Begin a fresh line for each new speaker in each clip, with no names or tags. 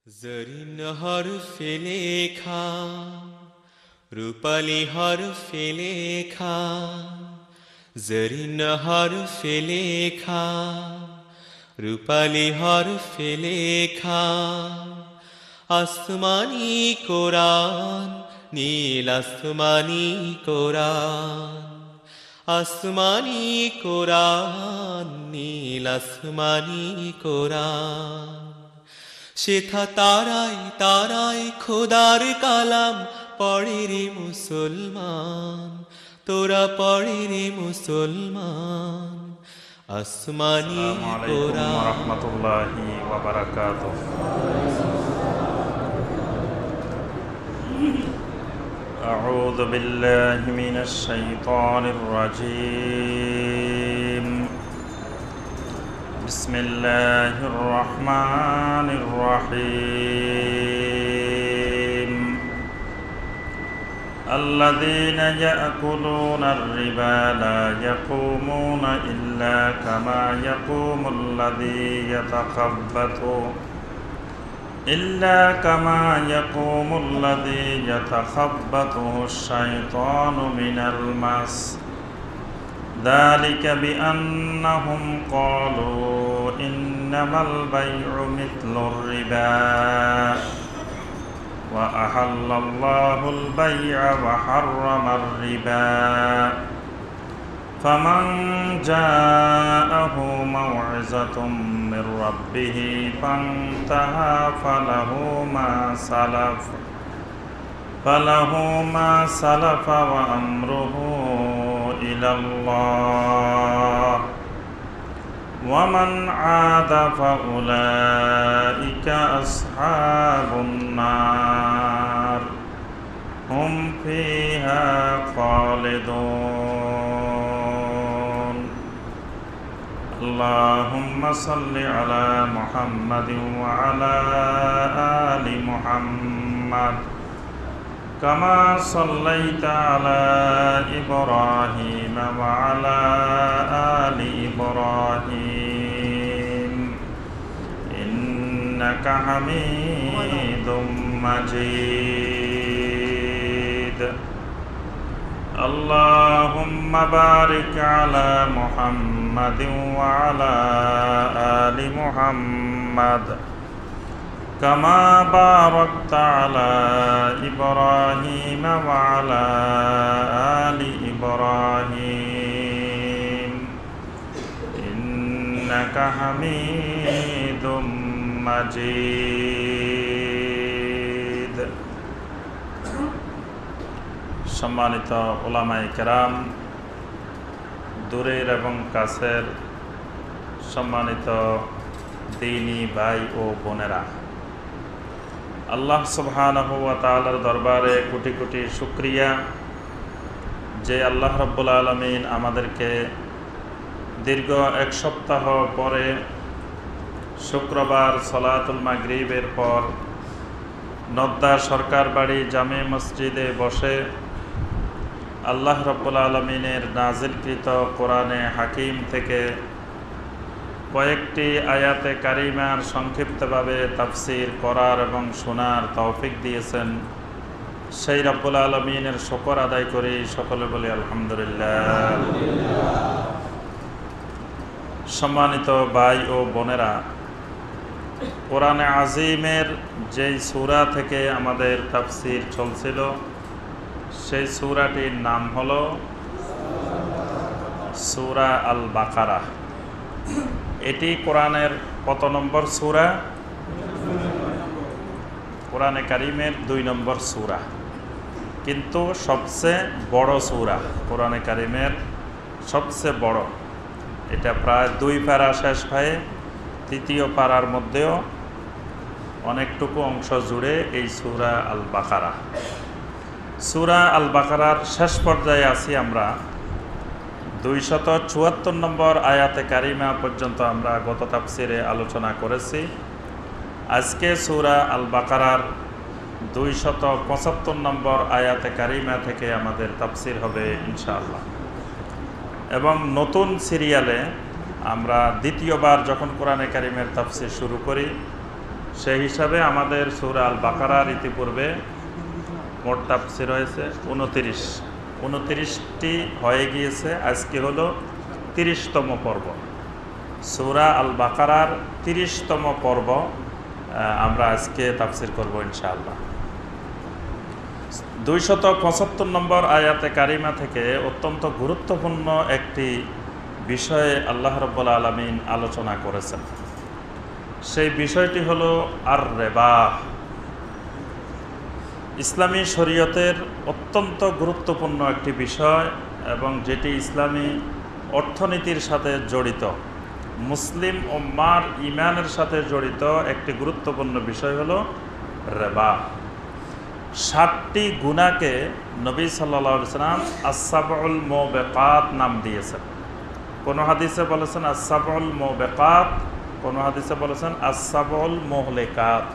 জরিন হরফে লেখা, রূপালি হরফে লেখা, জরিন হরফে লেখা, রূপালি হরফে লেখা। আসমানি কোরআন, নীল আসমানি কোরআন, আসমানি কোরআন, নীল আসমানি কোরআন। সেথা তারাই তারাই খোদার কালাম পড়ে রে মুসলমান, তোরা পড়ে রে মুসলমান, আসমানি কোরআন।
ওয়া রাহমাতুল্লাহি ওয়া বারাকাতুহু। আউযু বিল্লাহি মিনাশ শাইতানির রাজীম। বিসমিল্লাহির রহমানির রহিম। الذين يأكلون الربا لا يقومون إلا كما يقوم الذي يتخبطه الشيطان من المس، ذلك بأنهم قالوا إنما البيع مثل الربا وأحل الله البيع وحرم الربا، فمن جاءه موعظة من ربه فانتهى فله ما سلف وأمره إلى الله، ومن عاد فأولئك أصحاب النار هم فيها خالدون. اللهم صل على محمد وعلى آل محمد كما صليت على إبراهيم وعلى آل إبراهيم إنك حميد مجيد. اللهم بارك على محمد وعلى آل محمد كما باركت على إبراهيم وعلى آل إبراهيم إنك حميد مجيد. সম্মানিত উলামায়ে কেরাম, দূরের এবং কাছের সম্মানিত দ্বীনী ভাই ও বোনেরা, আল্লাহ সুবহানাহু ওয়া তাআলার দরবারে কোটি কোটি শুকরিয়া যে আল্লাহ রাব্বুল আলামিন আমাদেরকে দীর্ঘ এক সপ্তাহ পরে শুক্রবার সলাতুল মাগরিবের পর নদ্দা সরকার বাড়ি জামে মসজিদে বসে আল্লাহ রাব্বুল আলামিনের নাজিলকৃত কোরআনে হাকিম থেকে কয়েকটি আয়াতে কারিমার সংক্ষিপ্তভাবে তাফসীর করার এবং শোনার তৌফিক দিয়েছেন। সেই রব্বুল আলামিনের শুকর আদায় করি, সকলে বলি আলহামদুলিল্লাহ। সম্মানিত ভাই ও বোনেরা, কোরআনে আজিমের যেই সূরা থেকে আমাদের তাফসীর চলছিল সেই সূরাটির নাম হলো সূরা আল বাকারা। এটি কোরআনের কত নম্বর সূরা? কোরআনে কারিমের 2 নম্বর সূরা, কিন্তু সবচেয়ে বড় সূরা। কোরআনে কারিমের সবচেয়ে বড়, এটা প্রায় 2 পারা শেষ হয়ে 3য় পারার মধ্যেও অনেকটুকু অংশ জুড়ে এই সূরা আল বাকারা। সূরা আল বাকারার শেষ পর্যায়ে আছি আমরা। 274 নম্বর আয়াতে কারিমা পর্যন্ত আমরা গত তাফসিরে আলোচনা করেছি। আজকে সূরা আল বাকারার 275 নম্বর আয়াতে কারিমা থেকে আমাদের তাফসির হবে ইনশাআল্লাহ। এবং নতুন সিরিয়ালে আমরা দ্বিতীয়বার যখন কোরআনে কারিমের তাফসির শুরু করি সেই হিসাবে আমাদের সূরা আল বাকারার ইতিপূর্বে মোট তাফসীর হয়েছে 29টি হয়ে গিয়েছে। আজকে হলো 30তম পর্ব। সূরা আল বাকারার 30তম পর্ব আমরা আজকে তাফসীর করব ইনশাআল্লাহ। 275 নম্বর আয়াতে কারিমা থেকে অত্যন্ত গুরুত্বপূর্ণ একটি বিষয়ে আল্লাহ রাব্বুল আলামিন আলোচনা করেছেন। সেই বিষয়টি হলো আর রিবা। ইসলামী শরীয়তের অত্যন্ত গুরুত্বপূর্ণ একটি বিষয় এবং যেটি ইসলামী অর্থনীতির সাথে জড়িত, মুসলিম উম্মার ঈমানের সাথে জড়িত একটি গুরুত্বপূর্ণ বিষয় হলো রিবা। 7টি গুনাহকে নবী সাল্লাল্লাহু আলাইহি ওয়াসাল্লাম আস-সাবউল মুবিকাত নাম দিয়েছেন। কোন হাদিসে বলেছেন আস-সাবউল মুবিকাত, কোন হাদিসে বলেছেন আস-সাবউল মুহলিকাত।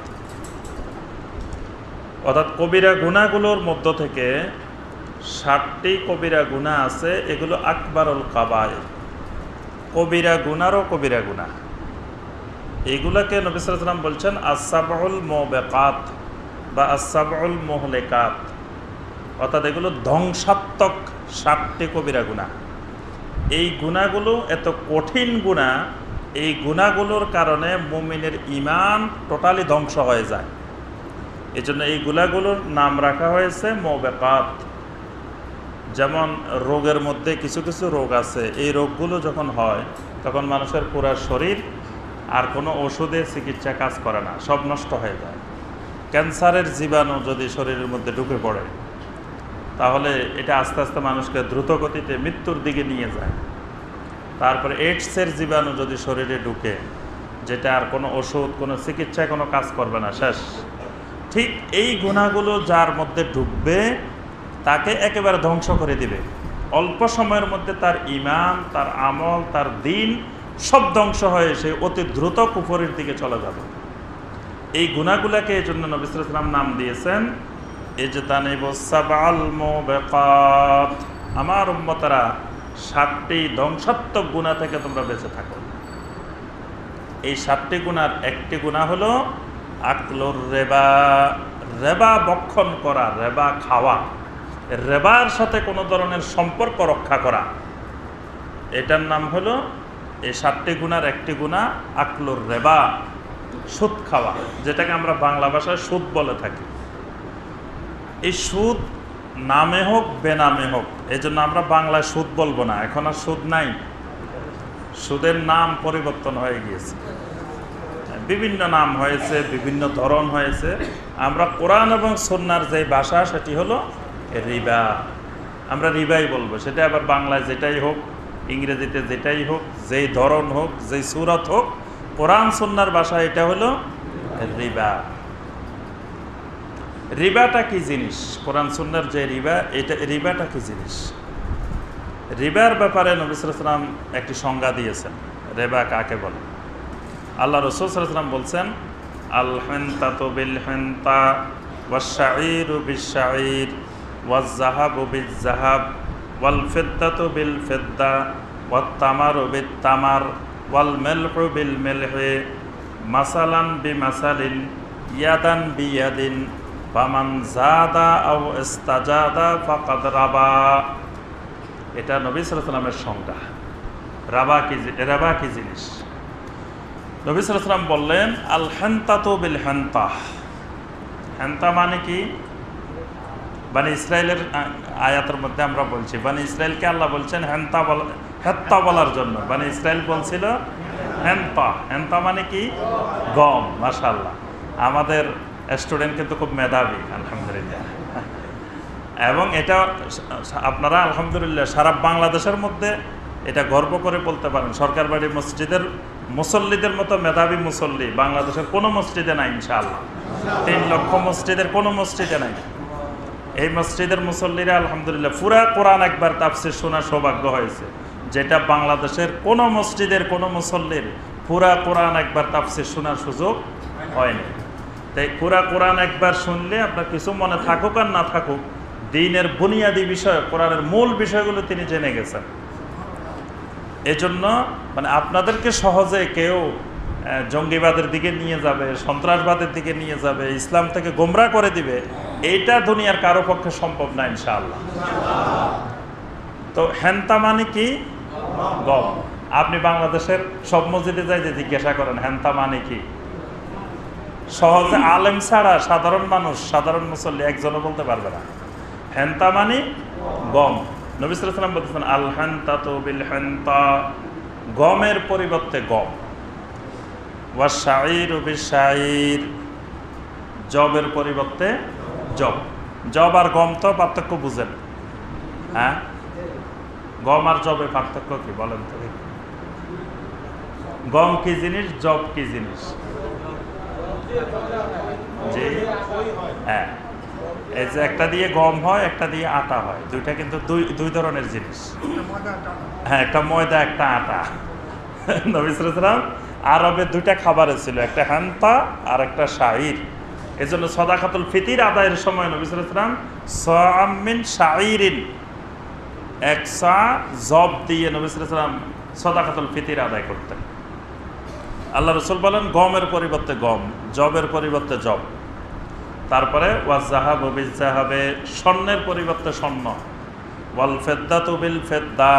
অর্থাৎ কবিরা গুনাহগুলোর মধ্য থেকে 7টি কবিরা গুনাহ আছে, এগুলো আকবারুল কাবায়ের, কবিরা গুনারও কবিরা গুনাহ। এগুলাকে নবী সাল্লাল্লাহু আলাইহি ওয়াসাল্লাম বলছেন আস-সাবউল মুবিকাত বা আস-সাবউল মুহলিকাত, অর্থাৎ এগুলো ধ্বংসাত্মক 7টি কবিরা গুনাহ। এই গুনাহগুলো এত কঠিন গুনাহ, এই গুনাহগুলোর কারণে মুমিনের ঈমান টোটালি ধ্বংস হয়ে যায়। এই জন্য এই গুনাহগুলোর নাম রাখা হয়েছে মুবিকাত। যেমন রোগের মধ্যে কিছু কিছু রোগ আছে, এই রোগগুলো যখন হয় তখন মানুষের পুরো শরীর আর কোনো ওষুধে চিকিৎসা কাজ করে না, সব নষ্ট হয়ে যায়। ক্যান্সারের জীবাণু যদি শরীরের মধ্যে ঢুকে পড়ে তাহলে এটা আস্তে আস্তে মানুষকে দ্রুত গতিতে মৃত্যুর দিকে নিয়ে যায়। তারপরে এইডসের জীবাণু যদি শরীরে ঢুকে, যেটা আর কোনো ওষুধ কোনো চিকিৎসায় কোনো কাজ করবে না, শেষ। ঠিক এই গুনাহগুলো যার মধ্যে ঢুকবে তাকে একেবারে ধ্বংস করে দিবে। অল্প সময়ের মধ্যে তার ঈমান, তার আমল, তার দিন সব ধ্বংস হয়ে সে অতি দ্রুত কুফরের দিকে চলে যাবে। এই গুনাহগুলোকে এই জন্য নবী সাল্লাল্লাহু আলাইহি ওয়াসাল্লাম নাম দিয়েছেন ইজতানিবুস সাবআল মুবিকাত। আমার উম্মতেরা 7টি ধ্বংসাত্মক গুনাহ থেকে তোমরা বেঁচে থাকো। এই 7টি গুনার একটি গুনাহ হলো আকলুর রিবা, রিবা ভক্ষণ করা, রিবা খাওয়া, রিবার সাথে কোনো ধরনের সম্পর্ক রক্ষা করা, এটার নাম হলো, এই 7টি গুনার একটি গুনাহ আকলুর রিবা, সুদ খাওয়া, যেটাকে আমরা বাংলা ভাষায় সুদ বলে থাকি। এই সুদ নামে হোক বেনামে হোক, এই জন্য আমরা বাংলায় সুদ বলবো না, এখন আর সুদ নাই, সুদের নাম পরিবর্তন হয়ে গিয়েছে, বিভিন্ন নাম হয়েছে, বিভিন্ন ধরন হয়েছে। আমরা কোরআন এবং সুন্নাহর যে ভাষা সেটি হলো রিবা, আমরা রিবাই বলবো। সেটা আবার বাংলায় যেটাই হোক, ইংরেজিতে যেটাই হোক, যেই ধরন হোক, যেই সূরত হোক, কোরআন সুন্নাহর ভাষা এটা হলো রিবা। রিবাটা কি জিনিস? কোরআন সুন্নাহর যে রিবা, এটা রিবাটা কি জিনিস? রিবার ব্যাপারে নবী সাল্লাল্লাহু আলাইহি ওয়াসাল্লাম একটি সংজ্ঞা দিয়েছেন, রিবা কাকে বলে। আল্লাহ রাসূল সাল্লাল্লাহু আলাইহি ওয়াসাল্লাম বলছেন আল হিনতাতু বিল হিনতা ওয়াশ শাঈরু বিশ শাঈর ওয়াজ যাহাবু বিজ যাহাব ওয়াল ফিদ্দাতু বিল ফিদ্দা ওয়াত তামারু বিত তামার ওয়াল মিলহু বিল মিলহি মাসালান বিমাসালিন ইয়াদান বিয়াদিন ফামান যাদা আও ইস্তাজাদা ফাকাদ রাবা। এটা নবী সাল্লাল্লাহু আলাইহি ওয়াসাল্লামের সংজ্ঞা। রাবা কি জিনিস? নবী সাল্লাল্লাহু আলাইহি ওয়াসাল্লাম বললেন আল হিনতাতু বিল হিনতা। হিনতা মানে কি? বানি ইসরায়েলের আয়াতের মধ্যে আমরা বলছি, বানি ইসরায়েলকে আল্লাহ বলছেন হেত্তা বলার জন্য। বানি ইসরায়েল বলছিল হেন্তা। হেন্তা মানে কি? গম। মাশাআল্লাহ, আমাদের স্টুডেন্ট কিন্তু খুব মেধাবী, আলহামদুলিল্লাহ। এবং এটা আপনারা আলহামদুলিল্লাহ সারা বাংলাদেশের মধ্যে এটা গর্ব করে বলতে পারেন, সরকার বাড়ি মসজিদের মুসল্লিদের মতো মেধাবী মুসল্লি বাংলাদেশের কোনো মসজিদে নাই ইনশাআল্লাহ। 3 লক্ষ মসজিদের কোনো মসজিদে নাই। এই মসজিদের মুসল্লিরা আলহামদুলিল্লাহ পুরা কোরআন একবার তাফসীর শোনার সৌভাগ্য হয়েছে, যেটা বাংলাদেশের কোনো মসজিদের কোনো মুসল্লির পুরা কোরআন একবার তাফসীর শোনার সুযোগ হয়নি। তাই পুরা কোরআন একবার শুনলে আপনার কিছু মনে থাকুক আর না থাকুক, দ্বীনের বুনিয়াদী বিষয়, কোরআনের মূল বিষয়গুলো তিনি জেনে গেছেন। এজন্য মানে আপনাদেরকে সহজে কেউ জঙ্গিবাদের দিকে নিয়ে যাবে, সন্ত্রাসবাদের দিকে নিয়ে যাবে, ইসলাম থেকে গোমরা করে দিবে, এইটা দুনিয়ার কারো পক্ষে সম্ভব না ইনশাআল্লাহ। তো হেন্তা মানে কি? গম। আপনি বাংলাদেশের সব মসজিদে যাই যে জিজ্ঞাসা করেন হেন্তা মানে কি, সহজে আলেম ছাড়া সাধারণ মানুষ, সাধারণ মুসল্লি একজনও বলতে পারবে না। হেন্তা মানে গম। নবী সাল্লাল্লাহু আলাইহি ওয়াসাল্লাম বলতেছেন আল হান্তাতু বিল হান্তা, গমের পরিবর্তে গম। ওয়া শাঈরু বিশ শাঈর, জবের পরিবর্তে জব। জব আর গম তো পার্থক্য বুঝেন? হ্যাঁ, গম আর জবে পার্থক্য কি বলেন তো? গম কি জিনিস, জব কি জিনিস? জি হ্যাঁ, এই যে একটা দিয়ে গম হয়, একটা দিয়ে আটা হয়, দুইটা কিন্তু দুই ধরনের জিনিস। হ্যাঁ, একটা ময়দা, একটা আটা। নবী সাল্লাল্লাহু আলাইহি ওয়াসাল্লাম আরবে দুইটা খাবারে ছিল, একটা হান্তা আর একটা শাঈর। এই জন্য সাদাকাতুল ফিতির আদায়ের সময় নবী সাল্লাল্লাহু আলাইহি ওয়াসাল্লাম সাআম মিন শাঈরিন, এক সা জব দিয়ে নবী সাল্লাল্লাহু আলাইহি ওয়াসাল্লাম সাদাকাতুল ফিতির আদায় করতেন। আল্লাহ রাসূল বলেন গমের পরিবর্তে গম, জবের পরিবর্তে জব। তারপরে ওয়াজ যাহাবু বিজ যাহাবে, স্বর্ণের পরিবর্তে স্বর্ণ। ওয়াল ফিদ্দাতু বিল ফিদ্দা,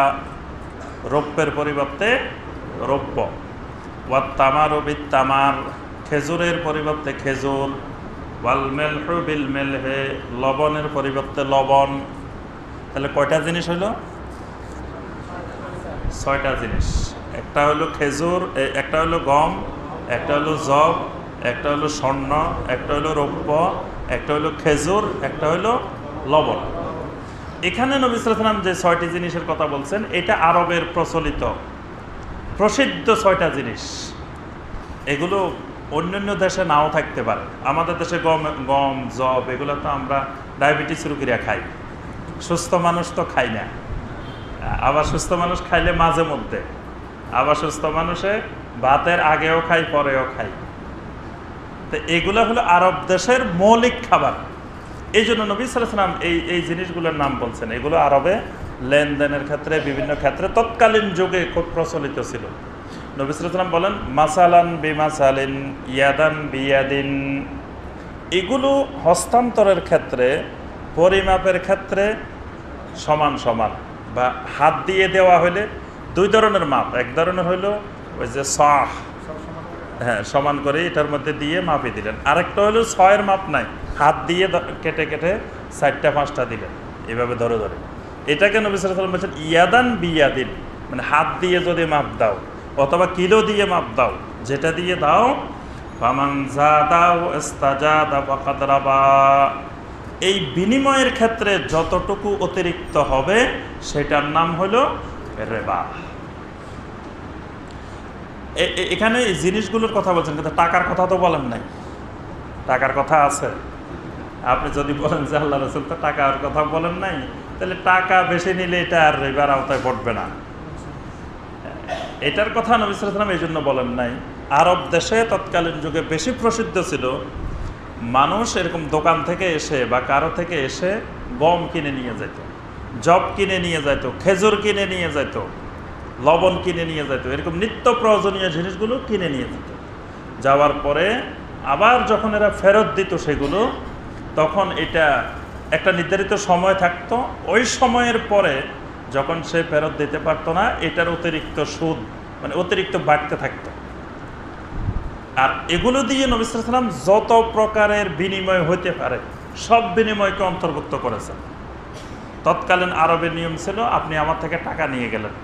রৌপ্যের পরিবর্তে রৌপ্য। ওয়াত তামারু বিত তামার, খেজুরের পরিবর্তে খেজুর। ওয়াল মিলহু বিল মিলহে, লবণের পরিবর্তে লবণ। তাহলে কয়টা জিনিস হইল? 6টা জিনিস। একটা হলো খেজুর, একটা হলো গম, একটা হলো জব, একটা হলো স্বর্ণ, একটা হলো রৌপ্য, একটা হলো খেজুর, একটা হলো লবণ। এখানে নবী সাল্লাল্লাহু আলাইহি ওয়াসাল্লাম যে 6টি জিনিসের কথা বলছেন, এটা আরবের প্রচলিত প্রসিদ্ধ 6টা জিনিস। এগুলো অন্যান্য দেশে নাও থাকতে পারে। আমাদের দেশে গম জব এগুলো তো আমরা ডায়াবেটিস রোগীরা খাই, সুস্থ মানুষ তো খাই না। আবার সুস্থ মানুষ খাইলে মাঝে মধ্যে, আবার সুস্থ মানুষে ভাতের আগেও খাই, পরেও খাই। তো এগুলো হলো আরব দেশের মৌলিক খাবার। এই জন্য নবী সাল্লাল্লাহু আলাইহি ওয়াসাল্লাম এই জিনিসগুলোর নাম বলছেন। এগুলো আরবে লেনদেনের ক্ষেত্রে, বিভিন্ন ক্ষেত্রে তৎকালীন যুগে খুব প্রচলিত ছিল। নবী সাল্লাল্লাহু আলাইহি ওয়াসাল্লাম বলেন মাসালান বিমাসালিন ইয়াদান বিয়াদিন, এগুলো হস্তান্তরের ক্ষেত্রে, পরিমাপের ক্ষেত্রে সমান সমান, বা হাত দিয়ে দেওয়া হলে 2 ধরনের মাপ। এক ধরনের হইল ওই যে সাহ, হ্যাঁ সমান করে এটার মধ্যে দিয়ে মাপি দিলেন। আরেকটা হলো 6-এর মাপ নাই, হাত দিয়ে কেটে কেটে 4টা 5টা দিলেন, এভাবে ধরে ধরে। এটাকে নবী সাল্লাল্লাহু আলাইহি ওয়াসাল্লাম বলেছেন ইয়াদান বিয়াদিন, মানে হাত দিয়ে যদি মাপ দাও অথবা কিলো দিয়ে মাপ দাও, যেটা দিয়ে দাও। ফামান যাদাও ইস্তাজাদা ফাকাদ রাবা, এই বিনিময়ের ক্ষেত্রে যতটুকু অতিরিক্ত হবে সেটার নাম হলো রেবা। এখানে এই জিনিসগুলোর কথা বলছেন, কিন্তু টাকার কথা তো বলেন নাই। টাকার কথা আছে? আপনি যদি বলেন যে আল্লাহ রাসূল তো টাকার কথা বলেন নাই, তাহলে টাকা বেশি নিলে এটা আর রিবার আওতায় পড়বে না। এটার কথা নবী সাল্লাল্লাহু আলাইহি ওয়াসাল্লাম এই জন্য বলেন নাই। আরব দেশে তৎকালীন যুগে বেশি প্রসিদ্ধ ছিল, মানুষ এরকম দোকান থেকে এসে বা কারো থেকে এসে গম কিনে নিয়ে যেত, জব কিনে নিয়ে যেত, খেজুর কিনে নিয়ে যেত, লবণ কিনে নিয়ে যেত, এরকম নিত্য প্রয়োজনীয় জিনিসগুলো কিনে নিয়ে যেত। যাওয়ার পরে আবার যখন এরা ফেরত দিত সেগুলো, তখন এটা একটা নির্ধারিত সময় থাকতো। ওই সময়ের পরে যখন সে ফেরত দিতে পারতো না, এটার অতিরিক্ত সুদ, মানে অতিরিক্ত বাড়তে থাকতো। আর এগুলো দিয়ে নবী সাল্লাল্লাহু আলাইহি ওয়াসাল্লাম যত প্রকারের বিনিময় হতে পারে সব বিনিময়কে অন্তর্ভুক্ত করেছেন। তৎকালীন আরবের নিয়ম ছিল, আপনি আমার থেকে টাকা নিয়ে গেলেন,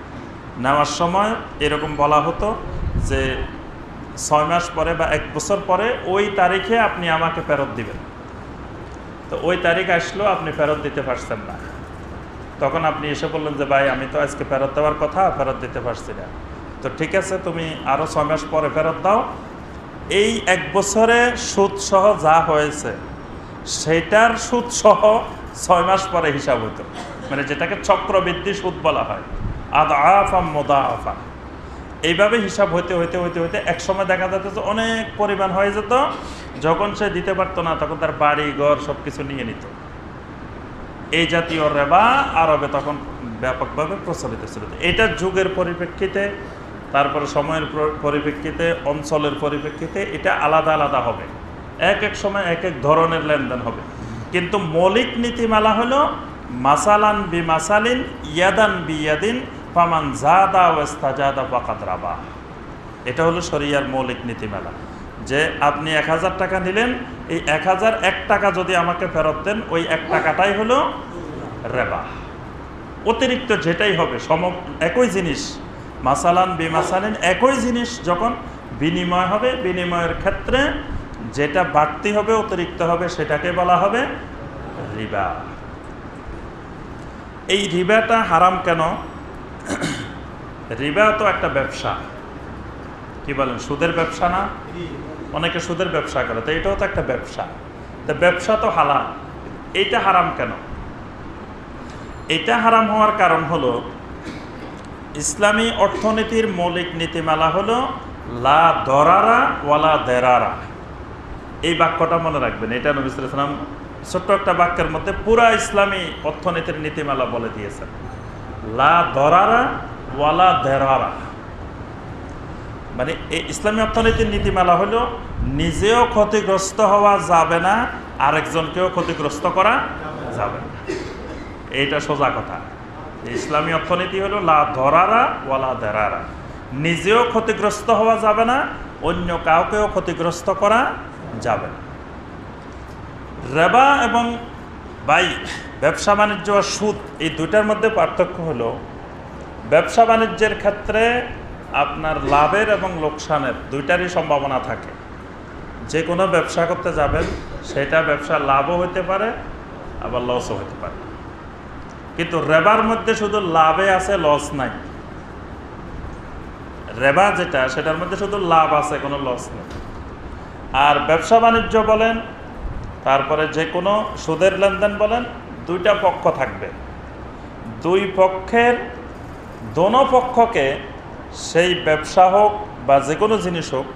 নেওয়ার সময় এরকম বলা হতো যে 6 মাস পরে বা 1 বছর পরে ওই তারিখে আপনি আমাকে ফেরত দিবেন। তো ওই তারিখ আসলো, আপনি ফেরত দিতে পারছেন না, তখন আপনি এসে বললেন যে ভাই আমি তো আজকে ফেরত দেওয়ার কথা, ফেরত দিতে পারছি না। তো ঠিক আছে, তুমি আরও 6 মাস পরে ফেরত দাও। এই 1 বছরে সুদ সহ যা হয়েছে সেটার সুদ সহ 6 মাস পরে হিসাব হতো, মানে যেটাকে চক্রবৃদ্ধি সুদ বলা হয়, আদআফা মুদাআফা। এইভাবে হিসাব হইতে হইতে হইতে হইতে এক সময় দেখা যেত যে অনেক পরিমাণ হয়ে যেত। যখন সে দিতে পারতো না, তখন তার বাড়ি ঘর সব কিছু নিয়ে নিত। এই জাতীয় রেবা আরবে তখন ব্যাপকভাবে প্রচলিত ছিল। এটা যুগের পরিপ্রেক্ষিতে তারপরে সময়ের পরিপ্রেক্ষিতে, অঞ্চলের পরিপ্রেক্ষিতে এটা আলাদা আলাদা হবে, এক এক সময় এক এক ধরনের লেনদেন হবে। কিন্তু মৌলিক নীতিমালা হলো মাসালান বি মাসালিন ইয়াদান বি ইয়াদিন ফামান জাদা ওয়াস্তাজাদা ফাকাদ রাবা। এটা হলো শরিয়ার মৌলিক নীতিমালা, যে আপনি 1000 টাকা নিলেন, এই 1001 টাকা যদি আমাকে ফেরত দেন, ওই 1 টাকাটাই হলো রেবা। অতিরিক্ত যেটাই হবে একই জিনিস, মাসালান বি মাসালিন একই জিনিস যখন বিনিময় হবে, বিনিময়ের ক্ষেত্রে যেটা বাড়তি হবে, অতিরিক্ত হবে, সেটাকে বলা হবে রিবা। এই রিবাটা হারাম কেন? রিবা তো একটা ব্যবসা, কি বলেন, সুদের ব্যবসা না? অনেকে সুদের ব্যবসা করে, তো এটাও তো একটা ব্যবসা। তো ব্যবসা তো হালাল, এইটা হারাম কেন? এটা হারাম হওয়ার কারণ হলো, ইসলামী অর্থনীতির মৌলিক নীতিমালা হলো লা দরারা ওয়ালা দেরারা। এই বাক্যটা মনে রাখবেন, এটা নবী সাল্লাল্লাহু আলাইহি ওয়াসাল্লাম ছোট্ট একটা বাক্যের মধ্যে পুরা ইসলামী অর্থনীতির নীতিমালা বলে দিয়েছেন। লা দরারা ওয়ালা দেরারা, মানে এই ইসলামী অর্থনীতির নীতিমালা হলো নিজেও ক্ষতিগ্রস্ত হওয়া যাবে না, আরেকজনকেও ক্ষতিগ্রস্ত করা যাবে না। এইটা সোজা কথা। ইসলামী অর্থনীতি হলো লা দরারা ওয়ালা দেরারা, নিজেও ক্ষতিগ্রস্ত হওয়া যাবে না, অন্য কাউকেও ক্ষতিগ্রস্ত করা যাবে না। রেবা এবং ব্যবসা বাণিজ্য আর সুদ, এই দুইটার মধ্যে পার্থক্য হলো, ব্যবসা বাণিজ্যের ক্ষেত্রে আপনার লাভের এবং লোকসানের দুইটারই সম্ভাবনা থাকে। যে কোনো ব্যবসা করতে যাবেন, সেটা ব্যবসা লাভও হতে পারে, আবার লসও হতে পারে। কিন্তু রেবার মধ্যে শুধু লাভে আছে, লস নাই। রেবা যেটা, সেটার মধ্যে শুধু লাভ আছে, কোনো লস নেই। আর ব্যবসা বাণিজ্য বলেন, তারপরে যে কোনো সুদের লেনদেন বলেন, দুইটা পক্ষ থাকবে। দুই পক্ষের দোনো পক্ষকে, সেই ব্যবসা হোক বা যে কোনো জিনিস হোক,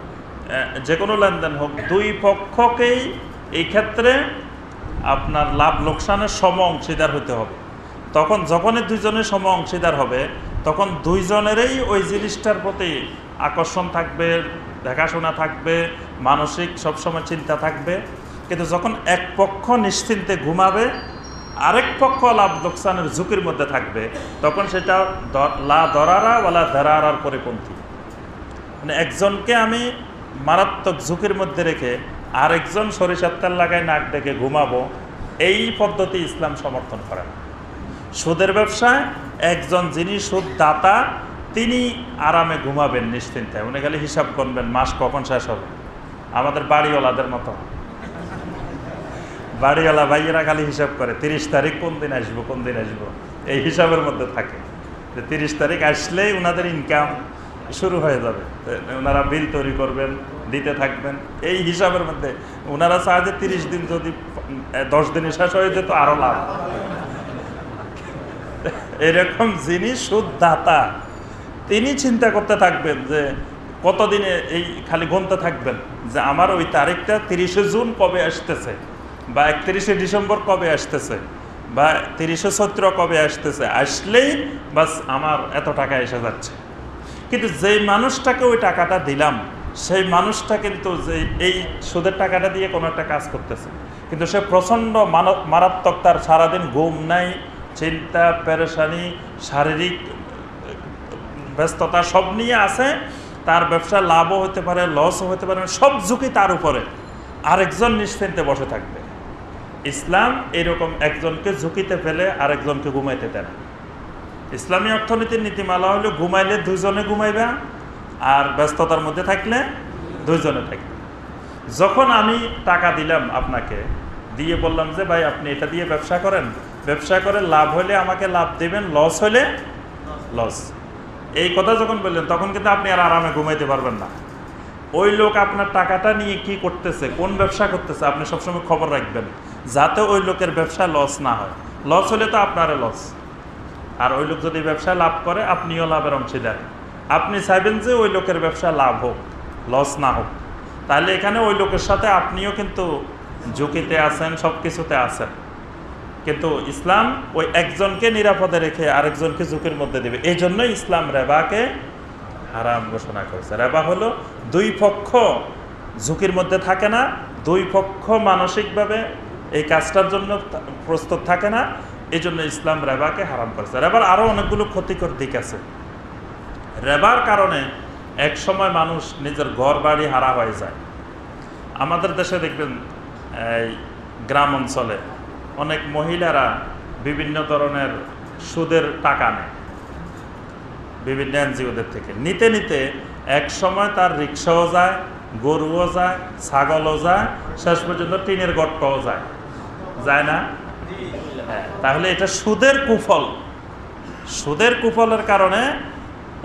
যে কোনো লেনদেন হোক, দুই পক্ষকেই এই ক্ষেত্রে আপনার লাভ লোকসানের সম অংশীদার হতে হবে। তখন যখনই দুইজনের সম অংশীদার হবে, তখন দুইজনেরই ওই জিনিসটার প্রতি আকর্ষণ থাকবে, দেখাশোনা থাকবে, মানসিক সবসময় চিন্তা থাকবে। কিন্তু যখন এক পক্ষ নিশ্চিন্তে ঘুমাবে, আরেক পক্ষ লাভ লোকসানের ঝুঁকির মধ্যে থাকবে, তখন সেটা লা দরারা ওয়ালা দেরারার পরিপন্থী। মানে একজনকে আমি মারাত্মক ঝুঁকির মধ্যে রেখে আরেকজন সরিষার তেল লাগায় নাক ডেকে ঘুমাবো, এই পদ্ধতি ইসলাম সমর্থন করে না। সুদের ব্যবসায় একজন যিনি সুদদাতা, তিনি আরামে ঘুমাবেন নিশ্চিন্তায়, উনি খালি হিসাব করবেন মাস কখন শেষ হবে। আমাদের বাড়িওয়ালাদের মতো, বাড়িওয়ালা ভাইয়েরা খালি হিসাব করে 30 তারিখ কোন দিন আসবো, কোন দিন আসবো, এই হিসাবের মধ্যে থাকে। যে 30 তারিখ আসলেই ওনাদের ইনকাম শুরু হয়ে যাবে, ওনারা বিল তৈরি করবেন, দিতে থাকবেন, এই হিসাবের মধ্যে। ওনারা চায় যে 30 দিন যদি 10 দিনে শেষ হয়ে যেত, আরো লাভ। এরকম যিনি সুদদাতা, তিনি চিন্তা করতে থাকবেন যে কতদিনে, এই খালি গুনতে থাকবেন যে আমার ওই তারিখটা 30শে জুন কবে আসতেছে, বা 31শে ডিসেম্বর কবে আসতেছে, বা 30শে চৈত্র কবে আসতেছে, আসলেই বাস আমার এত টাকা এসে যাচ্ছে। কিন্তু যেই মানুষটাকে ওই টাকাটা দিলাম, সেই মানুষটা কিন্তু যে এই সুদের টাকাটা দিয়ে কোনো একটা কাজ করতেছে, কিন্তু সে প্রচণ্ড মারাত্মক, তার সারাদিন ঘুম নাই, চিন্তা, পেরেশানি, শারীরিক ব্যস্ততা সব নিয়ে আছে। তার ব্যবসা লাভও হতে পারে, লসও হতে পারে, সব ঝুঁকি তার উপরে, আরেকজন নিশ্চিন্তে বসে থাকবে। ইসলাম এরকম একজনকে ঝুঁকিতে ফেলে আরেকজনকে ঘুমাইতে দেয় না। ইসলামী অর্থনীতির নীতিমালা হলো ঘুমাইলে দুইজনে ঘুমাইবা, আর ব্যস্ততার মধ্যে থাকলে দুইজনে থাকবে। যখন আমি টাকা দিলাম আপনাকে, দিয়ে বললাম যে ভাই আপনি এটা দিয়ে ব্যবসা করেন, ব্যবসা করে লাভ হলে আমাকে লাভ দেবেন, লস হলে লস, এই কথা যখন বললেন, তখন কিন্তু আপনি আর আরামে ঘুমাইতে পারবেন না। ওই লোক আপনার টাকাটা নিয়ে কি করতেছে, কোন ব্যবসা করতেছে, আপনি সবসময় খবর রাখবেন, যাতে ওই লোকের ব্যবসা লস না হয়। লস হলে তো আপনারও লস, আর ওই লোক যদি ব্যবসা লাভ করে, আপনিও লাভের অংশীদার। আপনি চাইবেন যে ওই লোকের ব্যবসা লাভ হোক, লস না হোক। তাহলে এখানে ওই লোকের সাথে আপনিও কিন্তু ঝুঁকিতে আছেন, সব কিছুতে আছেন। কিন্তু ইসলাম ওই একজনকে নিরাপদে রেখে আরেকজনকে ঝুঁকির মধ্যে দেবে। এই জন্যই ইসলাম রেবাকে হারাম ঘোষণা করেছে। রেবা হলো দুই পক্ষ ঝুঁকির মধ্যে থাকে না, দুই পক্ষ মানসিকভাবে এই কাজটার জন্য প্রস্তুত থাকে না, এই জন্য ইসলাম রেবাকে হারাম করেছে। রেবার আরও অনেকগুলো ক্ষতিকর দিক আছে। রেবার কারণে এক সময় মানুষ নিজের ঘর বাড়ি হারা হয়ে যায়। আমাদের দেশে দেখবেন এই গ্রাম অঞ্চলে অনেক মহিলারা বিভিন্ন ধরনের সুদের টাকা নেয় বিভিন্ন এনজিওদের থেকে। নিতে নিতে এক সময় তার রিক্সাও যায়, গরুও যায়, ছাগলও যায়, শেষ পর্যন্ত টিনের গর্তও যায়, যায় না? হ্যাঁ, তাহলে এটা সুদের কুফল। সুদের কুফলের কারণে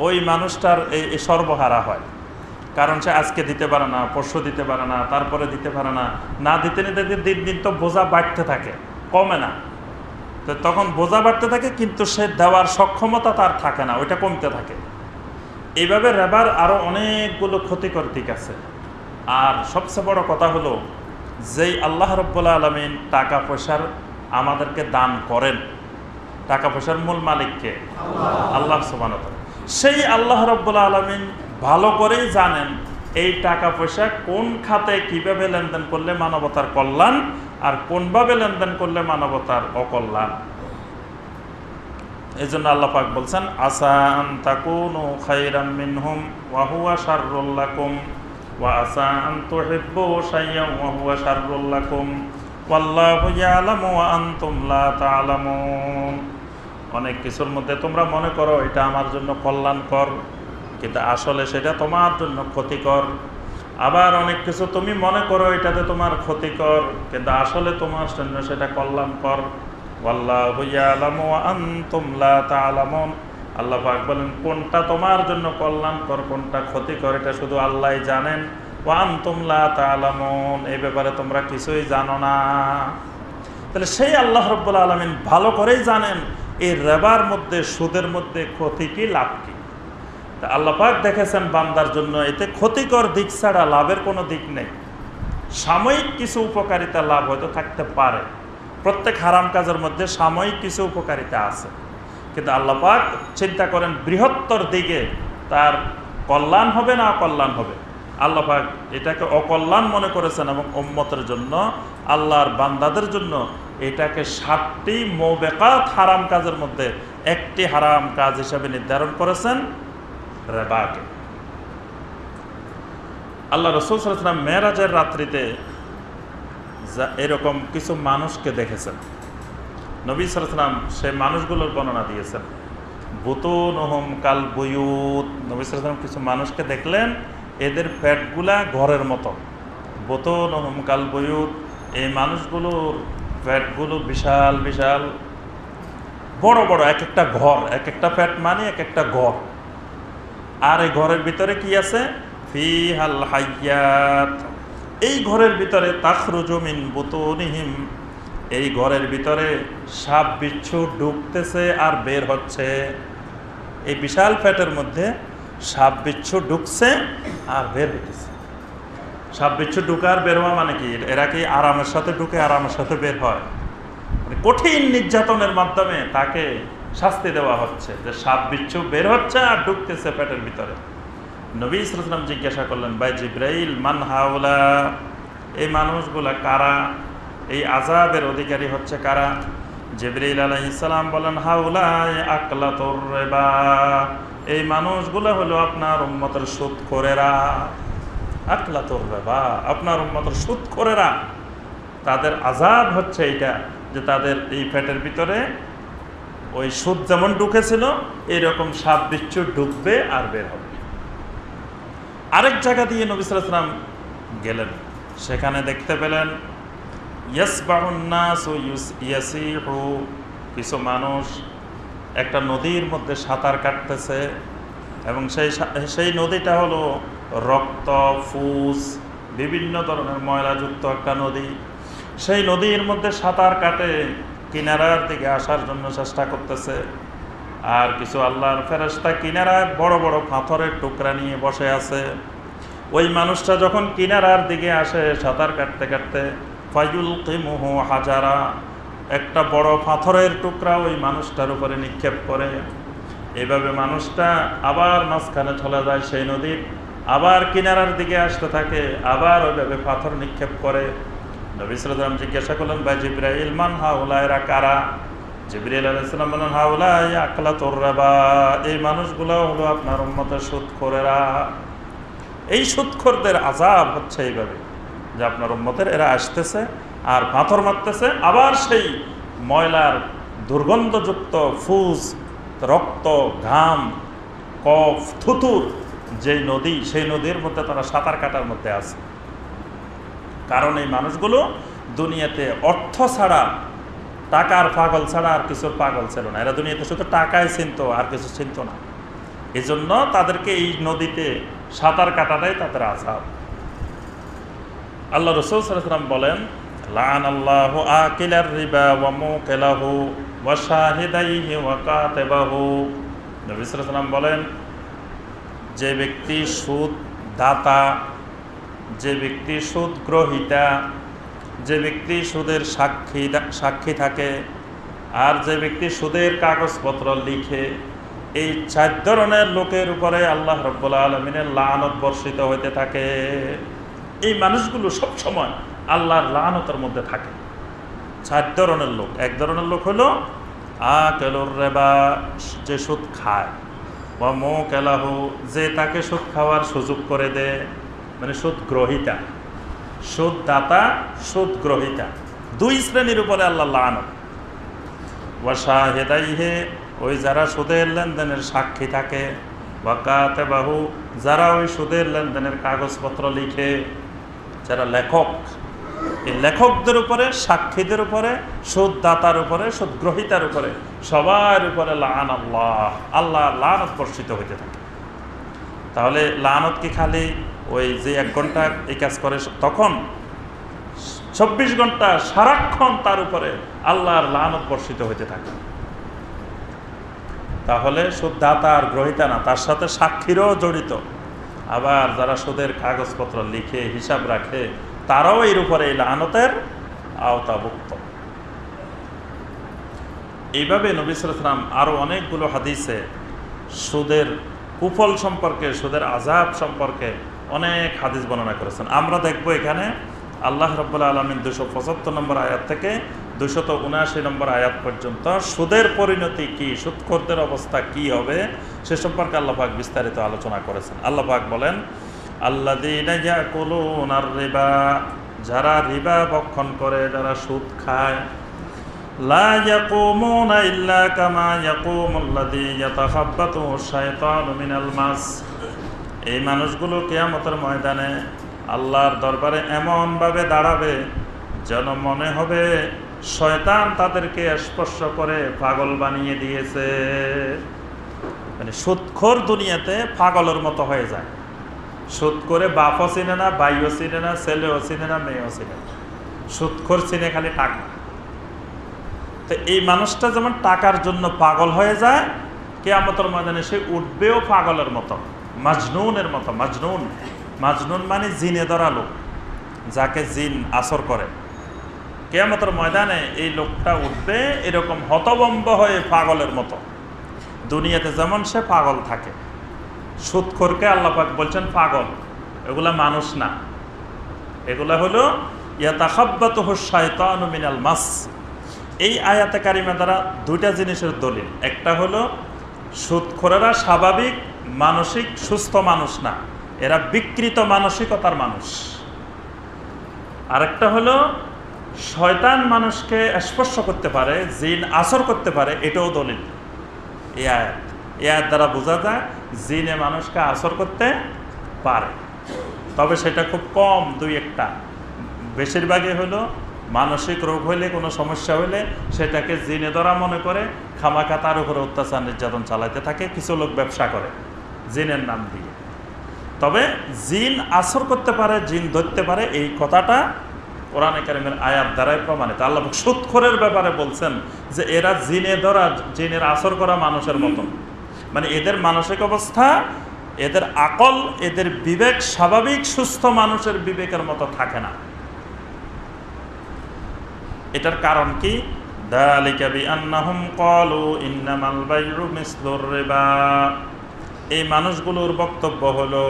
ওই মানুষটার এই সর্বহারা হয়। কারণ সে আজকে দিতে পারে না, পরশু দিতে পারে না, তারপরে দিতে পারে না, না দিতে নিতে দিন দিন তো বোঝা বাড়তে থাকে, কমে না। তো তখন বোঝা বাড়তে থাকে, কিন্তু সে দেওয়ার সক্ষমতা তার থাকে না, ওইটা কমতে থাকে। এইভাবে রেবার আরও অনেকগুলো ক্ষতিকর দিক আছে। আর সবচেয়ে বড় কথা হলো, যেই আল্লাহ রাব্বুল আলামিন টাকা পয়সার আমাদেরকে দান করেন, টাকা পয়সার মূল মালিককে আল্লাহ সুবহানাহু ওয়া তাআলা, সেই আল্লাহ রাব্বুল আলামিন ভালো করেই জানেন এই টাকা পয়সা কোন খাতে কিভাবে লেনদেন করলে মানবতার কল্যাণ, আর কোনভাবে লেনদেন করলে মানবতার অকল্যাণ। এই জন্য আল্লাহ পাক বলছেন, আসা আন তাকুনু খায়রাম মিনহুম ওয়া হুয়া শাররুল লাকুম ওয়া আসা আন তুহিব্বু শাইয়্যান ওয়া হুয়া শাররুল লাকুম ওয়াল্লাহু ইয়ালামু ওয়া আনতুম লা তা'লামুন। অনেক কিছুর মধ্যে তোমরা মনে করো এটা আমার জন্য কল্যাণকর, কিন্তু আসলে সেটা তোমার জন্য ক্ষতিকর। আবার অনেক কিছু তুমি মনে করো এটাতে তোমার ক্ষতিকর, কিন্তু আসলে তোমার জন্য সেটা কল্যাণকর। ওয়াল্লাহু ইয়ালামু ওয়া আনতুম লা তা'লামুন। আল্লাহ পাক বলেন, কোনটা তোমার জন্য কল্যাণকর কোনটা ক্ষতিকর এটা শুধু আল্লাহই জানেন। ওয়া আনতুম লা তা'লামুন, এই ব্যাপারে তোমরা কিছুই জানো না। তাহলে সেই আল্লাহ রাব্বুল আলামিন ভালো করেই জানেন এই রেবার মধ্যে, সুদের মধ্যে ক্ষতি কি লাভ কি। তা আল্লাহ পাক দেখেছেন বান্দার জন্য এতে ক্ষতিকর দিক ছাড়া লাভের কোনো দিক নেই। সাময়িক কিছু উপকারিতা লাভ হয়তো থাকতে পারে, প্রত্যেক হারাম কাজের মধ্যে সাময়িক কিছু উপকারিতা আছে, কিন্তু আল্লাহ পাক চিন্তা করেন বৃহত্তর দিকে তার কল্যাণ হবে না অকল্যাণ হবে। আল্লাহ পাক এটাকে অকল্যাণ মনে করেছেন এবং উম্মতের জন্য, আল্লাহর বান্দাদের জন্য এটাকে ৭টি মুবিকাত হারাম কাজের মধ্যে একটি হারাম কাজ হিসাবে নির্ধারণ করেছেন, রেবাকে। আল্লাহ রাসূল সাল্লাল্লাহু আলাইহি ওয়াসাল্লাম মেরাজের রাত্রিতে এরকম কিছু মানুষকে দেখেছেন। নবী সাল্লাল্লাহু আলাইহি ওয়াসাল্লাম সেই মানুষগুলোর বর্ণনা দিয়েছেন। বুতুনুহুম কাল বুয়ুত, নবী সাল্লাল্লাহু আলাইহি ওয়াসাল্লাম কিছু মানুষকে দেখলেন, এদের পেটগুলা ঘরের মতো। বুতুনুহুম কাল বুয়ুত, এই মানুষগুলোর পেটগুলো বিশাল বিশাল, বড় বড়, এক একটা ঘর, এক একটা পেট মানে এক একটা ঘর। আর এই ঘরের ভিতরে কি আছে? ফিহাল হাইয়াত, এই ঘরের ভিতরে তাখরুজু মিন বুতুনিহিম, এই ঘরের ভিতরে সাপ বিচ্ছু ঢুকতেছে আর বের হচ্ছে। এই বিশাল পেটের মধ্যে সাপ বিচ্ছু ঢুকছে আর বের হইতেছে। সাপ বিচ্ছু ঢুকার বের হওয়া মানে কি? এরা কি আরামের সাথে ঢুকে আরামের সাথে বের হয়? কঠিন নির্যাতনের মাধ্যমে তাকে শাস্তি দেওয়া হচ্ছে যে সাপ বিচ্ছু বের হচ্ছে আর ঢুকতেছে পেটের ভিতরে। নবী সাল্লাল্লাহু আলাইহি ওয়াসাল্লাম জিজ্ঞাসা করলেন, ভাই জিবরাইল, মান হাউলা, এই মানুষগুলা কারা? এই আযাবের অধিকারী হচ্ছে কারা? জিবরাইল আলাইহিস সালাম বলেন, হাউলা আকলাতুর রিবা, এই মানুষগুলা হলো আপনার উম্মতের সুদখোরেরা। আকলাতুর রিবা, আপনার উম্মতের সুদখোরেরা। তাদের আযাব হচ্ছে এইটা যে তাদের এই পেটের ভিতরে ওই সুদ যেমন ঢুকেছিল এরকম সাপ বিচ্ছু ঢুকবে আর বের হবে। আরেক জায়গা দিয়ে নবী সাল্লাল্লাহু আলাইহি ওয়াসাল্লাম গেলেন, সেখানে দেখতে পেলেন ইয়াসবাহুন নাসু ইয়াসিহু, কিছু মানুষ একটা নদীর মধ্যে সাঁতার কাটতেছে এবং সেই নদীটা হলো রক্ত, ফুস, বিভিন্ন ধরনের ময়লাযুক্ত একটা নদী। সেই নদীর মধ্যে সাঁতার কাটে কিনারার দিকে আসার জন্য চেষ্টা করতেছে। আর কিছু আল্লাহর ফেরেশতা কিনারায় বড় বড় পাথরের টুকরা নিয়ে বসে আছে। ওই মানুষটা যখন কিনারার দিকে আসে সাঁতার কাটতে কাটতে, ফায়ুলকিমুহু হাজারা, একটা বড় পাথরের টুকরা ওই মানুষটার উপরে নিক্ষেপ করে। এইভাবে মানুষটা আবার মাঝখানে চলে যায় সেই নদীর, আবার কিনারার দিকে আসতে থাকে, আবার ওইভাবে পাথর নিক্ষেপ করে। নবী সাল্লাল্লাহু আলাইহি ওয়াসাল্লাম জিজ্ঞাসা করলেন, ভাই জিবরাইল, মান হাউলা, এরা কারা? জিবরাইল আলাইহিস সালাম বলেন, হাউলা আকলাতুর রিবা, এই মানুষগুলো হলো আপনার উম্মতের সুদখোরেরা। এই সুদখোরদের আযাব হচ্ছে এইভাবে যে আপনার উম্মতের এরা আসতেছে আর পাথর মারতেছে, আবার সেই ময়লার দুর্গন্ধযুক্ত ফুস, রক্ত, ঘাম, কফ, থুতুর যেই নদী, সেই নদীর মধ্যে তারা সাঁতার কাটার মধ্যে আছে। কারণ এই মানুষগুলো দুনিয়াতে অর্থ ছাড়া, টাকার পাগল ছাড়া আর কিছুর পাগল ছিল না। এরা দুনিয়াতে শুধু টাকায় চিনত, আর কিছু চিনত না। এই জন্য তাদেরকে এই নদীতে সাঁতার কাটাটাই তাদের আযাব। আল্লাহ রাসূল সাল্লাল্লাহু আলাইহি ওয়াসাল্লাম বলেন, লাআনাল্লাহু আকিলার রিবা ওয়া মুকিলাহু ওয়া শাহিদাইহি ওয়া কাতিবাহু। নবী সাল্লাল্লাহু আলাইহি ওয়াসাল্লাম বলেন, যে ব্যক্তি সুদ দাতা, যে ব্যক্তি সুদ গ্রহীতা, যে ব্যক্তি সুদের সাক্ষী থাকে, আর যে ব্যক্তি সুদের কাগজপত্র লিখে, এই 4 ধরনের লোকের উপরে আল্লাহ রাব্বুল আলামিনের লানত বর্ষিত হইতে থাকে। এই মানুষগুলো সব সময় আল্লাহর লানতের মধ্যে থাকে। 4 ধরনের লোক। এক ধরনের লোক হলো আকিলুর রিবা, যে সুদ খায়, বা মুকিলাহু, যে তাকে সুদ খাওয়ার সুযোগ করে দেয়, মানে সুদ গ্রহীতা। সুদ দাতা, সুদ গ্রহীতা, 2 শ্রেণীর উপরে আল্লাহ লানত। ওয়া শাহিদাইহি, ওই যারা সুদের লেনদেনের সাক্ষী থাকে, ওয়া কাতিবাহু, যারা ওই সুদের লেনদেনের কাগজপত্র লিখে, যারা লেখক, এই লেখকদের উপরে, সাক্ষীদের উপরে, সুদ দাতার উপরে, সুদ গ্রহীতার উপরে, সবার উপরে লাআনাল্লাহ, আল্লাহর লানত বর্ষিত হইতে থাকে। তাহলে লানত কি খালি ওই যে 1 ঘন্টা এই কাজ করে তখন? 24 ঘন্টা সারাক্ষণ তার উপরে আল্লাহর লানত বর্ষিত হইতে থাকে। তাহলে সুদ দাতা আর গ্রহীতা না, তার সাথে সাক্ষীরও জড়িত। আবার যারা সুদের কাগজপত্র লিখে, হিসাব রাখে, তারাও এর উপরে এই লানতের আওতাভুক্ত। এইভাবে নবী সাল্লাল্লাহু আলাইহি ওয়াসাল্লাম আরও অনেকগুলো হাদিসে সুদের কুফল সম্পর্কে, সুদের আযাব সম্পর্কে অনেক হাদিস বর্ণনা করেছেন। আমরা দেখব এখানে আল্লাহ রাব্বুল আলামিন 275 নম্বর আয়াত থেকে 279 নম্বর আয়াত পর্যন্ত সুদের পরিণতি কি, সুদখোরদের অবস্থা কি হবে সে সম্পর্কে আল্লাহ পাক বিস্তারিত আলোচনা করেছেন। আল্লাহ পাক বলেন, আল্লাযীনা ইয়াকুলুনার রিবা, যারা রিবা ভক্ষণ করে, যারা সুদ খায়, লা ইয়াকুমুনা ইল্লা কামা ইয়াকুমুল্লাযী ইয়াতাখাব্বাতুহু শাইতানু মিনাল মাস, এই মানুষগুলো কিয়ামতের ময়দানে আল্লাহর দরবারে এমনভাবে দাঁড়াবে যেন মনে হবে শয়তান তাদেরকে স্পর্শ করে পাগল বানিয়ে দিয়েছে। মানে সুদখোর দুনিয়াতে পাগলের মতো হয়ে যায়। সুদ করে বাপও চিনে না, ভাইও চিনে না, ছেলেও চিনে না, মেয়েও চিনে না। সুদখোর চিনে খালি টাকা। তো এই মানুষটা যেমন টাকার জন্য পাগল হয়ে যায়, কিয়ামতের ময়দানে সে উঠবেও পাগলের মতো, মাজনুনের মতো। মাজনুন, মাজনুন মানে জিনে ধরা লোক, যাকে জিন আসর করে। কিয়ামতের ময়দানে এই লোকটা উঠবে এরকম হতভম্ব হয়ে পাগলের মতো। দুনিয়াতে যেমন সে পাগল থাকে, সুদখোরকে আল্লাহ পাক বলছেন পাগল। এগুলা মানুষ না, এগুলা হলো ইয়াতাখাব্বাতুহু শাইতানু মিনাল মাস। এই আয়াতে কারিমা দ্বারা 2টা জিনিসের দলিল। একটা হলো সুদখোরেরা স্বাভাবিক মানসিক সুস্থ মানুষ না, এরা বিকৃত মানসিকতার মানুষ। আরেকটা হলো শয়তান মানুষকে স্পর্শ করতে পারে, জিন আসর করতে পারে, এটাও দলিল। এই আয়াত দ্বারা বোঝা যায় জিনে মানুষকে আসর করতে পারে, তবে সেটা খুব কম, 2-1টা। বেশিরভাগই হলো মানসিক রোগ হইলে, কোনো সমস্যা হইলে সেটাকে জিনে ধরা মনে করে খামাখা তার উপরে অত্যাচার নির্যাতন চালাইতে থাকে। কিছু লোক ব্যবসা করে জিনের নাম দিয়ে। তবে জিন আসর করতে পারে, জিন ধরতে পারে, এই কথাটা কোরআনে কারিমের আয়াত দ্বারাই প্রমাণিত। আল্লাহ সুদখোরের ব্যাপারে বলছেন যে এরা জিনে ধরা, জিনের আসর করা মানুষের মতন। মানে এদের মানসিক অবস্থা, এদের আকল, এদের বিবেক স্বাভাবিক সুস্থ মানুষের বিবেকের মতো থাকে না। এটার কারণ কি? যালিকা বিআন্নাহুম ক্বালু ইন্নামাল বাইউ মিসলুর রিবা। এই মানুষগুলোর বক্তব্য হলো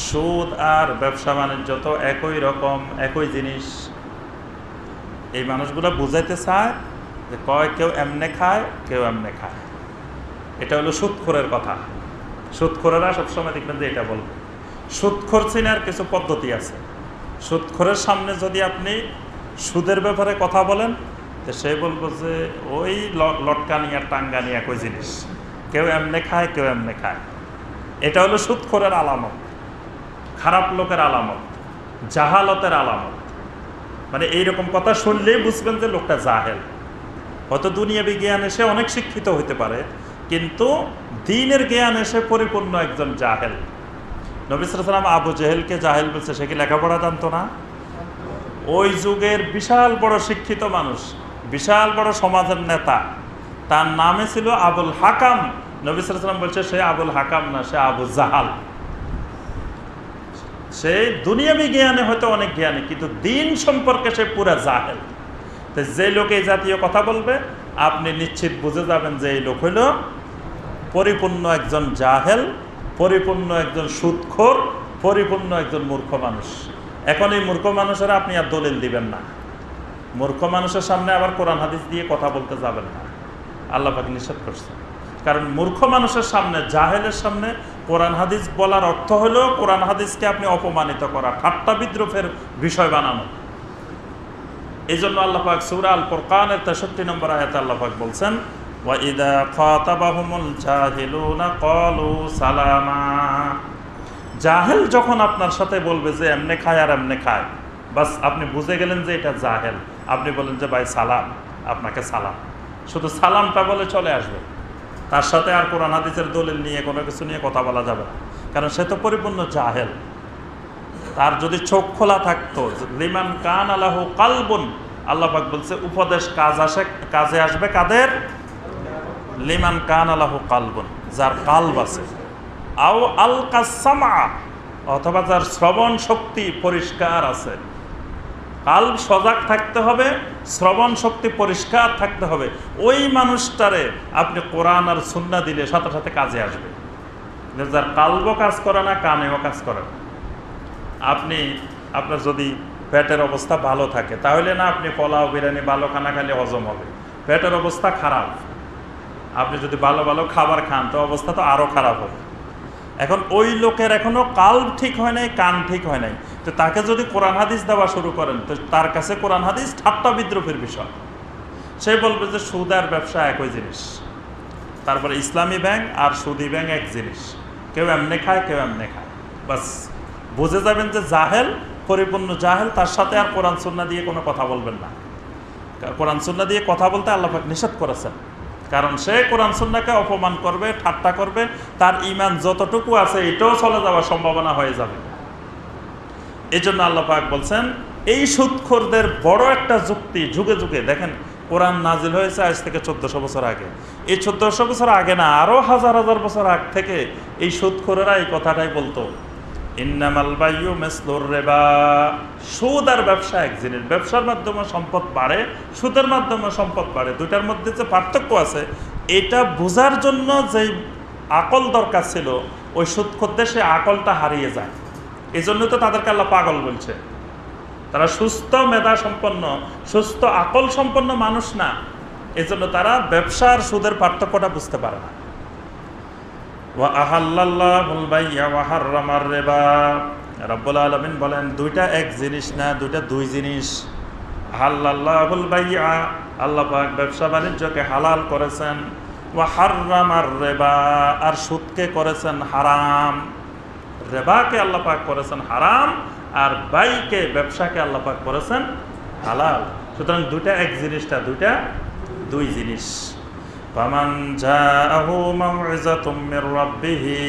সুদ আর ব্যবসা বাণিজ্য তো একই রকম, একই জিনিস। এই মানুষগুলো বুঝাইতে চায় যে কেউ এমনে খায়, কেউ এমনে খায়। এটা হলো সুদখোরের কথা। সুদখোরেরা সবসময় দেখবেন যে এটা বলবে। সুদখোর চিনার কিছু পদ্ধতি আছে। সুদখোরের সামনে যদি আপনি সুদের ব্যাপারে কথা বলেন, তো সে বলবো যে ওই লটকানি আর টাঙ্গানি একই জিনিস, কেউ এমনে খায়, কেউ এমনে খায়। এটা হলো সুদখোরের আলামত, খারাপ লোকের আলামত, জাহালতের আলামত। মানে এইরকম কথা শুনলেই বুঝবেন যে লোকটা জাহেল। হয়তো দুনিয়াবি জ্ঞান এসে অনেক শিক্ষিত হতে পারে, কিন্তু দ্বীনের জ্ঞান এসে পরিপূর্ণ একজন জাহেল। নবী সাল্লাল্লাহু আলাইহি ওয়াসাল্লাম আবু জেহেলকে জাহেল বলছে, সে কি লেখাপড়া জানতো না? ওই যুগের বিশাল বড় শিক্ষিত মানুষ, বিশাল বড় সমাজের নেতা, তার নামে ছিল আবুল হাকাম। নবী সাল্লাল্লাহু আলাইহি ওয়াসাল্লাম বলছে সে আবুল হাকাম না, সে আবু জাহাল। সে দুনিয়াবি জ্ঞানে হয়তো অনেক জ্ঞানী, কিন্তু দ্বীন সম্পর্কে সে পুরা জাহেল। তো যে লোক এই জাতীয় কথা বলবে, আপনি নিশ্চিত বুঝে যাবেন যে এই লোক হইল পরিপূর্ণ একজন জাহেল, পরিপূর্ণ একজন সুদখোর, পরিপূর্ণ একজন মূর্খ মানুষ। এখন এই মূর্খ মানুষেরা আপনি আর দলিল দিবেন না। মূর্খ মানুষের সামনে আবার কোরআন হাদিস দিয়ে কথা বলতে যাবেন না, আল্লাহ পাক নিষেধ করছে। কারণ মূর্খ মানুষের সামনে, জাহেলের সামনে কোরআন হাদিস বলার অর্থ হলো কোরআন হাদিসকে আপনি অপমানিত করা, ঠাট্টা বিদ্রুপের বিষয় বানানো। এই জন্য আল্লাহ পাক সূরা আল ফুরকানের 63 নম্বর আয়াতে আল্লাহ পাক বলছেন, ওয়া ইযা খাতাবাহুমুল জাহিলুনা ক্বালু সালামা। জাহেল যখন আপনার সাথে বলবে যে এমনে খায় আর এমনে খায়, বাস আপনি বুঝে গেলেন যে এটা জাহেল। আপনি বলেন যে ভাই সালাম, আপনাকে সালাম, শুধু সালামটা বলে চলে আসবে। তার সাথে আর কোরআন হাদিসের দলিল নিয়ে কোনো কিছু নিয়ে কথা বলা যাবে না, কারণ সে তো পরিপূর্ণ জাহেল। তার যদি চোখ খোলা থাকতো, লিমান কান আলাহু কালবুন, আল্লাহ পাক বলছে উপদেশ কাজে আসবে কাদের? লিমান কান আলাহু কালবুন, যার কালব আছে। আও আলকা সামা, অথবা যার শ্রবণ শক্তি পরিষ্কার আছে। কালব সজাগ থাকতে হবে, শ্রবণ শক্তি পরিষ্কার থাকতে হবে। ওই মানুষটারে আপনি কোরআন আর সুন্নাহ দিলে সাথে সাথে কাজে আসবে। যার কালবও কাজ করে না, কানেও কাজ করে না। আপনার যদি পেটের অবস্থা ভালো থাকে, তাহলে না আপনি পোলাও বিরিয়ানি ভালো খানা খালি হজম হবে। পেটের অবস্থা খারাপ, আপনি যদি ভালো ভালো খাবার খান তো অবস্থা তো আরও খারাপ হবে। এখন ওই লোকের এখনো কালব ঠিক হয় নাই, কান ঠিক হয় নাই, তো তাকে যদি কোরআন হাদিস দেওয়া শুরু করেন, তো তার কাছে কোরআন হাদিস ঠাট্টা বিদ্রুপের বিষয়। সে বলবে যে সুদ আর ব্যবসা একই জিনিস, তারপরে ইসলামী ব্যাংক আর সুদী ব্যাংক এক জিনিস, কেউ এমনে খায়, কেউ এমনে খায়। বাস বুঝে যাবেন যে জাহেল, পরিপূর্ণ জাহেল। তার সাথে আর কোরআন সুন্নাহ দিয়ে কোনো কথা বলবেন না। কোরআন সুন্নাহ দিয়ে কথা বলতে আল্লাহ পাক নিষেধ করেছেন, কারণ সে কোরআন সুন্নাহকে অপমান করবে, ঠাট্টা করবে, তার ঈমান যতটুকু আছে এটাও চলে যাওয়ার সম্ভাবনা হয়ে যাবে। এই জন্য আল্লাহ পাক বলছেন, এই সুদখোরদের বড় একটা যুক্তি, যুগে যুগে দেখেন কোরআন নাজিল হয়েছে আজ থেকে 1400 বছর আগে। এই 1400 বছর আগে না, আরও হাজার হাজার বছর আগ থেকে এই সুদখোরেরা এই কথাটাই বলতো, ইন্নামাল বাইউ মিসলুর রিবা। সুদ আর ব্যবসা এক জিনিস। ব্যবসার মাধ্যমে সম্পদ বাড়ে, সুদের মাধ্যমে সম্পদ বাড়ে। দুইটার মধ্যে যে পার্থক্য আছে, এটা বোঝার জন্য যে আকল দরকার ছিল, ওই সুদখোরদের সে আকলটা হারিয়ে যায়। এই জন্য তো তাদেরকে আল্লাহ পাগল বলছে। তারা সুস্থ মেধা সম্পন্ন, সুস্থ আকল সম্পন্ন মানুষ না। এই জন্য তারা ব্যবসা আর সুদের পার্থক্যটা বুঝতে পারে না। রব্বুল আলামিন বলেন, দুইটা এক জিনিস না, দুইটা দুই জিনিস। আহাল্লাল্লাহুল বাইআ, আল্লাহ পাক ব্যবসা বাণিজ্যকে হালাল করেছেন। ওয়া হাররামার রিবা, আর সুদকে করেছেন হারাম। রিবাকে আল্লাহ পাক করেছেন হারাম, আর বাইকে, ব্যবসাকে আল্লাহ পাক করেছেন হালাল। সুতরাং দুইটা এক জিনিসটা, দুইটা দুই জিনিস। ফামান জাআহু মাউইযাতুম মির রাব্বিহি,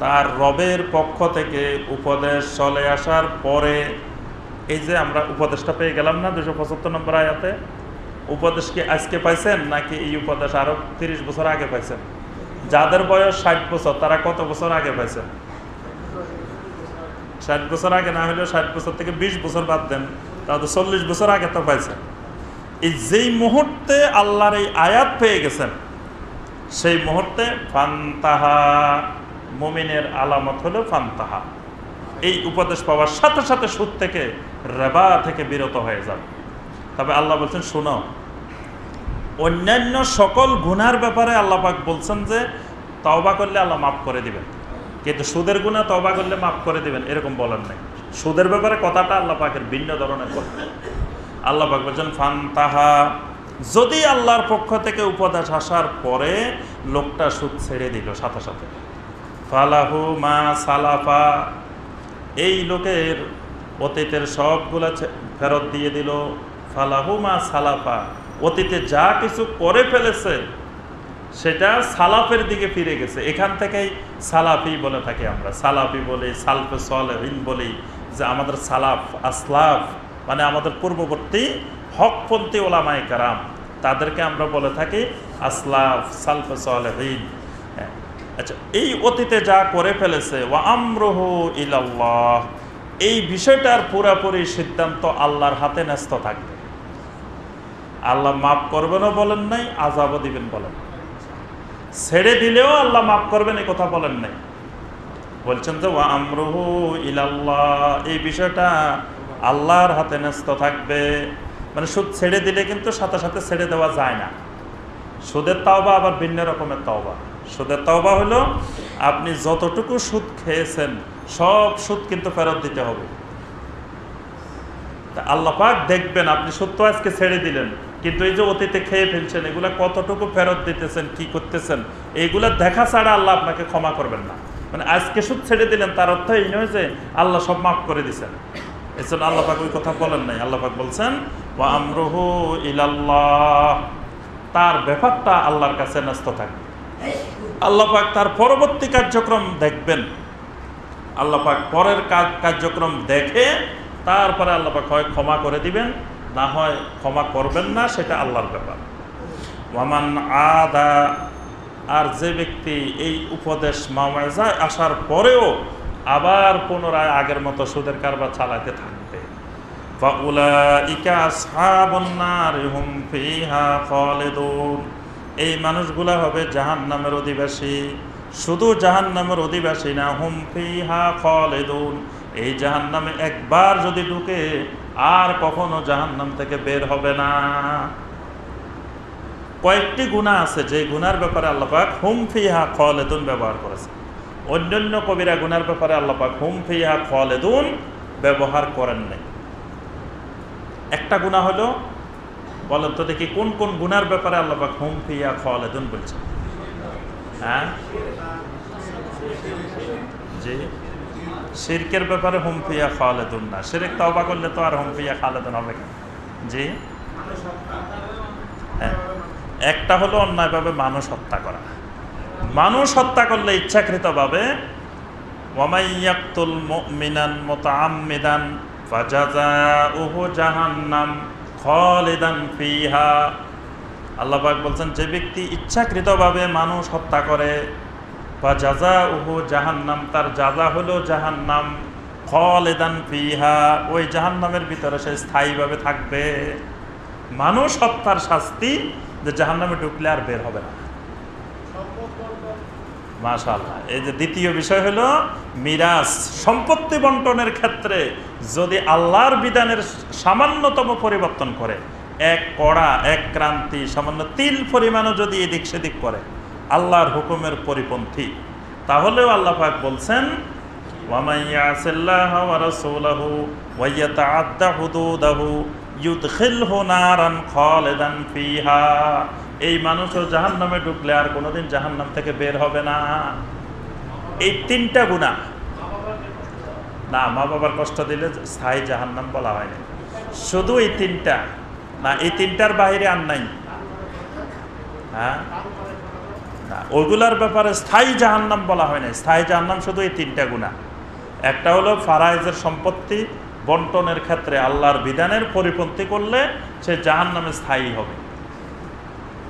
তার রবের পক্ষ থেকে উপদেশ চলে আসার পরে, এই যে আমরা উপদেশটা পেয়ে গেলাম না 275 নম্বর আয়াতে, উপদেশ কি আজকে পাইছেন নাকি এই উপদেশ আরো 30 বছর আগে পাইছেন? যাদের বয়স 60 বছর তারা কত বছর আগে পাইছেন? 60 বছর আগে না হলেও 60 বছর থেকে 20 বছর বাদ দেন, তাহলে 40 বছর আগে তো পাইছেন। এই যেই মুহূর্তে আল্লাহর এই আয়াত পেয়ে গেছেন, সেই মুহূর্তে ফান্তাহা, মুমিনের আলামত হলো ফান্তাহা। এই উপদেশ পাওয়ার সাথে সাথে সুদ থেকে, রিবা থেকে বিরত হয়ে যাবে। তবে আল্লাহ বলছেন, শোনো, অন্যান্য সকল গুনার ব্যাপারে আল্লাহ পাক বলছেন যে তওবা করলে আল্লাহ মাফ করে দিবেন, কিন্তু সুদের গুনাহ তওবা করলে মাফ করে দিবেন এরকম বলেন নাই। সুদের ব্যাপারে কথাটা আল্লাহ পাকের ভিন্ন ধরনের কথা। আল্লাহ পাক বলছেন ফান্তাহা, যদি আল্লাহর পক্ষ থেকে উপদেশ আসার পরে লোকটা সুদ ছেড়ে দিল সাথে সাথে, ফালাহু মা সালাফা, এই লোকের অতীতের সবগুলা ফেরত দিয়ে দিল। ফালাহু মা সালাফা, অতীতে যা কিছু করে ফেলেছে সেটা সালাফের দিকে ফিরে গেছে। এখান থেকেই সালাফি বলে থাকি আমরা, সালাফি বলি, সালফে সালেহিন বলি, যে আমাদের সালাফ আসলাফ মানে আমাদের পূর্ববর্তী হকপন্থী ওলামায়ে কেরাম, তাদেরকে আমরা বলে থাকি আসলাফ, সালফে সালেহিন। আচ্ছা, এই অতীতে যা করে ফেলেছে, ওয়া আমরুহু ইলাল্লাহ, এই বিষয়টার পুরাপুরি সিদ্ধান্ত আল্লাহর হাতে ন্যস্ত থাকবে। আল্লাহ মাফ করবেনও বলেন নাই, আযাবও দিবেন বলেন। ছেড়ে দিলেও আল্লাহ মাফ করবেন এই কথা বলেন নাই, বলছেন যে ওয়া আমরুহু ইলাল্লাহ, এই বিষয়টা আল্লাহর হাতে ন্যস্ত থাকবে। মানে সুদ ছেড়ে দিলে কিন্তু সাথে সাথে ছেড়ে দেওয়া যায় না। সুদের তাওবা আবার ভিন্ন রকমের তাওবা। সুদের তাওবা হলো আপনি যতটুকু সুদ খেয়েছেন সব সুদ কিন্তু ফেরত দিতে হবে। তা আল্লাহ পাক দেখবেন আপনি সুদ তো আজকে ছেড়ে দিলেন, কিন্তু এই যে অতীতে খেয়ে ফেলছেন এগুলা কতটুকু ফেরত দিতেছেন, কি করতেছেন, এইগুলা দেখা ছাড়া আল্লাহ আপনাকে ক্ষমা করবেন না। মানে আজকে সুদ ছেড়ে দিলেন তার অর্থ এই নয় যে আল্লাহ সব মাফ করে দিচ্ছেন। এই জন্য আল্লাহ পাক ওই কথা বলেন নাই। আল্লাহ পাক বলছেন ওয়া আমরুহু ইলাল্লাহ, তার ব্যাপারটা আল্লাহর কাছে ন্যস্ত থাকবে। আল্লাহ পাক তার পরবর্তী কার্যক্রম দেখবেন। আল্লাহ পাক পরের কার্যক্রম দেখে তারপরে আল্লাহ পাক হয় ক্ষমা করে দিবেন, না হয় ক্ষমা করবেন না, সেটা আল্লাহর ব্যাপার। ওয়ামান আদা, আর যে ব্যক্তি এই উপদেশ মাওয়াজা আসার পরেও আবার পুনরায় আগের মতো সুদের কারবার চালাতে থাকবে, ফাউলাইকা আসহাবুন নার হুম ফিহা খালিদুন, এই মানুষগুলা হবে জাহান্নামের অধিবাসী। শুধু জাহান্নামের অধিবাসী না, হুম ফিহা খালিদুন, এই জাহান্নামে একবার যদি ঢুকে আর কখনো জাহান্নাম থেকে বের হবে না। কয়েকটি গুনাহ আছে যে গুনার ব্যাপারে আল্লাহ পাক হুম ফিহা খালিদুন ব্যবহার করেছে। অন্যান্য কবিরা গুনার ব্যাপারে আল্লাহ পাক হুম ফিহা খালিদুন ব্যবহার করেন নাই। একটা গুনাহ হলো, বলেন তো দেখি কোন কোন গুনার ব্যাপারে আল্লাহ পাক হুম ফিহা খালিদুন বলছেন? হ্যাঁ জি, শিরকের ব্যাপারে হুম ফিহা খালিদুন না। শিরক তওবা করলে তো আর হুম ফিহা খালিদুন হবে না। জি, হ্যাঁ, একটা হলো অন্যায়ভাবে মানুষ হত্যা করা। মানুষ হত্যা করলে ইচ্ছাকৃতভাবে, ওয়ামাই ইয়াকতুল মুমিনান মুতাআম্মিদান ফাজাযাউহু জাহান্নাম খালিদান ফিহা, আল্লাহ পাক বলছেন যে ব্যক্তি ইচ্ছাকৃতভাবে মানুষ হত্যা করে, ফাজাযাউহু জাহান্নাম, তার জাযা হলো জাহান্নাম, খালিদান ফিহা, ওই জাহান্নামের ভিতরে সে স্থায়ীভাবে থাকবে। মানুষ হত্যার শাস্তি যে জাহান্নামে ঢুকলে আর বের হবে না। মাশাআল্লাহ। এই যে দ্বিতীয় বিষয় হলো মিরাস, সম্পত্তি বন্টনের ক্ষেত্রে যদি আল্লাহর বিধানের সামান্যতম পরিবর্তন করে, এক কড়া, এক ক্রান্তি, সামান্য তিল পরিমাণও যদি এদিক সেদিক করে আল্লাহর হুকুমের পরিপন্থী, তাহলেও আল্লাহ পাক বলছেন ওয়ামান ইয়াসিল্লাহা ওয়া রাসূলাহু ওয়া ইয়াতাআদ্দা হুদুদাহু ইউদখিলহু নারান খালিদান ফিহা, এই মানুষও জাহান্নামে ঢুকলে আর কোনোদিন জাহান্নাম থেকে বের হবে না। এই তিনটা গুনাহ না, মা বাবার কষ্ট দিলে স্থায়ী জাহান্নাম বলা হয়নি, শুধু এই তিনটা না, এই তিনটার বাইরে আর নাই। হ্যাঁ, না, ওইগুলার ব্যাপারে স্থায়ী জাহান্নাম বলা হয় না। স্থায়ী জাহান্নাম শুধু এই তিনটা গুনাহ। একটা হলো ফারায়েজের সম্পত্তি বন্টনের ক্ষেত্রে আল্লাহর বিধানের পরিপন্থী করলে সে জাহান্নামে স্থায়ী হবে।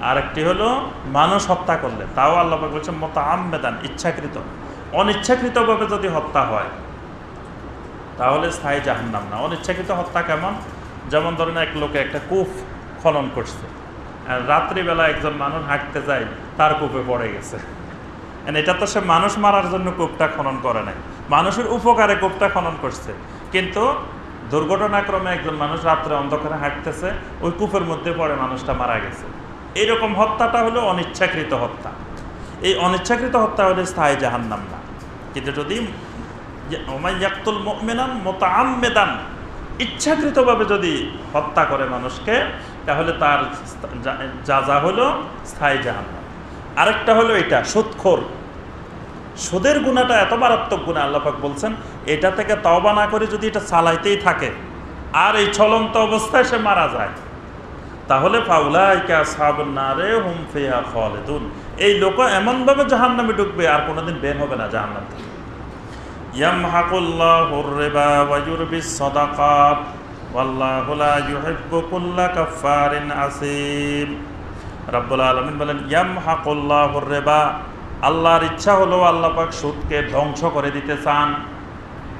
আরেকটি হলো মানুষ হত্যা করলে, তাও আল্লাহ পাক বলছেন মুতাআম্মিদান, ইচ্ছাকৃত। অনিচ্ছাকৃতভাবে যদি হত্যা হয় তাহলে স্থায়ী জাহান্নাম না। অনিচ্ছাকৃত হত্যা কেমন? যেমন ধরেন এক লোকে একটা কূপ খনন করছে, আর রাত্রিবেলা একজন মানুষ হাঁটতে যায়, তার কূপে পড়ে গেছে। এটা তো সে মানুষ মারার জন্য কূপটা খনন করে নাই, মানুষের উপকারে কূপটা খনন করছে। কিন্তু দুর্ঘটনাক্রমে একজন মানুষ রাত্রে অন্ধকারে হাঁটতেছে, ওই কূপের মধ্যে পড়ে মানুষটা মারা গেছে। এইরকম হত্যাটা হলো অনিচ্ছাকৃত হত্যা। এই অনিচ্ছাকৃত হত্যা হলে স্থায়ী জাহান্নাম না। কিন্তু যদি ইয়াকতুল মুমিনান মুতাআম্মিদান, ইচ্ছাকৃতভাবে যদি হত্যা করে মানুষকে, তাহলে তার যা হলো স্থায়ী জাহান্নাম। আরেকটা হলো এটা সুদখোর। সুদের গুনাহটা এত মারাত্মক গুনাহ, আল্লাহ পাক বলছেন এটা থেকে তওবা না করে যদি এটা চালাইতেই থাকে আর এই চলন্ত অবস্থায় সে মারা যায়, তাহলে ফাউলাইকা আসহাবুন নারে হুম ফিহা খালিদুন, এই লোক এমনভাবে জাহান্নামে ঢুকবে আর কোনোদিন বের হবে না জাহান্নাম থেকে। ইয়ামহাকুল্লাহুর রিবা ওয়া ইউরবিস সাদাকাত ওয়াল্লাহু লা ইউহিব্বু কুল্লা কাফফারিন আসীম। রব্বুল আলামিন বলেন ইয়ামহাকুল্লাহুর রিবা, আল্লাহর ইচ্ছা হলো আল্লাহ পাক সুদকে ধ্বংস করে দিতে চান,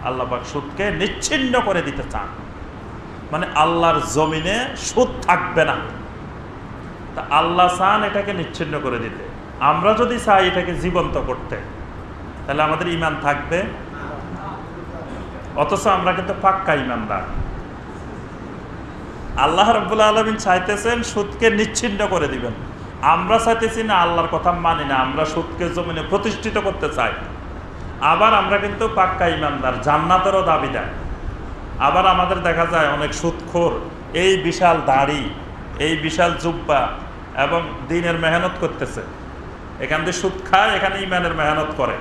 আল্লাহ পাক সুদকে নিচ্ছিন্ন করে দিতে চান। মানে আল্লাহর জমিনে সুদ থাকবে না, তা আল্লাহ চান এটাকে নিচ্ছিন্ন করে দিতে। আমরা যদি চাই এটাকে জীবন্ত করতে, তাহলে আমাদের ঈমান থাকবে, অথচ আমরা কিন্তু পাক্কা ঈমানদার। আল্লাহ রাব্বুল আলামিন চাইতেছেন সুদকে নিচ্ছিন্ন করে দিবেন, আমরা চাইতেছি না, আল্লাহর কথা মানি না, আমরা সুদকে জমিনে প্রতিষ্ঠিত করতে চাই। আবার আমরা কিন্তু পাক্কা ঈমানদার, জান্নাতেরও দাবিদার। আবার আমাদের দেখা যায় অনেক সুদখোর, এই বিশাল দাড়ি, এই বিশাল জুব্বা এবং দিনের মেহনত করতেছে, এখান দিয়ে সুদ খায়, এখানে ঈমানের মেহনত করে।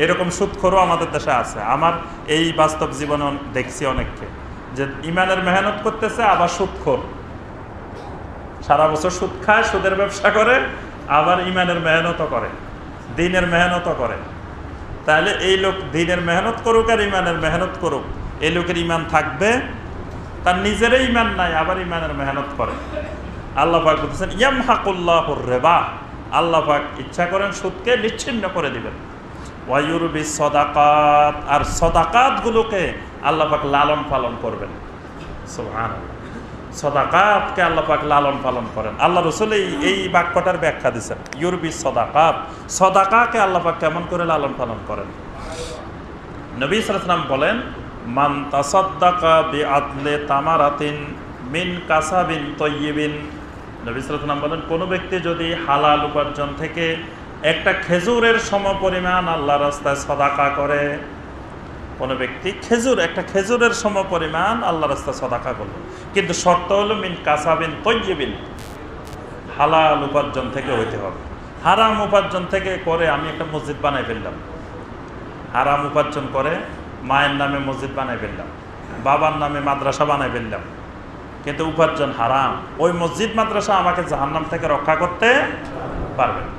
এরকম সুদখোরও আমাদের দেশে আছে। আমার এই বাস্তব জীবনে দেখছি অনেককে, যে ঈমানের মেহনত করতেছে আবার সুদখোর, সারা বছর সুদ খায়, সুদের ব্যবসা করে, আবার ঈমানের মেহনতও করে, দিনের মেহনতও করে। তাহলে এই লোক দিনের মেহনত করুক আর ঈমানের মেহনত করুক, এই লোকের ঈমান থাকবে? তার নিজেরই ঈমান নাই, আবার ঈমানের মেহনত করে। আল্লাহ পাক বলতেছেন ইয়ামহাকুল্লাহুর রিবা, আল্লাহ পাক ইচ্ছা করেন সুদকে নিচ্ছিন্ন করে দিবেন। ওয়া ইউরবিস সাদাকাত, আর সাদাকাতগুলোকে আল্লাহ পাক লালন পালন করবেন। সুবহানাল্লাহ, সাদাকাতকে আল্লাহ পাক লালন পালন করেন। আল্লাহ রাসূল এই বাক্যটার ব্যাখ্যা দিয়েছেন, ইউরবিস সাদাকাত, সাদাকাকে আল্লাহ পাক কেমন করে লালন পালন করেন। নবী সাল্লাল্লাহু আলাইহি ওয়াসাল্লাম বলেন মান তাসাদ্দাকা বিআদলি তামারাতিন মিন কাসাবিন তাইয়্যিবিন, নবী সাল্লাল্লাহু আলাইহি ওয়াসাল্লাম বলেন কোন ব্যক্তি যদি হালাল উপার্জন থেকে একটা খেজুরের সমপরিমাণ আল্লাহর রাস্তায় সাদাকা করে, কোন ব্যক্তি একটা খেজুরের সমপরিমাণ আল্লাহর রাস্তায় সাদাকা করলো, কিন্তু শর্ত হলো মিন কাসাবিন তাইয়্যিবিন, হালাল উপার্জন থেকে হইতে হবে। হারাম উপার্জন থেকে করে আমি একটা মসজিদ বানাই ফেললাম, হারাম উপার্জন করে মায়ের নামে মসজিদ বানাই ফেললাম, বাবার নামে মাদ্রাসা বানাই ফেললাম, কিন্তু উপার্জন হারাম, ওই মসজিদ মাদ্রাসা আমাকে জাহান্নাম থেকে রক্ষা করতে পারবে না।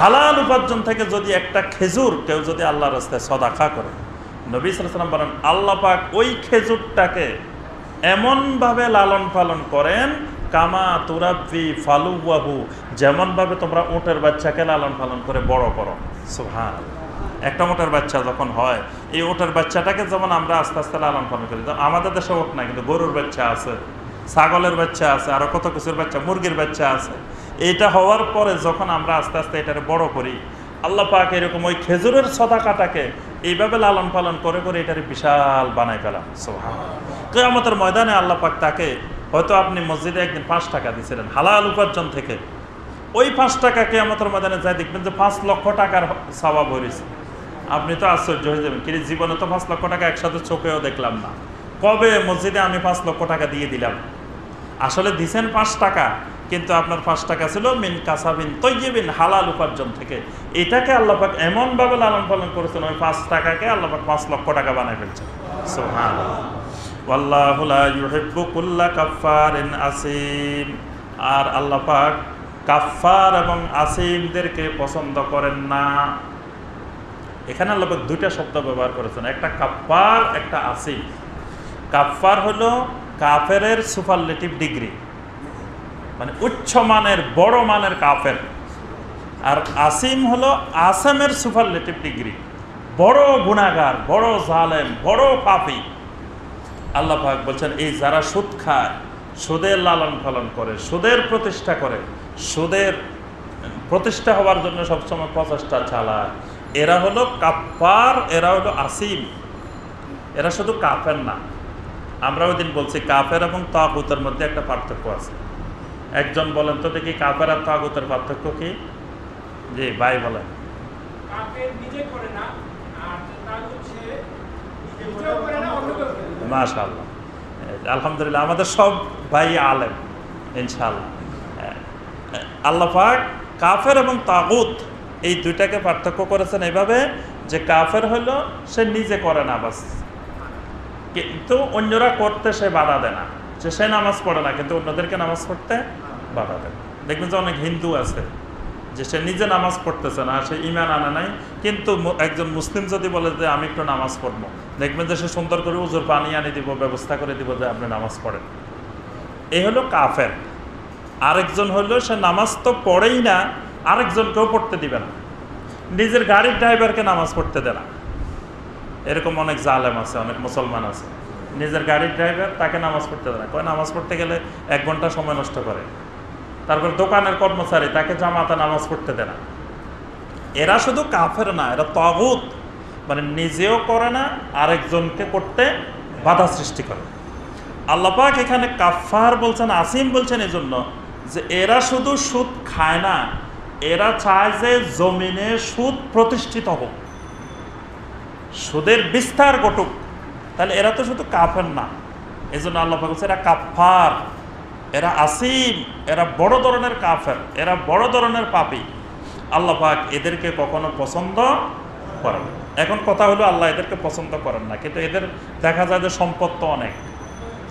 হালাল উপার্জন থেকে যদি একটা খেজুর কেউ যদি আল্লাহর রাস্তায় সাদাকা করে, নবী সাল্লাল্লাহু আলাইহি ওয়াসাল্লাম বলেন আল্লাহ পাক ওই খেজুরটাকে এমনভাবে লালন পালন করেন কামা তুরাব্বি ফালুওয়াহু, যেমনভাবে তোমরা উটের বাচ্চাকে লালন পালন করে বড় করো। সুবহানাল্লাহ, একটা উটের বাচ্চা যখন হয়, এই উটের বাচ্চাটাকে যেমন আমরা আস্তে আস্তে লালন পালন করি, আমাদের দেশে উট না, কিন্তু গরুর বাচ্চা আছে, ছাগলের বাচ্চা আছে, আরো কত কিছুর বাচ্চা, মুরগির বাচ্চা আছে। এইটা হওয়ার পরে যখন আমরা আস্তে আস্তে এটাকে বড় করি, আল্লাহ পাক এরকম ওই খেজুরের সাদাকাটাকে এইভাবে লালন পালন করে করে এটারে বিশাল বানাই ফেলাম। সুবহানাল্লাহ, কিয়ামতের ময়দানে আল্লাহ পাক তাকে, হয়তো আপনি মসজিদে একদিন 5 টাকা দিয়েছিলেন হালাল উপার্জন থেকে, ওই 5 টাকা কিয়ামতের ময়দানে যাই দেখবেন যে 5 লক্ষ টাকার সওয়াব হয়েছে। আপনি তো আশ্চর্য হয়ে যাবেন, কিন্তু জীবনে তো 5 লক্ষ টাকা একসাথে চোখেও দেখলাম না, কবে মসজিদে আমি 5 লক্ষ টাকা দিয়ে দিলাম। আসলে দিছেন 5 টাকা, কিন্তু আপনার 5 টাকা ছিল মিন কাসাবিন তাইয়্যিবিন, হালাল উপার্জন থেকে। এটাকে আল্লাহ পাক এমনভাবে লালন পালন করেছেন, ওই 5 টাকাকে আল্লাহ পাক 5 লক্ষ টাকা বানাই ফেলছেন। সুবহানাল্লাহ, ওয়াল্লাহু লা ইউহিব্বু কুল্লা কাফফারিন আসীম, আর আল্লাহ পাক কাফফার এবং আসীমদেরকে পছন্দ করেন না। এখানে আল্লাহ পাক 2টা শব্দ ব্যবহার করেছেন, একটা কাফফার, একটা আসীম। কাফফার হলো কাফেরের সুপারলেটিভ ডিগ্রি, মানে উচ্চ মানের বড় মানের কাফের, আর আসীম হলো আসামের সুপারলেটিভ ডিগ্রি, বড় গুনাহগার, বড় জালেম, বড় পাপী। আল্লাহ পাক বলছেন এই যারা সুদ খায়, সুদের লালন পালন করে, সুদের প্রতিষ্ঠা করে, সুদের প্রতিষ্ঠা হওয়ার জন্য সবসময় প্রচেষ্টা চালায়, এরা হলো কাফফার, এরা হলো আসিম। এরা শুধু কাফের না। আমরা ওই দিন বলছি কাফের এবং তাগুতের মধ্যে একটা পার্থক্য আছে। একজন বলেন তো দেখি কাফের আর তাগুতের পার্থক্য কি? জি ভাই বলেন। মাশাআল্লাহ, আলহামদুলিল্লাহ, আমাদের সব ভাই আলেম ইনশাআল্লাহ। আল্লাহ পাক কাফের এবং তাগুত এই দুইটাকে পার্থক্য করেছেন এইভাবে যে কাফের হলো সে নিজে করে না বাস, কিন্তু অন্যরা করতে সে বাধা দেয় না। সে নামাজ পড়ে না কিন্তু অন্যদেরকে নামাজ পড়তে বাধা দেয়। দেখবেন যে অনেক হিন্দু আছে যে সে নিজে নামাজ পড়তেছে না, সে ঈমান আনে নাই, কিন্তু একজন মুসলিম যদি বলে যে আমি একটু নামাজ পড়বো, দেখবেন যে সে সুন্দর করে উজুর পানি আনি দিব, ব্যবস্থা করে দিব যে আপনি নামাজ পড়েন। এই হলো কাফের। আরেকজন হলো সে নামাজ তো পড়েই না, আরেকজনকেও পড়তে দিবে না, নিজের গাড়ির ড্রাইভারকে নামাজ পড়তে দেয় না। এরকম অনেক জালেম আছে, অনেক মুসলমান আছে, নিজের গাড়ির ড্রাইভার তাকে নামাজ পড়তে দেয় না, কয় নামাজ পড়তে গেলে 1 ঘন্টা সময় নষ্ট করে। তারপর দোকানের কর্মচারী তাকে জামাতে নামাজ পড়তে দেয় না। এরা শুধু কাফের না, এরা তাগুত, মানে নিজেও করে না, আরেকজনকে করতে বাধা সৃষ্টি করে। আল্লাহ পাক এখানে কাফফার বলছেন, আসিম বলছেন এই জন্য যে এরা শুধু সুদ খায় না, এরা চায় যে জমিনে সুদ প্রতিষ্ঠিত হোক, সুদের বিস্তার ঘটুক। তাহলে এরা তো শুধু কাফের না, এই জন্য আল্লাহ পাক বলছে এরা কাফফার, এরা আসিম, এরা বড় ধরনের কাফের, এরা বড় ধরনের পাপী। আল্লাহ পাক এদেরকে কখনো পছন্দ করেন। এখন কথা হলো আল্লাহ এদেরকে পছন্দ করেন না, কিন্তু এদের দেখা যায় যে সম্পদ তো অনেক,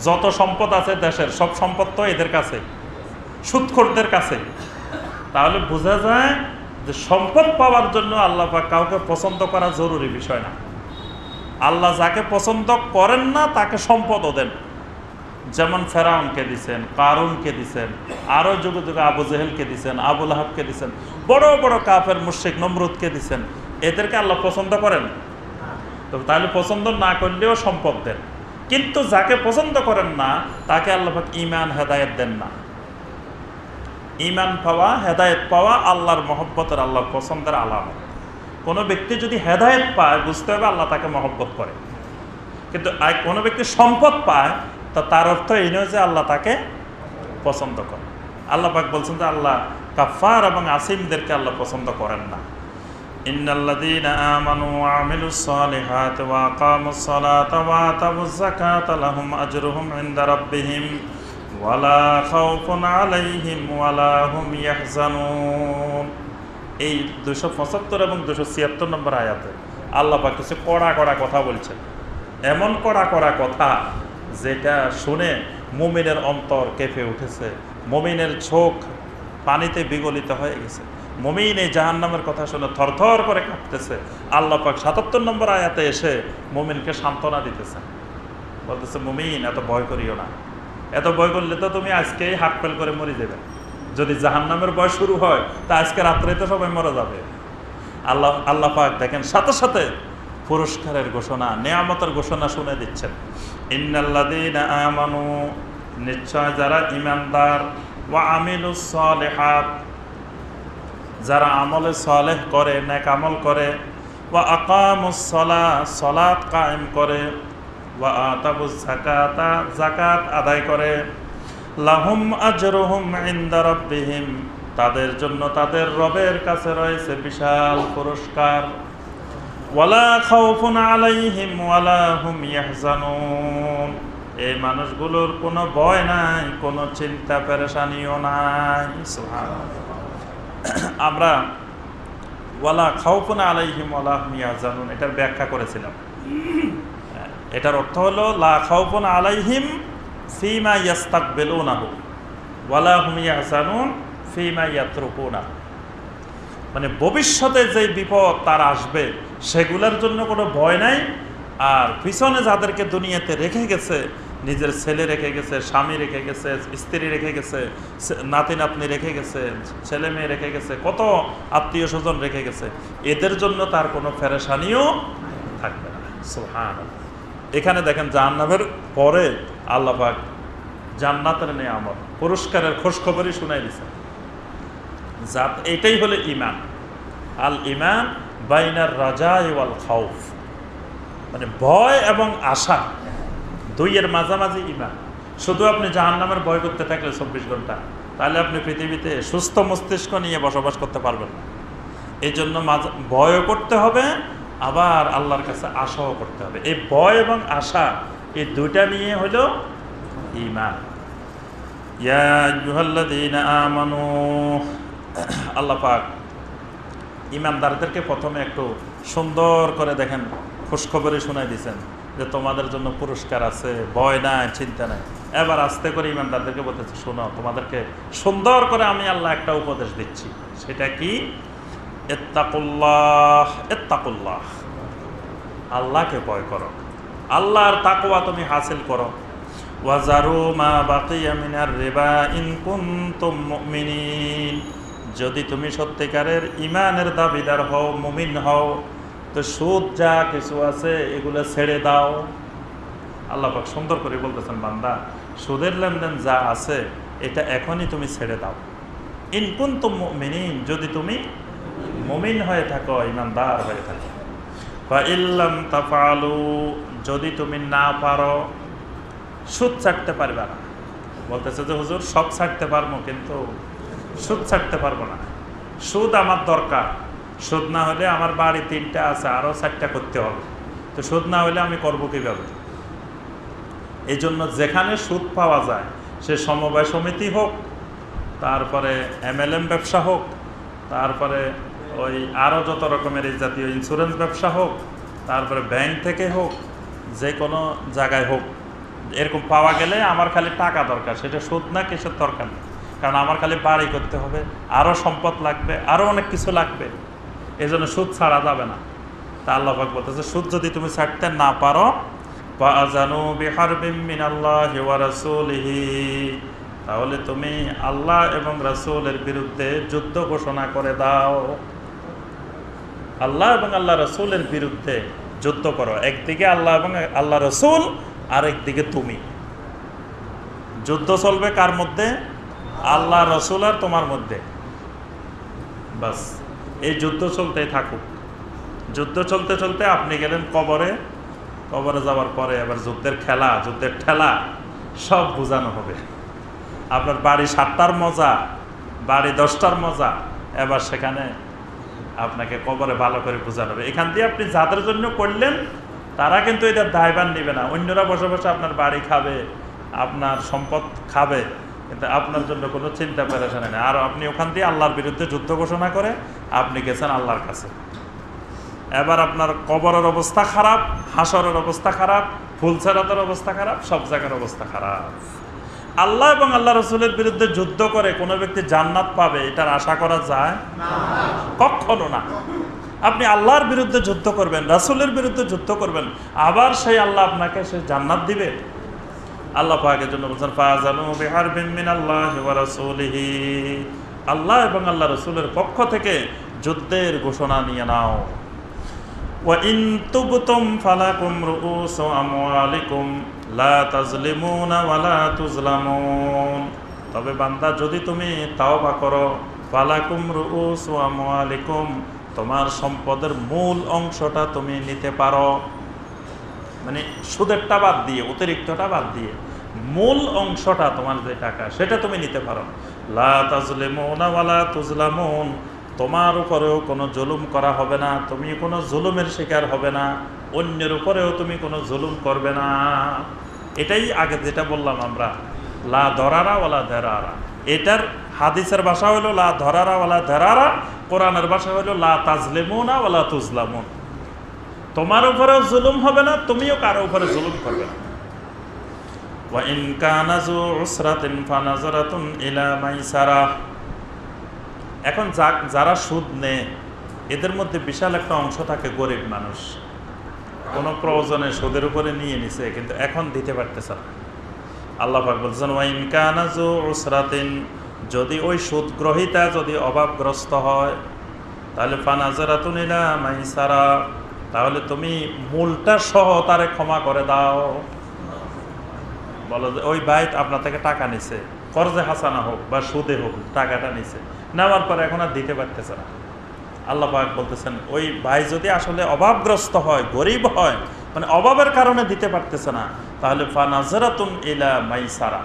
যত সম্পদ আছে দেশের সব সম্পদ তো এদের কাছে, সুদখোরদের কাছে। তাহলে বোঝা যায় যে সম্পদ পাওয়ার জন্য আল্লাহ পাক কাউকে পছন্দ করা জরুরি বিষয় না। আল্লাহ যাকে পছন্দ করেন না তাকে সম্পদও দেন। যেমন ফেরাউনকে দিছেন, কারুনকে দিছেন, আরও যুগে যুগে আবু জেহেলকে দিছেন, আবু লাহাবকে দিছেন, বড় বড় কাফের মুশরিক নমরুদকে দিছেন। এদেরকে আল্লাহ পছন্দ করেন? তো তাহলে পছন্দ না করলেও সম্পদ দেন। কিন্তু যাকে পছন্দ করেন না তাকে আল্লাহ পাক ঈমান হেদায়েত দেন না। ঈমান পাওয়া, হেদায়েত পাওয়া আল্লাহর মহব্বতের, আল্লাহর পছন্দের আলামত। কোনো ব্যক্তি যদি হেদায়েত পায় বুঝতে হবে আল্লাহ তাকে মহব্বত করে। কিন্তু কোনো ব্যক্তি সম্পদ পায় তো তার অর্থ এই নয় যে আল্লাহ তাকে পছন্দ করে। আল্লাহ পাক বলছেন যে আল্লাহ কাফফার এবং আসিমদেরকে আল্লাহ পছন্দ করেন না। ইন্নাল্লাযীনা আমানু ওয়া আমিলুস সালিহাতি ওয়া আকামুস সালাতা ওয়া আতাবুজ যাকাতা লাহুম আজরুহুম ইনদা রাব্বিহিম ওয়া লা খাউফুন আলাইহিম ওয়া লা হুম ইয়াহজানুন। এই 275 এবং 276 নম্বর আয়াতে আল্লাহ পাক কিছু কড়া কড়া কথা বলছেন। এমন কড়া কড়া কথা যেটা শুনে মুমিনের অন্তর কেঁপে উঠেছে, মুমিনের চোখ পানিতে বিগলিত হয়ে গেছে, মুমিন এই জাহান্নামের কথা শুনে থরথর করে কাঁপতেছে। আল্লাহ পাক 77 নম্বর আয়াতে এসে মুমিনকে সান্ত্বনা দিতেছেন, বলতেছে মুমিন এত ভয় করিও না, এত ভয় করলে তো তুমি আজকেই হাত ফেল করে মরে যাবে। যদি জাহান্নামের ভয় শুরু হয় তা আজকে রাত্রে তো সবাই মরে যাবে। আল্লাহ পাক দেখেন সাথে সাথে পুরস্কারের ঘোষণা, নেয়ামতের ঘোষণা শুনে দিচ্ছেন। ইন্নাল্লাযীনা আমানু, নিশ্চয় যারা ঈমানদার, ওয়া আমিলুস সালিহাত, যারা আমলে সালেহ করে, নেক আমল করে, ওয়া আকামুস সালাহ, সালাত কায়েম করে, ওয়া আতাবুজ যাকাতা, যাকাত আদায় করে, লাহুম আজরুহুম ইনদা রাব্বিহিম, তাদের জন্য তাদের রবের কাছে রয়েছে বিশাল পুরস্কার। ওয়ালা খাউফুন আলাইহিম ওয়ালা হুম ইয়াহজানুন, এই মানুষগুলোর কোনো ভয় নাই, কোনো চিন্তা পেরেশানিও নাই। সুবহানাল্লাহ। আমরা ওয়ালা খাউফুন আলাইহিম ওয়ালা হুম ইয়াহজানুন এটার ব্যাখ্যা করেছিলাম। এটার অর্থ হলো লা খাউফুন আলাইহিম ফিমা ইয়াস্তাকবিলুনাহু ওয়ালা হুম ইয়াহজানুন ফিমা ইয়াতরুকুনা, মানে ভবিষ্যতে যে বিপদ তার আসবে সেগুলোর জন্য কোনো ভয় নাই। আর পিছনে যাদেরকে দুনিয়াতে রেখে গেছে, নিজের ছেলে রেখে গেছে, স্বামী রেখে গেছে, স্ত্রী রেখে গেছে, নাতি নাতনি রেখে গেছে, ছেলে মেয়ে রেখে গেছে, কত আত্মীয় স্বজন রেখে গেছে, এদের জন্য তার কোনো পেরেশানিও থাকবে না। সুবহানাল্লাহ। এখানে দেখেন জাহান্নামের পরে আল্লাহ পাক জান্নাতের নিয়ামত, পুরস্কারের খোঁজখবরই শুনাই দিছে। এটাই হলো ঈমান। আল ঈমান বাইনার রাজাই ওয়াল খাউফ, মানে ভয় এবং আশা দুইয়ের মাঝামাঝি ঈমান। শুধু আপনি জাহান্নামের ভয় করতে থাকলে 24 ঘন্টা, তাহলে আপনি পৃথিবীতে সুস্থ মস্তিষ্ক নিয়ে বসবাস করতে পারবেন না। এই জন্য ভয়ও করতে হবে, আবার আল্লাহর কাছে আশাও করতে হবে। এই ভয় এবং আশা, এই দুইটা নিয়ে হলো ঈমান। ইয়া আইয়ুহাল্লাযীনা আমানু, আল্লাহ পাক ঈমানদারদেরকে প্রথমে একটু সুন্দর করে দেখেন খুশখবরি শোনাই দিয়েছেন যে তোমাদের জন্য পুরস্কার আছে, ভয় নাই, চিন্তা নাই। এবার আস্তে করে ঈমানদারদেরকে বলতেছে, শোনো, তোমাদেরকে সুন্দর করে আমি আল্লাহ একটা উপদেশ দিচ্ছি। সেটা কি? ইত্তাকুল্লাহ, ইত্তাকুল্লাহ, আল্লাহকে ভয় করো, আল্লাহর তাকওয়া তুমি হাসিল করো। ওয়াজারু মা বাকিয়া মিনার রিবা ইন কুনতুম মুমিনিন, যদি তুমি সত্যিকারের ঈমানের দাবিদার হও, মুমিন হও, তো সুদ যা কিছু আছে এগুলো ছেড়ে দাও। আল্লাহ পাক সুন্দর করে বলতেছেন, বান্দা সুদের লেনদেন যা আছে এটা এখনই তুমি ছেড়ে দাও। ইন কুনতুম মুমিনিন, যদি তুমি মুমিন হয়ে থাকো, ঈমানদার হয়ে থাকো। ফা ইল্লাম তাফআলু, যদি তুমি না পারো, সুদ ছাড়তে পারবে না। বলতেছে যে হুজুর সব ছাড়তে পারবো, কিন্তু সুদ ছাড়তে পারবো না। সুদ আমার দরকার, সুদ না হলে আমার বাড়ি 3টা আছে, আরও 4টা করতে হবে, তো সুদ না হলে আমি করবো কীভাবে? এই জন্য যেখানে সুদ পাওয়া যায়, সে সমবায় সমিতি হোক, তারপরে MLM ব্যবসা হোক, তারপরে ওই আরও যত রকমের এই জাতীয় ইন্স্যুরেন্স ব্যবসা হোক, তারপরে ব্যাংক থেকে হোক, যে কোনো জায়গায় হোক, এরকম পাওয়া গেলে আমার খালি টাকা দরকার, সেটা সুদ না কিসের দরকার নেই। কারণ আমার খালি বাড়ি করতে হবে, আরও সম্পদ লাগবে, আরও অনেক কিছু লাগবে, এই জন্য সুদ ছাড়া যাবে না। তা আল্লাহ পাক বলতেছে, সুদ যদি তুমি ছাড়তে না পারো, ফাআযানু বিহারবিম মিনাল্লাহি ওয়া রাসূলিহি, তাহলে তুমি আল্লাহ এবং রাসূলের বিরুদ্ধে যুদ্ধ ঘোষণা করে দাও। আল্লাহ এবং আল্লাহ রাসূলের বিরুদ্ধে যুদ্ধ করো। একদিকে আল্লাহ এবং আল্লাহ রাসূল, আর একদিকে তুমি। যুদ্ধ চলবে কার মধ্যে? আল্লাহ রাসূল আর তোমার মধ্যে। বাস, এই যুদ্ধ চলতেই থাকুক। যুদ্ধ চলতে চলতে আপনি গেলেন কবরে, কবরে যাওয়ার পরে এবার যুদ্ধের খেলা, যুদ্ধের ঠেলা সব বোঝানো হবে। আপনার বাড়ি 7টার মজা, বাড়ি 10টার মজা, এবার সেখানে আপনাকে কবরে ভালো করে বোঝানো হবে। এখান দিয়ে আপনি যাদের জন্য করলেন তারা কিন্তু এটা দায়ভার নেবে না। অন্যরা বসে বসে আপনার বাড়ি খাবে, আপনার সম্পদ খাবে, কিন্তু আপনার জন্য কোনো চিন্তা পেরেশানি নেই। আর আপনি ওখান দিয়ে আল্লাহর বিরুদ্ধে যুদ্ধ ঘোষণা করে আপনি গেছেন আল্লাহর কাছে। এবার আপনার কবরের অবস্থা খারাপ, হাসরের অবস্থা খারাপ, ফুলসেরাতের অবস্থা খারাপ, সব জায়গার অবস্থা খারাপ। আল্লাহ এবং আল্লাহ রসুলের বিরুদ্ধে যুদ্ধ করে কোনো ব্যক্তি জান্নাত পাবে, এটার আশা করা যায় কখনো না। আপনি আল্লাহর বিরুদ্ধে যুদ্ধ করবেন, রাসূলের বিরুদ্ধে যুদ্ধ করবেন, আবার সেই আল্লাহ আপনাকে সে জান্নাত দিবে। আল্লাহ পাকের জন্য বলছেন, ফাআযানু বিহারবিন মিনাল্লাহি ওয়া রাসূলিহি, আল্লাহ এবং আল্লাহ রাসূলের পক্ষ থেকে যুদ্ধের ঘোষণা নিয়ে নাও। ওয়া ইন তুবতুম ফালাকুম রুউসু আমওয়ালিকুম লা তাজলিমুনা ওয়া লা তুজলামুন, তবে বান্দা যদি তুমি তাওবা করো, ফালাকুম রুউসু আমওয়ালিকুম, তোমার সম্পদের মূল অংশটা তুমি নিতে পারো। মানে সুদেরটা বাদ দিয়ে, অতিরিক্তটা বাদ দিয়ে মূল অংশটা, তোমার যে টাকা, সেটা তুমি নিতে পারো। লা তাজলিমুনা ওয়া লা তুজলামুন, তোমার উপরেও কোনো জুলুম করা হবে না, তুমি কোনো জুলুমের শিকার হবে না, অন্যের উপরেও তুমি কোনো জুলুম করবে না। এটাই আগে যেটা বললাম আমরা, লা দরারা ওয়ালা দেরারা। এটার হাদিসের ভাষা হলো লা ধরারা ওয়ালা দেরারা, কোরআনের ভাষা হলো লা তাজলিমুনা ওয়ালা তুজলামুন। তোমার উপরেও জুলুম হবে না, তুমিও কারো উপরে জুলুম করবে না। ওয়া ইন কানা যু উসরাতিন ফানাজারাতুন ইলা মাইসারা। এখন যারা সুদ নেয় এদের মধ্যে বিশাল একটা অংশ থাকে গরিব মানুষ, কোনো প্রয়োজনে সুদের উপরে নিয়ে নিছে, কিন্তু এখন দিতে পারতেছে না। আল্লাহ পাক বলছেন, ওয়া ইন কানা যু উসরাতিন, যদি ওই সুদ গ্রহীতা যদি অভাবগ্রস্ত হয়, তাহলে ফানাজারাতুন ইলা মাইসারা, তাহলে তুমি মূলটা সহ তারে ক্ষমা করে দাও। বলো যে ওই ভাই আপনার থেকে টাকা নিছে, কর্জে হাসানা হোক বা সুদে হোক, টাকাটা নিছে, নেওয়ার পরে এখন আর দিতে পারতেছে না। আল্লাহ পাক বলতেছেন ওই ভাই যদি আসলে অভাবগ্রস্ত হয়, গরিব হয়, মানে অভাবের কারণে দিতে পারতেছে না, তাহলে ফানাজরাতুন ইলা মাইসারা,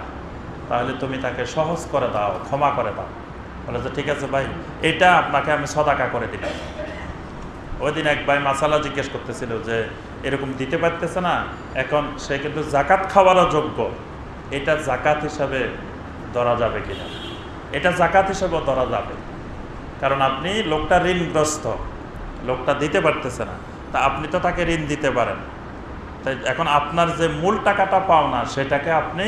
তাহলে তুমি তাকে সহজ করে দাও, ক্ষমা করে দাও। বলে যে ঠিক আছে ভাই, এটা আপনাকে আমি সদাকা করে দিলাম। ওই দিন এক ভাই মাসালা জিজ্ঞেস করতেছিল যে এরকম দিতে পারতেছে না, এখন সে কিন্তু জাকাত খাওয়ারও যোগ্য, এটা জাকাত হিসাবে ধরা যাবে কিনা? এটা জাকাত হিসাবেও ধরা যাবে, কারণ আপনি লোকটা ঋণগ্রস্ত, লোকটা দিতে পারতেছে না, তা আপনি তো তাকে ঋণ দিতে পারেন। তাই এখন আপনার যে মূল টাকাটা পাও না, সেটাকে আপনি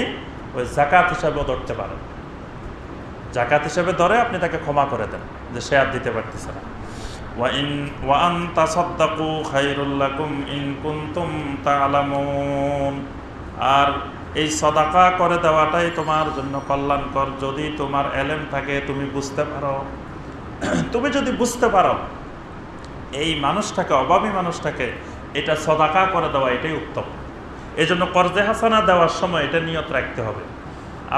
ওই জাকাত হিসাবেও ধরতে পারেন। জাকাত হিসাবে ধরে আপনি তাকে ক্ষমা করে দেন যে সে আর দিতে পারতেছে না। আর এই সদাকা করে দেওয়াটাই তোমার জন্য কল্যাণকর, যদি তোমার এলেম থাকে, তুমি বুঝতে পারো। তুমি যদি বুঝতে পারো এই মানুষটাকে, অভাবী মানুষটাকে এটা সদাকা করে দেওয়া, এটাই উত্তম। এই জন্য কর্জে হাসানা দেওয়ার সময় এটা নিয়ত রাখতে হবে।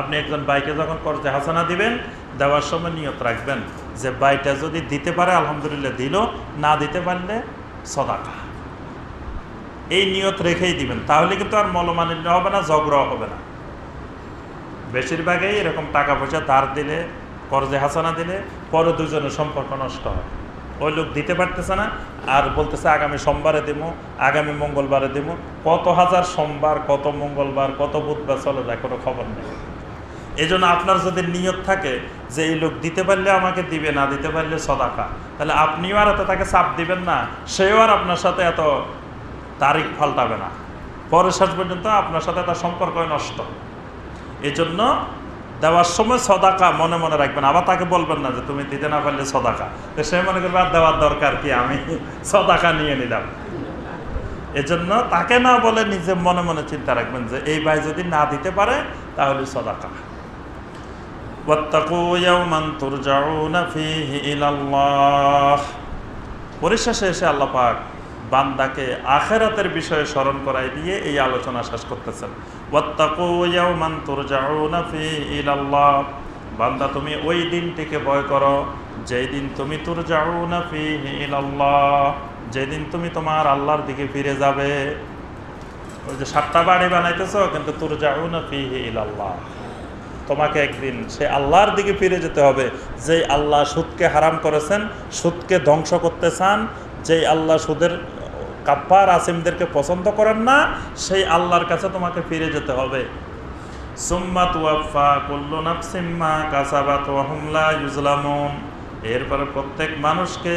আপনি একজন ভাইকে যখন কর্জে হাসানা দিবেন, দেওয়ার সময় নিয়ত রাখবেন যে ভাইটা যদি দিতে পারে আলহামদুলিল্লাহ দিল, না দিতে পারলে সদাকা। এই নিয়ত রেখেই দিবেন, তাহলে কিন্তু আর মলমালিন্য হবে না, ঝগড়াও হবে না। বেশিরভাগই এরকম টাকা পয়সা ধার দিলে, কর্জে হাসানা দিলে পরে দুজনের সম্পর্ক নষ্ট হয়। ওই লোক দিতে পারতেছে না, আর বলতেছে আগামী সোমবারে দেবো, আগামী মঙ্গলবারে দেবো। কত হাজার সোমবার, কত মঙ্গলবার, কত বুধবার চলে যায়, কোনো খবর নেই। এই জন্য আপনার যদি নিয়ত থাকে যে এই লোক দিতে পারলে আমাকে দিবে, না দিতে পারলে সদাকা, তাহলে আপনিও আর এত তাকে চাপ দিবেন না, সেও আর আপনার সাথে এত তারিখ পাল্টাবে না, পরে শেষ পর্যন্ত আপনার সাথে তার সম্পর্ক নষ্ট। এই জন্য দেওয়ার সময় সদাকা মনে মনে রাখবেন, আবার তাকে বলবেন না যে তুমি দিতে না পারলে সদাকা, তো সে মনে করবে আর দেওয়ার দরকার কি, আমি সদাকা নিয়ে নিলাম। এজন্য তাকে না বলে নিজে মনে মনে চিন্তা রাখবেন যে এই ভাই যদি না দিতে পারে তাহলে সদাকা। পরিশেষে এসে আল্লাহ পাক বান্দাকে আখিরাতের বিষয়ে স্মরণ করাই দিয়ে এই আলোচনা শেষ করতেছেন। ওয়াত্তাকু ইয়াওমান তুরজাউনা ফীহি ইলাল্লাহ, বান্দা তুমি ওই দিনটিকে ভয় করো যেই দিন তুমি তুরজাউনা ফীহি ইলাল্লাহ, যেদিন তুমি তোমার আল্লাহর দিকে ফিরে যাবে। ওই যে 7টা বাড়ি বানাইতেছো, কিন্তু তুরজাউনা ফীহি ইলাল্লাহ, তোমাকে একদিন সে আল্লাহর দিকে ফিরে যেতে হবে। যেই আল্লাহ সুদকে হারাম করেছেন, সুদকে ধ্বংস করতে চান, যেই আল্লাহ সুদের কাফার আসিমদেরকে পছন্দ করেন না, সেই আল্লাহর কাছে তোমাকে ফিরে যেতে হবে। সুম্মা তুওয়াফা কুল্লু নাফসিম মা কাসাবাত ওয়া হুম লা ইউজলামুন, এরপরে প্রত্যেক মানুষকে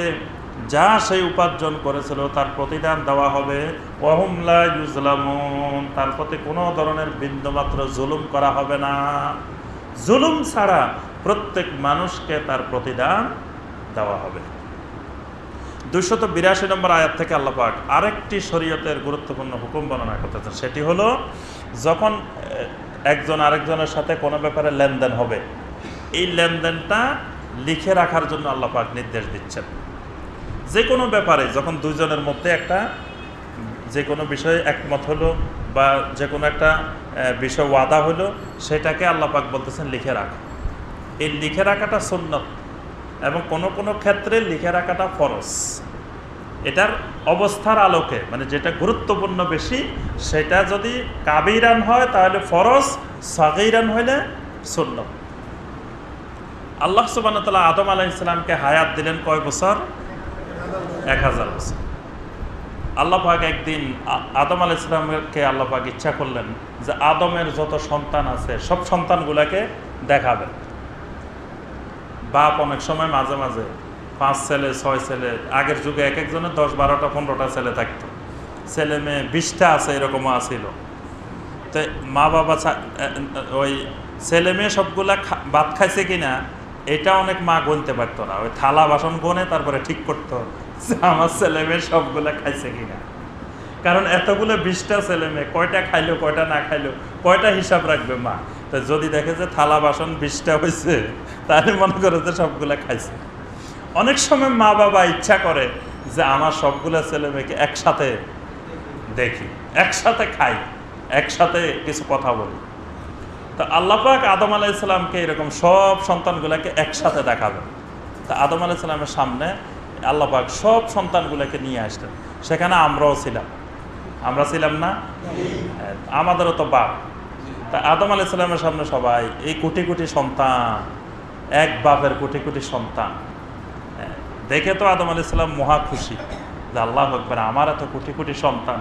যা সেই উপার্জন করেছিল তার প্রতিদান দেওয়া হবে। ওয়া হুম লা ইউজলামুন, তার প্রতি কোনো ধরনের বিন্দুমাত্র জুলুম করা হবে না। জুলুম ছাড়া প্রত্যেক মানুষকে তার প্রতিদান দেওয়া হবে। 282 নম্বর আয়াত থেকে আল্লাহ পাক আরেকটি শরীয়তের গুরুত্বপূর্ণ হুকুম বর্ণনা করতেছেন। সেটি হলো যখন একজন আরেকজনের সাথে কোনো ব্যাপারে লেনদেন হবে, এই লেনদেনটা লিখে রাখার জন্য আল্লাহ পাক নির্দেশ দিচ্ছেন। যে কোনো ব্যাপারে যখন দুইজনের মধ্যে একটা যে কোনো বিষয়ে একমত হলো বা যে কোনো একটা বিষয় ওয়াদা হলো, সেটাকে আল্লাহ পাক বলতেছেন লিখে রাখা। এই লিখে রাখাটা সুন্নত এবং কোনো কোনো ক্ষেত্রে লিখে রাখাটা ফরজ। এটার অবস্থার আলোকে, মানে যেটা গুরুত্বপূর্ণ বেশি, সেটা যদি কাবিরান হয় তাহলে ফরজ, সাগীরান হইলে সুন্নত। আল্লাহ সুবহানাহু ওয়া তাআলা আদম আলাইহিস সালামকে হায়াত দিলেন কয় বছর? 1000 বছর। আল্লাহ পাক একদিন আদম আলাইহিস সালামকে আল্লাহ পাক ইচ্ছা করলেন যে আদমের যত সন্তান আছে সব সন্তানগুলোকে দেখাবেন। বাপ অনেক সময় মাঝে মাঝে 5 ছেলে 6 ছেলে, আগের যুগে এক একজনের 10, 12টা 15টা ছেলে থাকতো, ছেলে মেয়ে 20টা আছে, এরকমও আসিল। তো মা বাবা ওই ছেলে মেয়ে সবগুলা ভাত খাইছে কিনা এটা অনেক মা গুনতে পারতো না। ওই থালা বাসন গুনে তারপরে ঠিক করতো যে আমার ছেলে মেয়ে সবগুলা খাইছে কিনা। কারণ এতগুলো 20টা ছেলে মেয়ে কয়টা খাইলো কয়টা না খাইলো, কয়টা হিসাব রাখবে মা। তো যদি দেখে যে থালা বাসন 20টা হয়েছে, তাহলে মনে করে যে সবগুলা খাইছে। অনেক সময় মা বাবা ইচ্ছা করে যে আমার সবগুলা ছেলে মেয়েকে একসাথে দেখি, একসাথে খাই, একসাথে কিছু কথা বলি। তো আল্লাহ পাক আদম আলাইহিস সালামকে এরকম সব সন্তানগুলোকে একসাথে দেখাবেন। তা আদম আলাইহিস সালামের সামনে আল্লাহ পাক সব সন্তানগুলোকে নিয়ে আসলেন। সেখানে আমরাও ছিলাম, আমরা ছিলাম না? আমাদেরও তো বাপ। তা আদম আলাইহিস সালামের সামনে সবাই এই কোটি কোটি সন্তান, এক বাপের কোটি কোটি সন্তান দেখে তো আদম আলাইহিস সালাম মহা খুশি যে আল্লাহু আকবার, আমার এত কোটি কোটি সন্তান।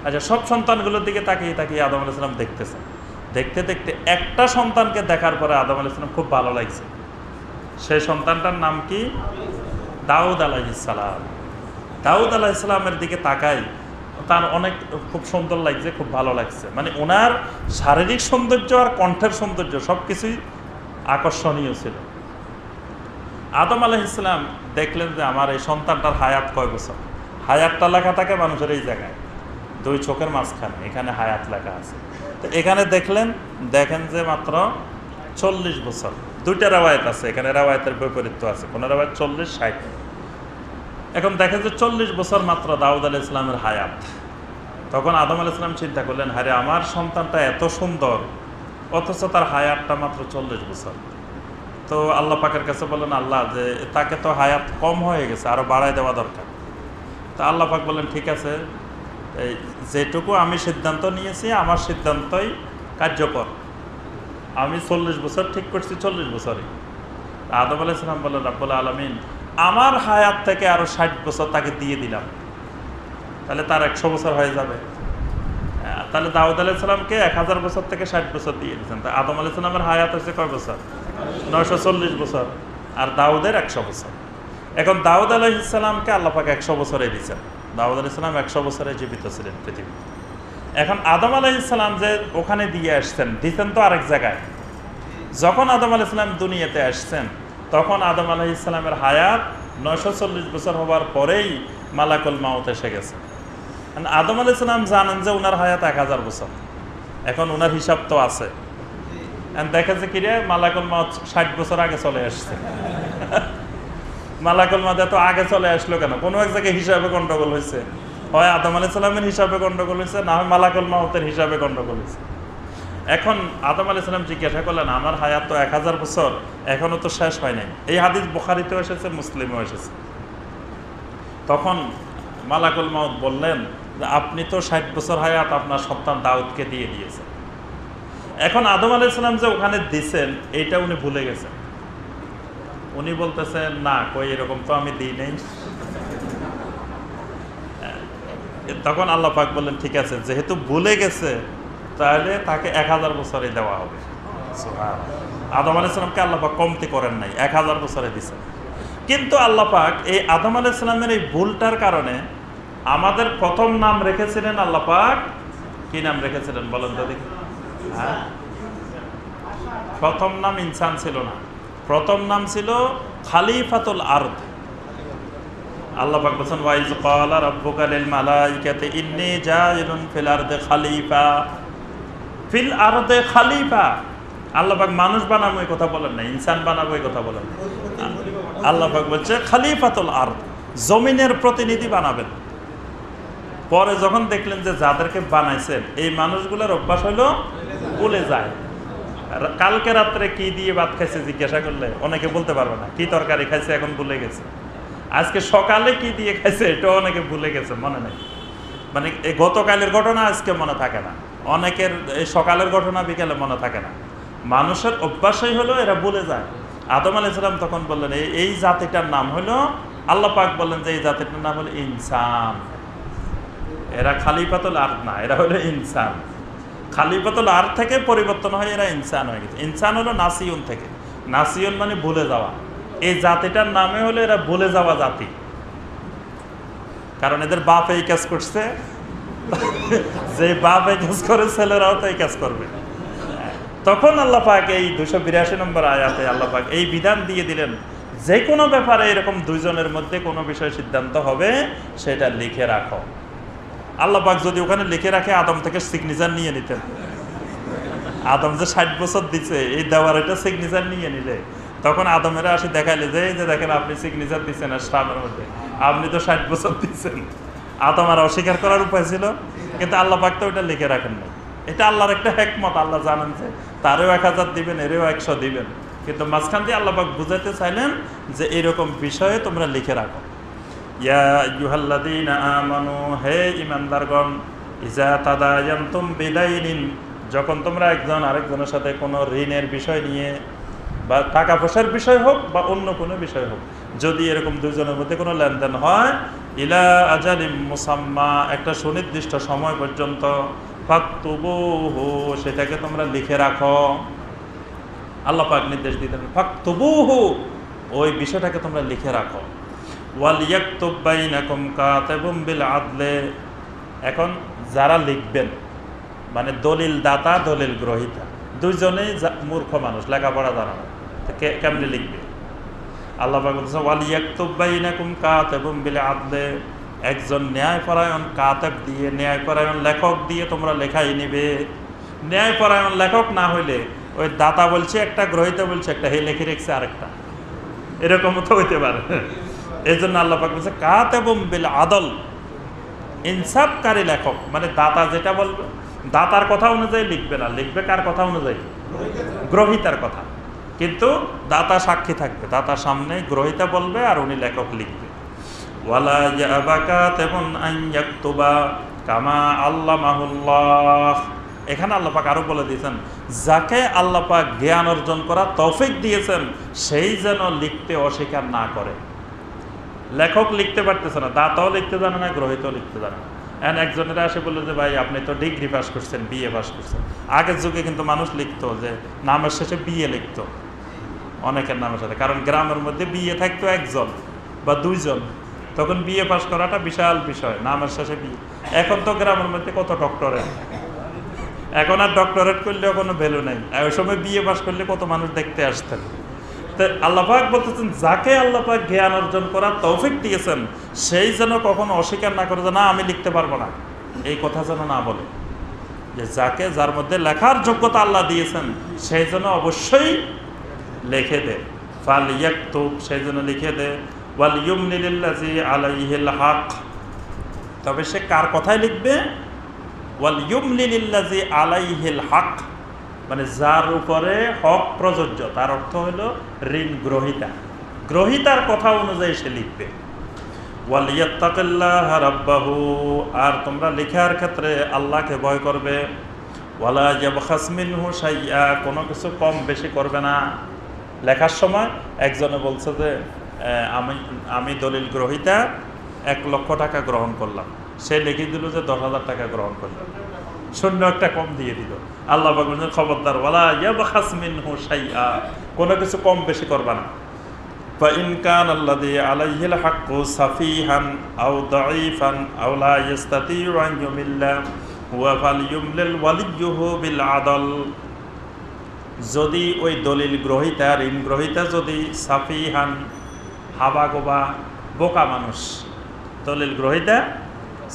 আচ্ছা, সব সন্তানগুলোর দিকে তাকিয়ে তাকিয়ে আদম আলাইহিস সালাম দেখতেছেন। দেখতে দেখতে একটা সন্তানকে দেখার পরে আদম আলাইহিস সালাম খুব ভালো লাগছে। সেই সন্তানটার নাম কি? দাউদ আলাইহিস সালাম। দাউদ আলাইহিস সালামের দিকে তাকাই, তার অনেক খুব সুন্দর লাগছে, খুব ভালো লাগছে। মানে ওনার শারীরিক সৌন্দর্য আর কণ্ঠের সৌন্দর্য সব কিছুই আকর্ষণীয় ছিল। আদম আলাইহিস সালাম দেখলেন যে আমার এই সন্তানটার হায়াত কয় বছর। হায়াতটা লেখা থাকে মানুষের এই জায়গায়, দুই চোখের মাঝখানে, এখানে হায়াত লেখা আছে। তো এখানে দেখেন যে মাত্র 40 বছর। দুইটা রাওয়ায়াত আছে, এখানে রাওয়ায়াতের বৈপরীত্য আছে, কোনো রাওয়ায়াত 40-60। এখন দেখেন যে 40 বছর মাত্র দাউদ আলাইহিস সালামের হায়াত। তখন আদম আলাইহিস সালাম চিন্তা করলেন, হারে আমার সন্তানটা এত সুন্দর অথচ তার হায়াতটা মাত্র 40 বছর। তো আল্লাহ পাকের কাছে বললেন, আল্লাহ যে তাকে তো হায়াত কম হয়ে গেছে, আরো বাড়ায় দেওয়া দরকার। তা আল্লাহ পাক বললেন, ঠিক আছে, এই যেটুকু আমি সিদ্ধান্ত নিয়েছি আমার সিদ্ধান্তই কার্যকর। আমি 40 বছর ঠিক করছি, 40 বছরই। আদম আলাইহিস সালাম বললেন, রব্বুল আলামিন আমার হায়াত থেকে আরো 60 বছর তাকে দিয়ে দিলাম, তাহলে তার 100 বছর হয়ে যাবে। তাহলে দাউদ আলাইহিস সালামকে 1000 বছর থেকে 60 বছর দিয়ে দিয়েছেন। তা আদম আলাইহিস সালামের হায়াত হচ্ছে কয় বছর? 940 বছর, আর দাউদের 100 বছর। এখন দাউদ আলাইহিস সালামকে আল্লাহ পাক 100 বছরে দিয়েছেন। দাউদ আলাইহিস সালাম 100 বছরে জীবিত ছিলেন পৃথিবীতে। এখন আদম আলাইহিস সালাম যে ওখানে দিয়ে আসছেন, দিতেন তো আরেক জায়গায়। যখন আদম আলাইহিস সালাম দুনিয়াতে আসছেন তখন আদম আলাইহিস সালামের হায়াত 940 বছর হবার পরেই মালাকুল মাউত এসে গেছে। আদম আলাইহিস সালাম জানেন যে ওনার হায়াত 1000 বছর। এখন ওনার হিসাব তো আছে, দেখা যে কিরে মালাকুল মাউত 60 বছর আগে চলে আসছে। মালাকুল মাউত এত আগে চলে আসলো কেন? কোনো এক জায়গায় হিসাবে গন্ডগোল হয়েছে, হয় আদম আলাইহিস সালামের হিসাবে গন্ডগোল হয়েছে, না হয় মালাকুল মাউতের হিসাবে গন্ডগোল হয়েছে। এখন আদম আলাইহিস সালাম জিজ্ঞাসা করলেন, আমার হায়াত তো 1000 বছর, এখনো তো শেষ হয় নাই। এই হাদিস বুখারীতেও এসেছে, মুসলিমেও এসেছে। তখন মালাকুল মাউত বললেন যে আপনি তো 60 বছর হায়াত আপনার সন্তান দাউদকে দিয়ে দিয়েছেন। এখন আদম আলাইহিস সালাম যে ওখানে দিয়েছেন এইটা উনি ভুলে গেছেন। উনি বলতেছেন, না কই এরকম তো আমি দিই নাই। তখন আল্লাহ পাক বললেন, ঠিক আছে, যেহেতু ভুলে গেছে তাহলে তাকে 1000 বছরে দেওয়া হবে। আদম আলাইহিস সালামকে আল্লাহ পাক কমতি করেন নাই, 1000 বছরে দিয়েছেন। কিন্তু আল্লাহ পাক এই আদম আলাইহিস সালামের এই ভুলটার কারণে আমাদের প্রথম নাম রেখেছিলেন আল্লাহ পাক। কি নাম রেখেছিলেন বলেন তো দেখি? হ্যাঁ, প্রথম নাম ইনসান ছিল না, প্রথম নাম ছিল খালিফাতুল আরদ। আল্লাহ পাক বলেন, ওয়াইজ ক্বালা রাব্বুকা লিল মালাইকাতি ইন্নী জাইলুন ফিল আরদি খলিফা। ফিল আরদে খলিফা, আল্লাহ পাক মানুষ বানাবো এই কথা বলেন না, ইনসান বানাবো এই কথা বলেন। আল্লাহ পাক বলছে খলিফাতুল আরদ, জমিনের প্রতিনিধি বানাবেন। পরে যখন দেখলেন যে যাদেরকে বানাইছেন এই মানুষগুলোর অভ্যাস হলো ভুলে যায়। কালকে রাত্রে কি দিয়ে ভাত খাইছে জিজ্ঞাসা করলে অনেকে বলতে পারবে না, কি তরকারি খাইছে এখন ভুলে গেছে। আজকে সকালে কি দিয়ে খাইছে এটাও অনেকে ভুলে গেছে, মনে নেই। মানে এই গতকালের ঘটনা আজকে মনে থাকে না, অনেকের এই সকালের ঘটনা বিকেলে মনে থাকে না। মানুষের অভ্যাসই হলো এরা ভুলে যায়। আদম আলাইহিস সালাম তখন বললেন এই জাতিটার নাম হলো, আল্লাহ পাক বললেন যে এই জাতিটার নাম হলো ইনসান। এরা খালিফাতুল আরদ না, এরা হলো ইনসান। খালিফাতুল আরদ থেকে পরিবর্তন হয়ে এরা ইনসান হয়ে গেছে। ইনসান হলো নাসিউন থেকে, নাসিউন মানে ভুলে যাওয়া। এই জাতিটার নামে হলো এরা ভুলে যাওয়া জাতি, কারণ এদের বাপ এই কাজ করছে, যে বাপ এই কাজ করে ছেলেরাও তো এই কাজ করবে। তখন আল্লাহ পাক এই 282 নম্বর আয়াতে আল্লাহ পাক এই বিধান দিয়ে দিলেন, যে কোনো ব্যাপারে এরকম দুইজনের মধ্যে কোনো বিষয় সিদ্ধান্ত হবে সেটা লিখে রাখো। আল্লাহ পাক যদি ওখানে লিখে রাখে আদম থেকে সিগনেচার নিয়ে নিতেন। আদম যে 60 বছর দিচ্ছে এই দেওয়ার এটা সিগনেচার নিয়ে নিলে তখন আদমেরা আসি দেখাইলে যে এই যে দেখেন আপনি সিগনেচার দিচ্ছেন ইসলামের মধ্যে, আপনি তো 60 বছর দিচ্ছেন। আদম আর অস্বীকার করার উপায় ছিল, কিন্তু আল্লাহ পাক তো ওটা লিখে রাখেন না। এটা আল্লাহর একটা হেকমত। আল্লাহ জানেন যে তারেও 1000 দিবেন, এরেও 100 দিবেন, কিন্তু মাঝখান দিয়ে আল্লাহ পাক বুঝাতে চাইলেন যে এরকম বিষয়ে তোমরা লিখে রাখো। ইয়া আইয়ুহাল্লাযীনা আমানু, হে ঈমানদারগণ, ইযা তাদায়ানতুম বিদাইনিন, যখন তোমরা একজন আরেকজনের সাথে কোনো ঋণের বিষয় নিয়ে বা টাকা পয়সার বিষয় হোক বা অন্য কোনো বিষয় হোক, যদি এরকম দুজনের মধ্যে কোনো লেনদেন হয়, ইলা আজালিম মুসাম্মা, একটা সুনির্দিষ্ট সময় পর্যন্ত, ফাকতুবুহু, সেটাকে তোমরা লিখে রাখো। আল্লাহ পাক নির্দেশ দিতেন ফাকতুবুহু, ওই বিষয়টাকে তোমরা লিখে রাখো। ওয়াল ইয়াকতুব বাইনাকুম কাতিবুম বিল আদলে, এখন যারা লিখবেন মানে দলিল দাতা দলিল গ্রহীতা দুইজনেই মূর্খ মানুষ, লেখাপড়া জানা না, কেমনে লিখবে? আল্লাহ পাক বলছেন ওয়াল ইয়াকতুব বাইনাকুম কাতিবুম বিল আদলে, একজন ন্যায়পরায়ণ কাতেব দিয়ে, ন্যায়পরায়ণ লেখক দিয়ে তোমরা লেখাই নিবে। ন্যায়পরায়ণ লেখক না হইলে ওই দাতা বলছে একটা, গ্রহীতা বলছে একটা, হে লিখে রেখেছে আরেকটা, এরকমও তো হইতে পারে। এই জন্য আল্লাহ পাক বলছে কাতিবুম বিল আদল, ইনসাফকারী লেখক, মানে দাতা যেটা বলবে দাতার কথা অনুযায়ী লিখবে না, লিখবে কার কথা অনুযায়ী? গ্রহীতার কথা। কিন্তু দাতা সাক্ষী থাকবে, দাতার সামনে গ্রহীতা বলবে আর উনি লেখক লিখবে। ওয়ালা ইয়াবা কাতিবুন আন ইয়াকতুবা কামা আল্লামাহুল্লাহ, এখানে আল্লাহ পাক আরো বলে দিয়েছেন যাকে আল্লাহ পাক জ্ঞান অর্জন করা তৌফিক দিয়েছেন সেই যেন লিখতে অস্বীকার না করে। লেখক লিখতে পারতেছে না, দাতাও লিখতে জানে না, গ্রহীতাও লিখতে জানে না। এখন একজনেরা আসে বললো যে ভাই আপনি তো ডিগ্রি পাস করছেন, বিএ পাস করছেন। আগের যুগে কিন্তু মানুষ লিখতো যে নামের শেষে বিএ লিখতো অনেকের নামের সাথে, কারণ গ্রামের মধ্যে বিএ থাকতো একজন বা দুইজন, তখন বিএ পাস করাটা বিশাল বিষয়, নামের শেষে বিএ। এখন তো গ্রামের মধ্যে কত ডক্টরেট, এখন আর ডক্টরেট করলেও কোনো ভ্যালু নেই। ওই সময় বিএ পাস করলে কত মানুষ দেখতে আসতেন। তো আল্লাহ পাক বলতেছেন যাকে আল্লাহ পাক জ্ঞান অর্জন করার তৌফিক দিয়েছেন সেই যেন কখনো অস্বীকার না করে যে না আমি লিখতে পারবো না, এই কথা যেন না বলে। যে যাকে, যার মধ্যে লেখার যোগ্যতা আল্লাহ দিয়েছেন সেই যেন অবশ্যই লিখে দে। ফাল ইয়াকতুব, সেই জন্য লিখে দে। ওয়াল ইউমলি লিল্লাযী আলাইহিল হক, তবে সে কার কথাই লিখবে? ওয়াল ইউমলি লিল্লাযী আলাইহিল হক, মানে যার উপরে হক প্রযোজ্য, তার অর্থ হলো ঋণ গ্রহীতা, গ্রহীতার কথা অনুযায়ী সে লিখবে। ওয়াল ইয়াত্তাকিল্লাহা রাব্বাহু, আর তোমরা লেখার ক্ষেত্রে আল্লাহকে ভয় করবে। ওয়ালা ইয়াবখাস মিনহু শাইআ, কোনো কিছু কম বেশি করবে না। লেখার সময় একজনে বলছে যে আমি দলিল গ্রহীতা 1 লক্ষ টাকা গ্রহণ করলাম, সে লিখে দিল যে 10,000 টাকা গ্রহণ করলাম, শূন্য একটা কম দিয়ে দিল। আল্লাহ পাক বলেন খবরদার, ওয়ালা ইয়াবখাস মিনহু শাইআ, কোনো কিছু কম বেশি করবে না। ফা ইন কানা আল্লাযী আলাইহিল হাক্কু সাফীহান আও দাঈফান আও লা ইস্তাতিউ আন ইউমিল্লা ওয়া ফালইউমলিল ওয়ালিয়্যুহু বিল আদল, যদি ওই দলিল গ্রহীতা, ঋণ গ্রহীতা যদি সাফীহান, হাবাগোবা, বোকা মানুষ, দলিল গ্রহীতা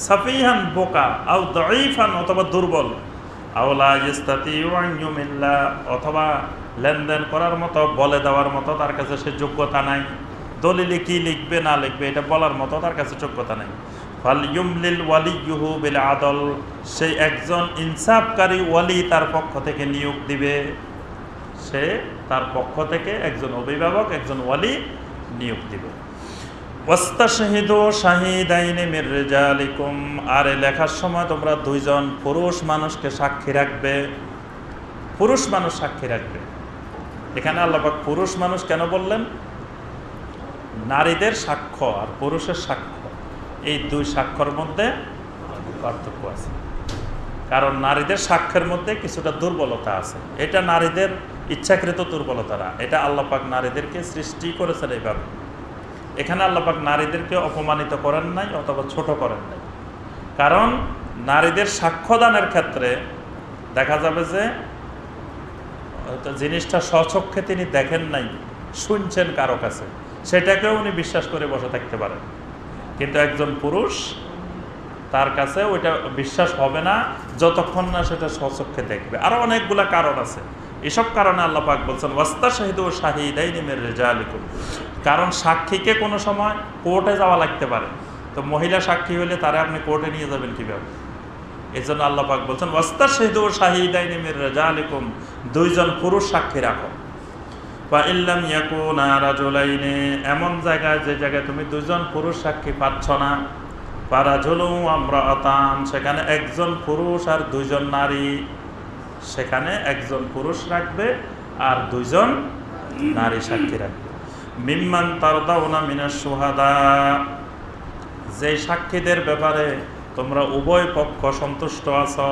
সাফীহান বোকা, আও দাঈফান অথবা দুর্বল, আও লা ইস্তাতিউ আন ইউমিল্লা অথবা লেনদেন করার মতো, বলে দেওয়ার মতো তার কাছে সে যোগ্যতা নাই, দলিলে কি লিখবে না লিখবে এটা বলার মতো তার কাছে যোগ্যতা নাই। ফালইউমলিল ওয়ালিয়্যুহু বিল আদল, সেই একজন ইনসাফকারী ওয়ালি তার পক্ষ থেকে নিয়োগ দিবে, সে তার পক্ষ থেকে একজন অভিভাবক, একজন ওয়ালি নিয়োগ দিবে। ওয়াস্তাশহিদু শাহিদাইনি মির রিজালিকুম, আর লেখার সময় তোমরা 2 জন পুরুষ মানুষকে সাক্ষী রাখবে, পুরুষ মানুষ সাক্ষী রাখবে। এখানে আল্লাহ পাক পুরুষ মানুষ কেন বললেন? নারীদের সাক্ষ্য আর পুরুষের সাক্ষ্য, এই 2 সাক্ষ্যের মধ্যে পার্থক্য আছে। কারণ নারীদের সাক্ষ্যের মধ্যে কিছুটা দুর্বলতা আছে, এটা নারীদের ইচ্ছাকৃত দুর্বলতা না, এটা আল্লাহ পাক নারীদেরকে সৃষ্টি করেছেন এইভাবে। এখানে আল্লাহ পাক নারীদেরকে অপমানিত করেন নাই অথবা ছোট করেন নাই, কারণ নারীদের সাক্ষ্যদানের ক্ষেত্রে দেখা যাবে যে জিনিসটা স্বচক্ষে তিনি দেখেন নাই, শুনছেন কারো কাছে, সেটাকেও উনি বিশ্বাস করে বসে থাকতে পারেন। কিন্তু একজন পুরুষ, তার কাছে ওইটা বিশ্বাস হবে না যতক্ষণ না সেটা স্বচক্ষে দেখবে। আরো অনেকগুলা কারণ আছে, এসব কারণে আল্লাহ পাক বলছেন ওয়াস্তাশহিদু শাহিদাইনি মির রিজালিকুম, কারণ সাক্ষীকে কোনো সময় কোর্টে যাওয়া লাগতে পারে। তো মহিলা সাক্ষী হলে তারা আপনি কোর্টে নিয়ে যাবেন কিভাবে? এই জন্য আল্লাহ পাক বলছেন ওয়াস্তাশহিদু শাহিদাইনি মির রিজালিকুম, দুইজন পুরুষ সাক্ষী রাখো। ফা ইল্লাম ইয়াকুনা রাজুলাইনি, এমন জায়গায় যে জায়গায় তুমি দুইজন পুরুষ সাক্ষী পাচ্ছ না, ফারাজুলু আমরাআতান, সেখানে একজন পুরুষ আর দুইজন নারী, সেখানে একজন পুরুষ রাখবে আর দুইজন নারী সাক্ষী রাখবে। মিম্মান তারদাউনা মিনাশ শুহাদা, যে সাক্ষীদের ব্যাপারে তোমরা উভয় পক্ষ সন্তুষ্ট আছো,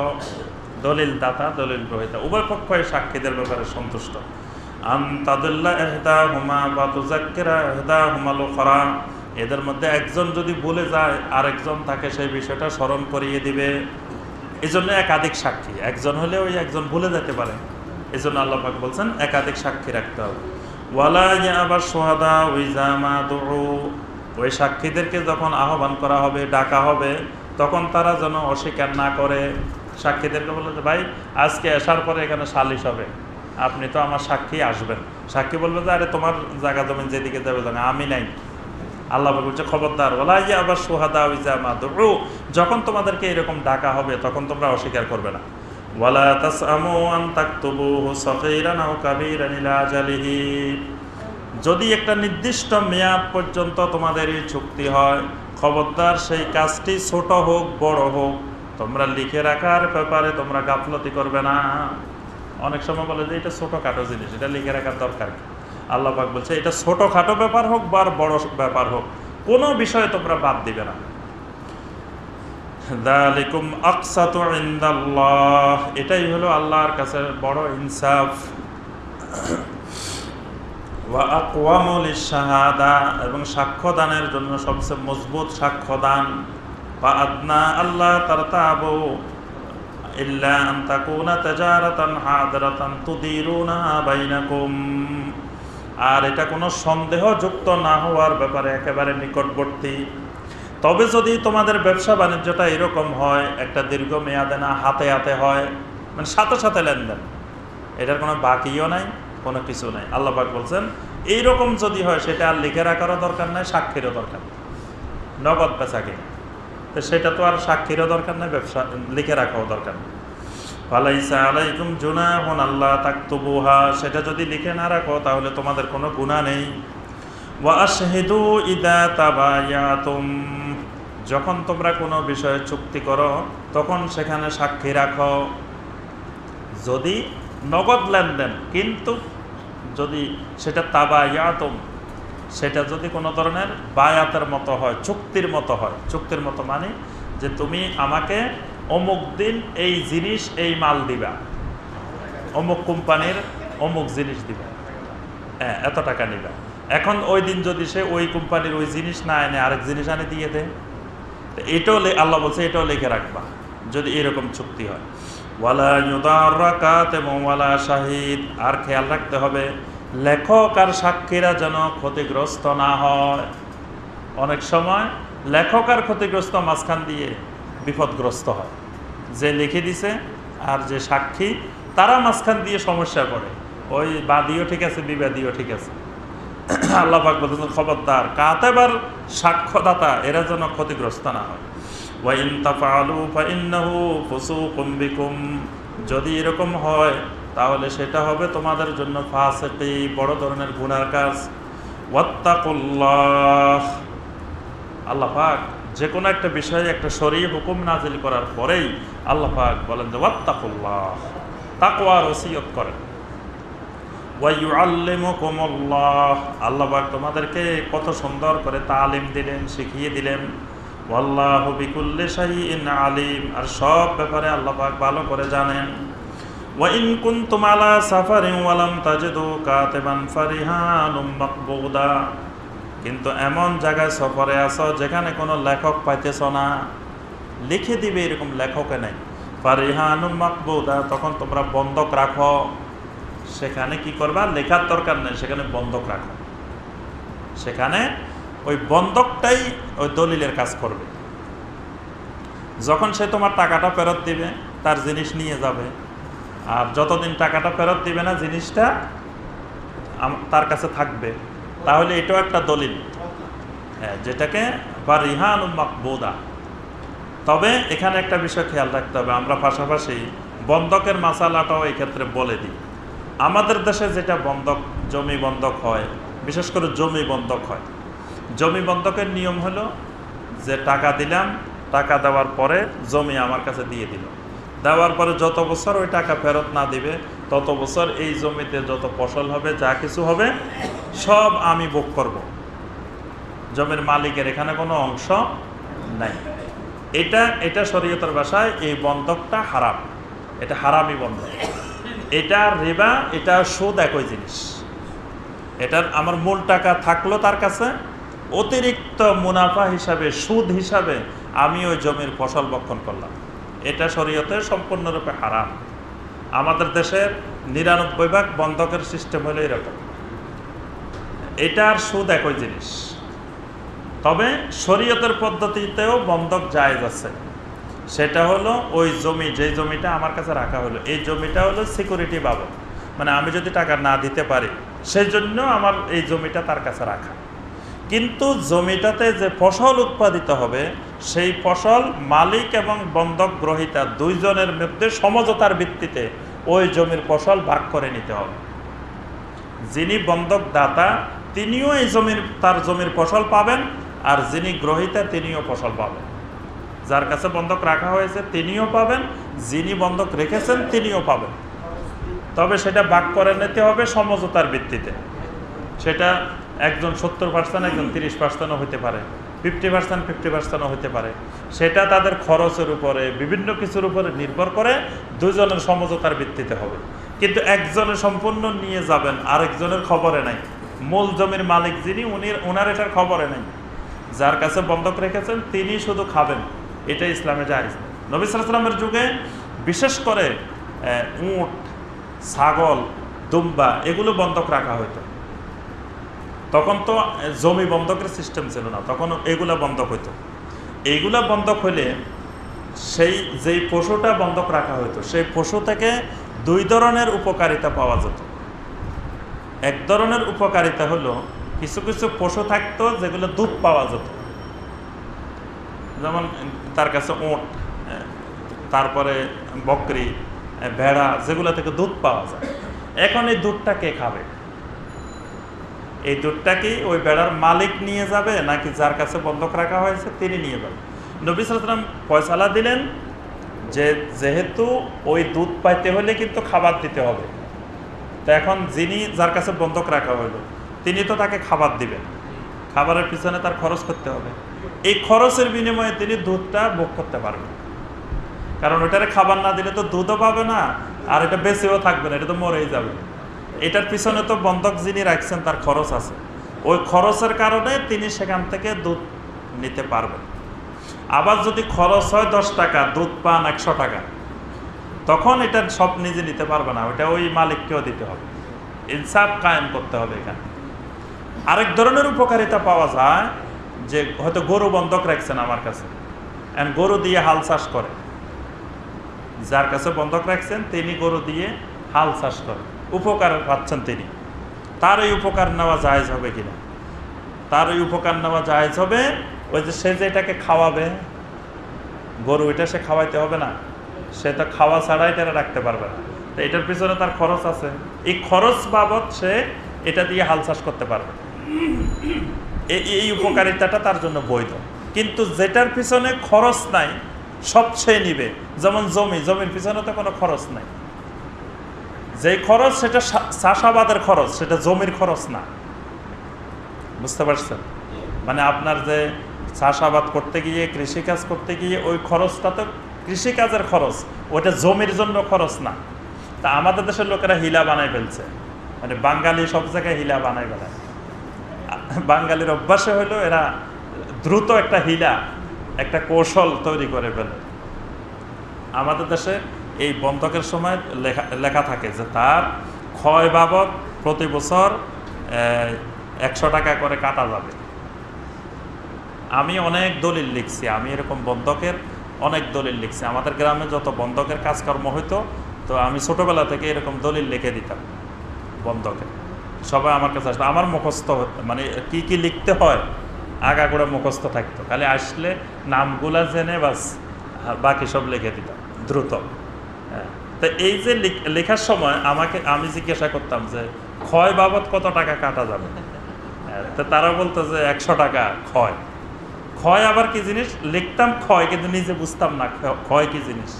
দলিল দাতা দলিল গ্রহীতা উভয় পক্ষ এই সাক্ষীদের ব্যাপারে সন্তুষ্ট। আন তাদুল্লা ইহদাহুমা বা তুযাক্কিরা ইহদাহুমাল উখরা, এদের মধ্যে একজন যদি ভুলে যায় আরেকজন তাকে সেই বিষয়টা স্মরণ করিয়ে দিবে। এই জন্য একাধিক সাক্ষী, একজন হলে ওই একজন ভুলে যেতে পারে, এই জন্য আল্লাহ পাক বলছেন একাধিক সাক্ষী রাখতে হবে। ওয়ালা ইয়াবা শুহাদা ইযা মা দুউ, ওই সাক্ষীদেরকে যখন আহ্বান করা হবে, ডাকা হবে, তখন তারা যেন অস্বীকার না করে। সাক্ষীদেরকে বলে যে ভাই আজকে আসার পরে এখানে সালিশ হবে, আপনি তো আমার সাক্ষী আসবেন। সাক্ষী বলবে যে আরে তোমার জায়গা জমিন যেদিকে যাবে জানা, আমি নাই। আল্লাহ বলছে খবরদার, ওয়ালা ইয়াবা শুহাদা ইযা মা দুউ, যখন তোমাদেরকে এরকম ডাকা হবে তখন তোমরা অস্বীকার করবে না। ওয়ালা তাসআমু আন তাকতুবুহু সগীরান আও কাবীরান ইলা আজালিহি, যদি একটা নির্দিষ্ট মেয়াদ পর্যন্ত তোমাদের এই চুক্তি হয়, খবরদার সেই কাজটি ছোট হোক বড় হোক তোমরা লিখে রাখার ব্যাপারে তোমরা গাফলতি করবে না। অনেক সময় বলে যে এটা ছোটোখাটো জিনিস, এটা লিখে রাখার দরকার কি? আল্লাহ পাক বলছে এটা ছোটোখাটো ব্যাপার হোক বা বড় ব্যাপার হোক, কোনো বিষয়ে তোমরা বাদ দিবে না। যালিকুম আকসাতু ইনদাল্লাহ, এটাই হলো আল্লাহর কাছে বড় ইনসাফ। ওয়া আকওয়ামু লিশ-শাহাদা, এবং সাক্ষ্যদানের জন্য সবচেয়ে মজবুত সাক্ষ্যদান। ওয়া আদনা আল্লাহ তারতাবু ইল্লা আন তাকুনা তাজারাতান হাদিরাতান তুদিরুনাহা বাইনাকুম, আর এটা কোনো সন্দেহযুক্ত না হওয়ার ব্যাপারে একেবারে নিকটবর্তী। তবে যদি তোমাদের ব্যবসা বাণিজ্যটা এরকম হয়, একটা দীর্ঘ মেয়াদে না, হাতে হাতে হয়, মানে সাথে সাথে লেনদেন, এটার কোনো বাকিও নাই, কোনো কিছু নাই, আল্লাহ পাক বলছেন এইরকম যদি হয় সেটা আর লিখে রাখারও দরকার নাই, সাক্ষীরও দরকার নেই। নগদ বেচা কিনা, তো সেটা তো আর সাক্ষীরও দরকার নেই, ব্যবসা লিখে রাখাও দরকার নেই। ফালাইসা আলাইকুম জুনাহুন আল্লাহ তাকতুবুহা, সেটা যদি লিখে না রাখো তাহলে তোমাদের কোনো গুনাহ নেই। ওয়া আশহিদু ইদা তাবায়াতুম, যখন তোমরা কোনো বিষয়ে চুক্তি করো তখন সেখানে সাক্ষী রাখো। যদি নগদ লেনদেন, কিন্তু যদি সেটা তাবায়াতুম, সেটা যদি কোনো ধরনের বায়াতের মতো হয়, চুক্তির মতো হয়, চুক্তির মতো মানে যে তুমি আমাকে অমুক দিন এই জিনিস এই মাল দিবা, অমুক কোম্পানির অমুক জিনিস দিবা, হ্যাঁ এত টাকা নিবা। এখন ওই দিন যদি সে ওই কোম্পানির ওই জিনিস না এনে আরেক জিনিস আনে দিয়ে দেয়, এটাও আল্লাহ বলছে এটাও লিখে রাখবা যদি এরকম চুক্তি হয়। ওয়ালা ইউদাররা কাতিবুন ওয়ালা শাহিদ, আর খেয়াল রাখতে হবে লেখক আর সাক্ষীরা যেন ক্ষতিগ্রস্ত না হয়। অনেক সময় লেখক আর ক্ষতিগ্রস্ত মাঝখান দিয়ে বিপদগ্রস্ত হয়, যে লিখে দিছে আর যে সাক্ষী তারা মাঝখান দিয়ে সমস্যা পড়ে, ওই বাদীও ঠিক আছে বিবাদীও ঠিক আছে। আল্লাহ পাক বলতেছেন খবরদার কাতেব আর সাক্ষ্যদাতা এরা যেন ক্ষতিগ্রস্ত না হয়। ওয়া ইন তাফআলু ফাইন্নাহু ফুসুকুম বিকুম, যদি এরকম হয় তাহলে সেটা হবে তোমাদের জন্য ফাসিকি, বড় ধরনের গুনার কাজ। ওয়াত্তাকুল্লাহ, আল্লাহ পাক যে কোনো একটা বিষয়ে একটা শরঈ হুকুম নাজিল করার পরেই আল্লাহ পাক বলেন যে ওয়াত্তাকুল্লাহ, তাকওয়ার ওসিয়ত করেন। ওয়া ইউআল্লিমুকুমুল্লাহ, আল্লাহ পাক তোমাদেরকে কত সুন্দর করে তালিম দিলেন, শিখিয়ে দিলেন। ওয়াল্লাহু বিকুল্লি শাইইন আলিম, আর সব ব্যাপারে আল্লাহ পাক ভালো করে জানেন। ওয়া ইন কুনতুম আলা সাফারিন ওয়া লাম তাজিদু কাতিবান ফারিহানুম মাকবুদা, কিন্তু এমন জায়গায় সফরে আছো যেখানে কোনো লেখক পাইতেছ না, লিখে দিবে এরকম লেখকে নাই, ফারিহানুম মাকবুদা, তখন তোমরা বন্ধক রাখো। সেখানে কি করবা, লেখার দরকার নেই, সেখানে বন্ধক রাখো, সেখানে ওই বন্ধকটাই ওই দলিলের কাজ করবে। যখন সে তোমার টাকাটা ফেরত দিবে তার জিনিস নিয়ে যাবে, আর যতদিন টাকাটা ফেরত দিবে না জিনিসটা তার কাছে থাকবে। তাহলে এটাও একটা দলিল, হ্যাঁ, যেটাকে ফারিহানুম মাকবুদা, তবে এখানে একটা বিষয় খেয়াল রাখতে হবে, আমরা পাশাপাশি বন্ধকের মাসালাটাও এই ক্ষেত্রে বলে দিই। আমাদের দেশে যেটা বন্ধক, জমি বন্ধক হয়, বিশেষ করে জমি বন্ধক হয়, জমি বন্ধকের নিয়ম হলো যে টাকা দিলাম, টাকা দেওয়ার পরে জমি আমার কাছে দিয়ে দিল, দেওয়ার পরে যত বছর ওই টাকা ফেরত না দিবে তত বছর এই জমিতে যত ফসল হবে, যা কিছু হবে সব আমি ভোগ করব। জমির মালিকের এখানে কোনো অংশ নাই। এটা শরীয়তের ভাষায় এই বন্ধকটা হারাম, এটা হারামি বন্ধক। এটা রিবা, এটা সুদ একই জিনিস। এটার আমার মূল টাকা থাকলো তার কাছে, অতিরিক্ত মুনাফা হিসাবে, সুদ হিসাবে আমি ওই জমির ফসল বক্ষণ করলাম, এটা শরীয়তে সম্পূর্ণরূপে হারাম। আমাদের দেশের ৯৯% বন্ধকের সিস্টেম হলো এরকম। এটার সুদ একই জিনিস। তবে শরীয়তের পদ্ধতিতেও বন্ধক জায়েজ আছে। সেটা হলো ওই জমি, যে জমিটা আমার কাছে রাখা হলো, এই জমিটা হলো সিকিউরিটি বাবদ, মানে আমি যদি টাকা না দিতে পারি সেই জন্য আমার এই জমিটা তার কাছে রাখা। কিন্তু জমিটাতে যে ফসল উৎপাদিত হবে সেই ফসল মালিক এবং বন্ধক গ্রহীতা দুইজনের মধ্যে সমঝোতার ভিত্তিতে ওই জমির ফসল ভাগ করে নিতে হবে। যিনি বন্ধক দাতা তিনিও এই তার জমির ফসল পাবেন, আর যিনি গ্রহীতা তিনিও ফসল পাবেন। যার কাছে বন্ধক রাখা হয়েছে তিনিও পাবেন, যিনি বন্ধক রেখেছেন তিনিও পাবেন। তবে সেটা ভাগ করে নিতে হবে সমঝোতার ভিত্তিতে। সেটা একজন 70%, একজন 30%ও হতে পারে, 50% 50%ও হতে পারে। সেটা তাদের খরচের উপরে, বিভিন্ন কিছুর উপরে নির্ভর করে দুজনের সমঝোতার ভিত্তিতে হবে। কিন্তু একজনের সম্পূর্ণ নিয়ে যাবেন, আরেকজনের খবরে নাই। মূল জমির মালিক যিনি, ওনার এটার খবরে নাই। যার কাছে বন্ধক রেখেছেন তিনি শুধু খাবেন, এটা ইসলামে জায়েজ। নবী সাল্লাল্লাহু আলাইহি ওয়াসাল্লামের যুগে বিশেষ করে উট, ছাগল, দুম্বা এগুলো বন্ধক রাখা হতো। তখন তো জমি বন্ধকের সিস্টেম ছিল না, তখন এগুলা বন্ধক হইতো। এইগুলা বন্ধক হইলে যেই পশুটা বন্ধক রাখা হতো সেই পশু থেকে দুই ধরনের উপকারিতা পাওয়া যেত। এক ধরনের উপকারিতা হলো কিছু কিছু পশু থাকতো যেগুলো দুধ পাওয়া যেত, যেমন তার কাছে উট, তারপরে বকরি, ভেড়া, যেগুলো থেকে দুধ পাওয়া যায়। এখন এই দুধটা কে খাবে? এই দুধটা কি ওই ভেড়ার মালিক নিয়ে যাবে নাকি যার কাছে বন্ধক রাখা হয়েছে তিনি নিয়ে যাবে? নবী সাল্লাল্লাহু আলাইহি ওয়াসাল্লাম ফয়সালা দিলেন যে যেহেতু ওই দুধ পাইতে হলে কিন্তু খাবার দিতে হবে, তো এখন যার কাছে বন্ধক রাখা হলো তিনি তো তাকে খাবার দিবেন, খাবারের পিছনে তার খরচ করতে হবে। এই খরচের বিনিময়ে তিনি দুধটা ভোগ করতে পারবেন, কারণ ওইটারে খাবার না দিলে তো দুধও পাবে না, আর এটা বেঁচেও থাকবে না, এটা তো মরেই যাবে। এটার পিছনে তো বন্ধক যিনি রাখছেন তার খরচ আছে, ওই খরচের কারণে তিনি সেখান থেকে দুধ নিতে পারবেন। আবার যদি খরচ হয় 10 টাকা, দুধ পান 100 টাকা, তখন এটা সব নিজে নিতে পারবে না, ওটা ওই মালিককেও দিতে হবে। ইনসাফ কায়েম করতে হবে এখানে। আরেক ধরনের উপকারিতা পাওয়া যায় যে হয়তো গরু বন্ধক রাখছেন আমার কাছে, গরু দিয়ে হাল চাষ করে। যার কাছে বন্ধক রাখছেন তিনি গরু দিয়ে হাল চাষ করে, উপকার পাচ্ছেন তিনি। তার এই উপকার নেওয়া জায়েজ হবে কিনা? তার ওই উপকার নেওয়া জায়েজ হবে। ওই যে সে যেটাকে খাওয়াবে গরু, এটা সে খাওয়াইতে হবে না, সে তো খাওয়া ছাড়া এটা রাখতে পারবে না, তো এটার পিছনে তার খরচ আছে। এই খরচ বাবদ সে এটা দিয়ে হাল চাষ করতে পারবে, এই উপকারিতাটা তার জন্য বৈধ। কিন্তু যেটার পিছনে খরচ নাই সব সে নিবে, যেমন জমির পিছনে তো কোনো খরচ নাই। যেই খরচ সেটা চাষাবাদের খরচ, সেটা জমির খরচ না। বুঝতে পারছেন? মানে আপনার যে চাষাবাদ করতে গিয়ে, কৃষিকাজ করতে গিয়ে ওই খরচটা তো কৃষিকাজের খরচ, ওটা জমির জন্য খরচ না। তা আমাদের দেশের লোকেরা হিলা বানাই ফেলছে, মানে বাঙালি সব জায়গায় হিলা বানাই ফেলায়। বাঙালির অভ্যাসে হলো এরা দ্রুত একটা হিলা, একটা কৌশল তৈরি করে ফেলে। আমাদের দেশে এই বন্ধকের সময় লেখা থাকে যে তার ক্ষয় বাবদ প্রতি বছর 100 টাকা করে কাটা যাবে। আমি অনেক দলিল লিখছি, আমি এরকম বন্ধকের অনেক দলিল লিখছি। আমাদের গ্রামে যত বন্ধকের কাজকর্ম হইতো, তো আমি ছোটবেলা থেকে এরকম দলিল লিখে দিতাম বন্ধকের। সবাই আমার কাছে আসতো, আমার মুখস্থ মানে কি কি লিখতে হয় আগাগোড়া মুখস্থ থাকতো, খালি আসলে নামগুলা জেনে বাস বাকি সব লিখে দিতাম দ্রুত। হ্যাঁ, তো এই যে লেখার সময় আমি জিজ্ঞাসা করতাম যে ক্ষয় বাবদ কত টাকা কাটা যাবে। তো তারা বলতো যে 100 টাকা ক্ষয়। ক্ষয় আবার কি জিনিস লিখতাম, ক্ষয়, কিন্তু নিজে বুঝতাম না ক্ষয় কি জিনিস।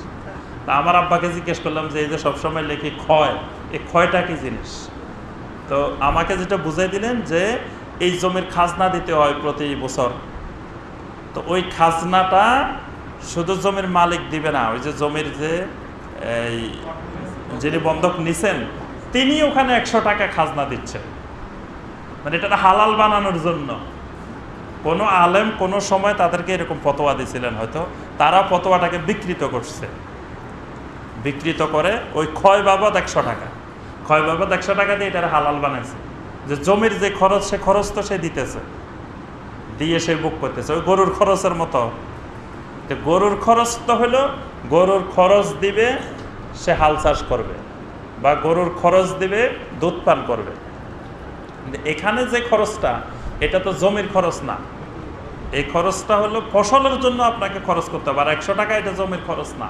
তা আমার আব্বাকে জিজ্ঞেস করলাম যে এই যে সবসময় লিখি ক্ষয়, এই ক্ষয়টা কি জিনিস। তো আমাকে যেটা বুঝাই দিলেন যে এই জমির খাজনা দিতে হয় প্রতি বছর। তো ওই খাজনাটা শুধু জমির মালিক দিবে না, ওই যে জমির যে যিনি বন্ধক নিছেন তিনি ওখানে 100 টাকা খাজনা দিচ্ছেন। মানে এটা হালাল বানানোর জন্য। কোনো আলেম কোনো সময় তাদেরকে এরকম ফতোয়া দিয়েছিলেন, হয়তো তারা ফতোয়াটাকে বিকৃত করছে, বিকৃত করে ওই ক্ষয় বাবদ 100 টাকা, ক্ষয় বাবদ 100 টাকা দিয়ে এটা হালাল বানাইছে। যে জমির যে খরচ, সে খরচ তো সে দিতেছে, দিয়ে সে বুক করতেছে, ওই গরুর খরচের মতো। গরুর খরচ তো হলো গরুর খরচ দিবে সে হাল চাষ করবে, বা গরুর খরচ দিবে দুধ পান করবে। এখানে যে খরচটা, এটা তো জমির খরচ না, এই খরচটা হলো ফসলের জন্য আপনাকে খরচ করতে হবে। আর 100 টাকা এটা জমির খরচ না,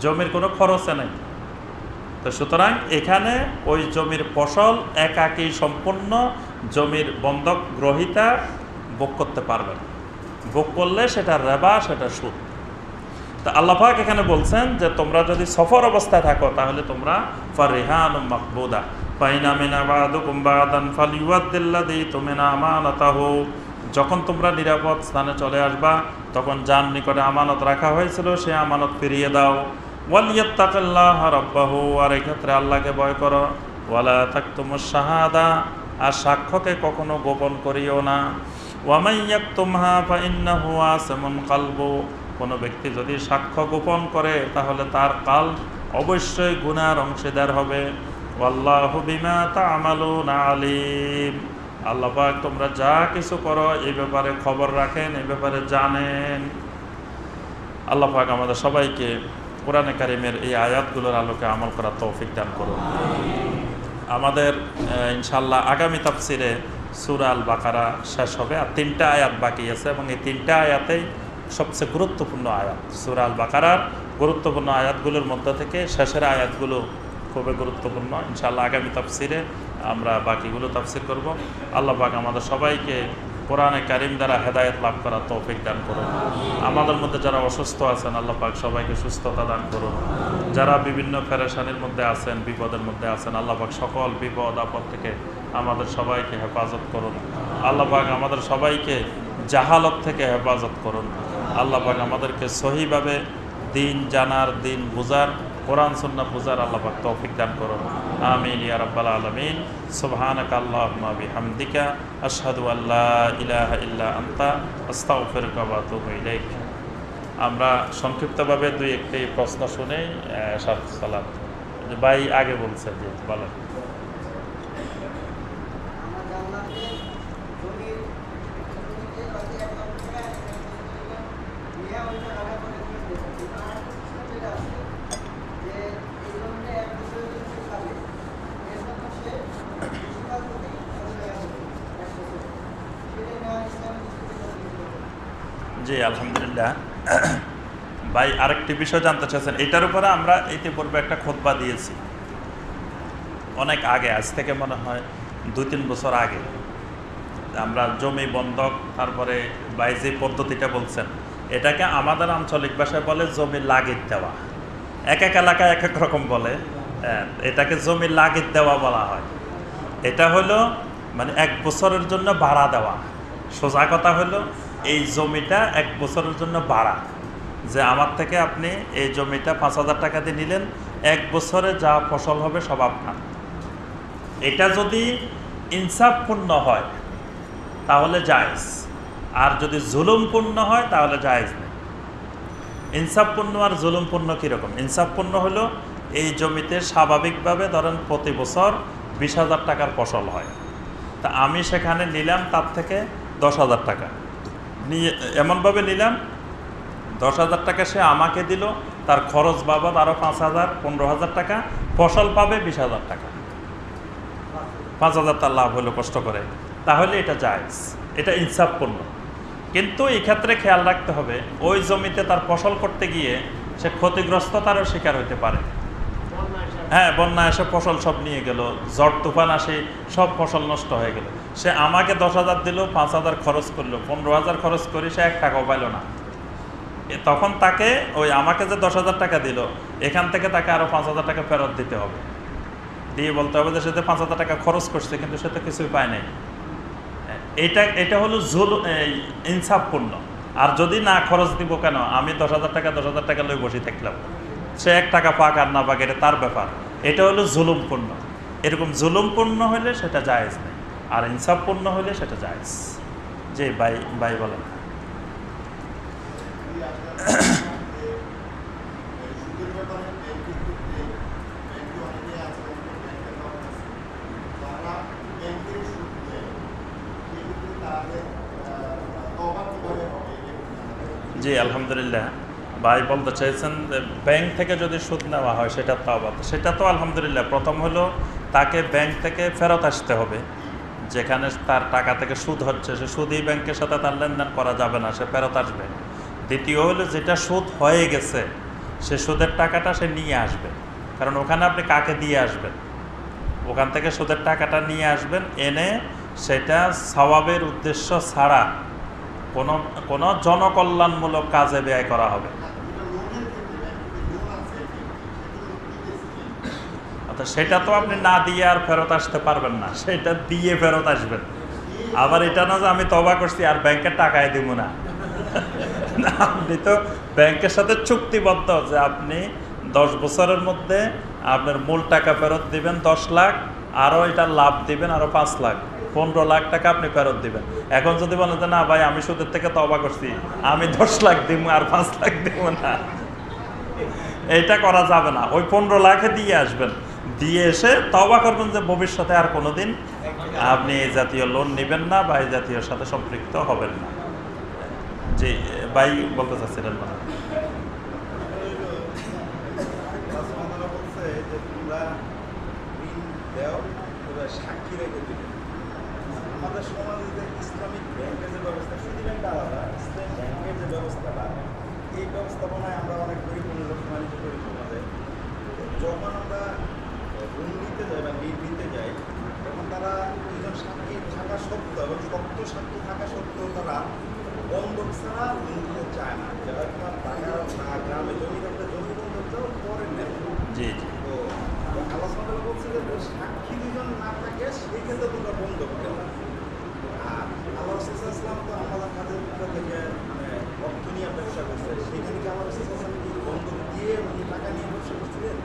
জমির কোনো খরচে নেই। তো সুতরাং এখানে ওই জমির ফসল একাকী সম্পূর্ণ জমির বন্ধক গ্রহীতা ভোগ করতে পারবেন। ভোগ করলে সেটা রেবা, সেটা সুদ। তা আল্লাহ পাক এখানে বলছেন যে তোমরা যদি সফর অবস্থায় থাকো তাহলে তোমরা ফারিহানুম মাকবুদা ফাইনা মিনা বাদুকুম বাদান ফালিওয়াদ্দিল্লাযী তুমিনা আমানাতাহু। যখন তোমরা নিরাপদ স্থানে চলে আসবা তখন যার নিকটে আমানত রাখা হয়েছিল সে আমানত ফিরিয়ে দাও। ওয়ালিয়াত্তাকিল্লাহ রাব্বাহু, আর এই ক্ষেত্রে আল্লাহকে ভয় করো। ওয়ালা তাকতুমুশ শাহাদা, আর সাক্ষ্যকে কখনো গোপন করিও না। ওয়ামান ইয়াকতুমহা ফাইন্নাহু আসিমুন কলবু, কোনো ব্যক্তি যদি সাক্ষ্য গোপন করে তাহলে তার কাল অবশ্যই গুনার অংশীদার হবে। ওয়াল্লাহু বিমা তা'মালুনা আলিম, আল্লাহ পাক তোমরা যা কিছু করো এই ব্যাপারে খবর রাখেন, এই ব্যাপারে জানেন। আল্লাহ পাক আমাদের সবাইকে কোরআনে কারিমের এই আয়াতগুলোর আলোকে আমল করার তৌফিক দান করুন। আমাদের ইনশাআল্লাহ আগামী তাফসিরে সূরা আল বাকারা শেষ হবে, আর 3টা আয়াত বাকি আছে, এবং এই 3টা আয়াতেই সবচেয়ে গুরুত্বপূর্ণ আয়াত। সূরা আল বাকারার গুরুত্বপূর্ণ আয়াতগুলোর মধ্যে থেকে শেষের আয়াতগুলো খুবই গুরুত্বপূর্ণ। ইনশাআল্লাহ আগামী তাফসিরে আমরা বাকিগুলো তাফসির করব। আল্লাহ পাক আমাদের সবাইকে কোরআনে কারিম দ্বারা হেদায়েত লাভ করার তৌফিক দান করুন। আমাদের মধ্যে যারা অসুস্থ আছেন আল্লাহ পাক সবাইকে সুস্থতা দান করুন। যারা বিভিন্ন পেরেশানির মধ্যে আছেন, বিপদের মধ্যে আছেন, আল্লাহ পাক সকল বিপদ আপদ থেকে আমাদের সবাইকে হেফাজত করুন। আল্লাহ পাক আমাদের সবাইকে জাহালত থেকে হেফাজত করুন। আল্লাহ পাক আমাদেরকে সহিভাবে দিন জানার, দিন বুঝার, কোরআন সুন্নাহ বুঝার আল্লাহ পাক তৌফিক দান করুন। আমিন ইয়া রাব্বাল আলামিন। সুবহানাকা আল্লাহুম্মা বিহামদিকা আশহাদু আল্লা ইলাহা ইল্লা আনতা আস্তাগফিরুকা ওয়া আতুবু ইলাইক। আমরা সংক্ষিপ্তভাবে 2-1টি প্রশ্ন শুনেই সালাত। ভাই আগে বলছে যে বলেন। জি আলহামদুলিল্লাহ। ভাই আরেকটি বিষয় জানতে চাচ্ছেন, এটার উপরে আমরা ইতিপূর্বে একটা খুতবা দিয়েছি অনেক আগে, আজ থেকে মনে হয় 2-3 বছর আগে। আমরা জমি বন্ধক, তারপরে ভাই যে পদ্ধতিটা বলছেন এটাকে আমাদের আঞ্চলিক ভাষায় বলে জমি লাগিত দেওয়া। এক এক এলাকায় এক এক রকম বলে, এটাকে জমি লাগিত দেওয়া বলা হয়। এটা হলো মানে 1 বছরের জন্য ভাড়া দেওয়া। সোজা কথা হলো এই জমিটা 1 বছরের জন্য ভাড়া, যে আমার থেকে আপনি এই জমিটা 5,000 টাকা দিয়ে নিলেন, 1 বছরে যা ফসল হবে সব আপনার। এটা যদি ইনসাফপূর্ণ হয় তাহলে জায়েজ, আর যদি জুলুমপূর্ণ হয় তাহলে জায়েজ নেই। ইনসাফপূর্ণ আর জুলুমপূর্ণ কীরকম? ইনসাফপূর্ণ হলো এই জমিতে স্বাভাবিকভাবে ধরেন প্রতি বছর 20,000 টাকার ফসল হয়, তা আমি সেখানে নিলাম তার থেকে 10,000 টাকা নিয়ে, এমনভাবে নিলাম 10,000 টাকা সে আমাকে দিল, তার খরচ বাবদ আরও 5,000, 15,000 টাকা, ফসল পাবে 20,000 টাকা, 5,000 তার লাভ হলো কষ্ট করে, তাহলে এটা জায়েজ, এটা ইনসাফপূর্ণ। কিন্তু এই ক্ষেত্রে খেয়াল রাখতে হবে ওই জমিতে তার ফসল করতে গিয়ে সে ক্ষতিগ্রস্ততারও শিকার হতে পারে। হ্যাঁ, বন্যা এসে ফসল সব নিয়ে গেল, ঝড় তুফান আসে, সব ফসল নষ্ট হয়ে গেল। সে আমাকে 10,000 দিল, 5,000 খরচ করলো, 15,000 খরচ করি, সে 1 টাকাও পাইল না। তখন তাকে ওই আমাকে যে 10,000 টাকা দিল, এখান থেকে তাকে আরো 5,000 টাকা ফেরত দিতে হবে, দিয়ে বলতে হবে যে সে 5,000 টাকা খরচ করছে কিন্তু সে তো কিছুই পায় নাই। এটা হলো ইনসাফপূর্ণ। আর যদি না খরচ দিব কেন, আমি 10,000 টাকা লই বসে থাকলাম, সে 1 টাকা পাক আর না পাক এটা তার ব্যাপার। এটা হলো জুলুমপূর্ণ। এরকম জুলুমপূর্ণ হলে সেটা জায়েজ নেই, আর ইনসাফপূর্ণ হলে সেটা জায়েজ। যে ভাই বলেন। জি আলহামদুলিল্লাহ, ভাই বলতে চাইছেন যে ব্যাংক থেকে যদি সুদ নেওয়া হয় সেটা তওবা। সেটা তো আলহামদুলিল্লাহ, প্রথম হলো তাকে ব্যাংক থেকে ফেরত আসতে হবে। যেখানে তার টাকা থেকে সুদ হচ্ছে, সে সুদই ব্যাংকের সাথে তার লেনদেন করা যাবে না, সে ফেরত আসবে। দ্বিতীয় হলো যেটা সুদ হয়ে গেছে সে সুদের টাকাটা সে নিয়ে আসবে, কারণ ওখানে আপনি কাকে দিয়ে আসবেন, ওখান থেকে সুদের টাকাটা নিয়ে আসবেন, এনে সেটা সওয়াবের উদ্দেশ্য ছাড়া কোনো জনকল্যাণমূলক কাজে ব্যয় করা হবে। অর্থাৎ সেটা তো আপনি না দিয়ে আর ফেরত আসতে পারবেন না, সেটা দিয়ে ফেরত আসবেন। আবার এটা না যে আমি তওবা করছি আর ব্যাংকের টাকায় দিব না। আপনি তো ব্যাংকের সাথে চুক্তিবদ্ধ যে আপনি 10 বছরের মধ্যে আপনার মূল টাকা ফেরত দিবেন 10 লাখ, আরও এটা লাভ দিবেন আরও 5 লাখ, 15 লাখ টাকা আপনি ফেরত দিবেন। এখন যদি বলেন যে না ভাই আমি সুদের থেকে তওবা করছি, আমি 10 লাখ দিব আর 5 লাখ দিব না, এইটা করা যাবে না। ওই 15 লাখে দিয়ে আসবেন, দিয়ে এসে তওবা করবেন যে ভবিষ্যতে আর কোনোদিন আপনি এই জাতীয় লোন নেবেন না বা এই জাতীয় সাথে সম্পৃক্ত হবেন না। জি ভাই বলতে চাচ্ছিলেন না?
সাক্ষী রেখে দিলেন আমাদের সমাজে যে ইসলামিক ব্যাংকের যে ব্যবস্থা, সুদী ব্যাংক আলাদা, ইসলামিক ব্যাংকের যে ব্যবস্থাটা, এই ব্যবস্থাপনায় আমরা অনেক পরিপূর্ণ সম্মানিত করি সমাজে। যখন আমরা ঋণ নিতে যাই বা ঋণ নিতে যাই, তখন তারা দুজন সাক্ষী থাকা সত্ত্বেও এবং সত্য সাক্ষী থাকা সত্ত্বেও তারা বন্ধক ছাড়া ঋণ দিতে চায় না। যারা তোমার টাকা না গ্রামে জমি থাকলে জমি বন্ধকটাও পরে নেবে।
জি
তো আলোচনা বলছে যে সাক্ষী দুজন না থাকে সেই ক্ষেত্রে তোমরা বন্ধ করতে পারো। আর আল্লাহ ইসলাম তো আমাদের কাজের থেকে অর্থ নিয়ে ব্যবসা করছে, সেখানে কি আমার ইসলাম কি বন্ধ দিয়ে উনি টাকা নিয়ে ব্যবসা করছিলেন?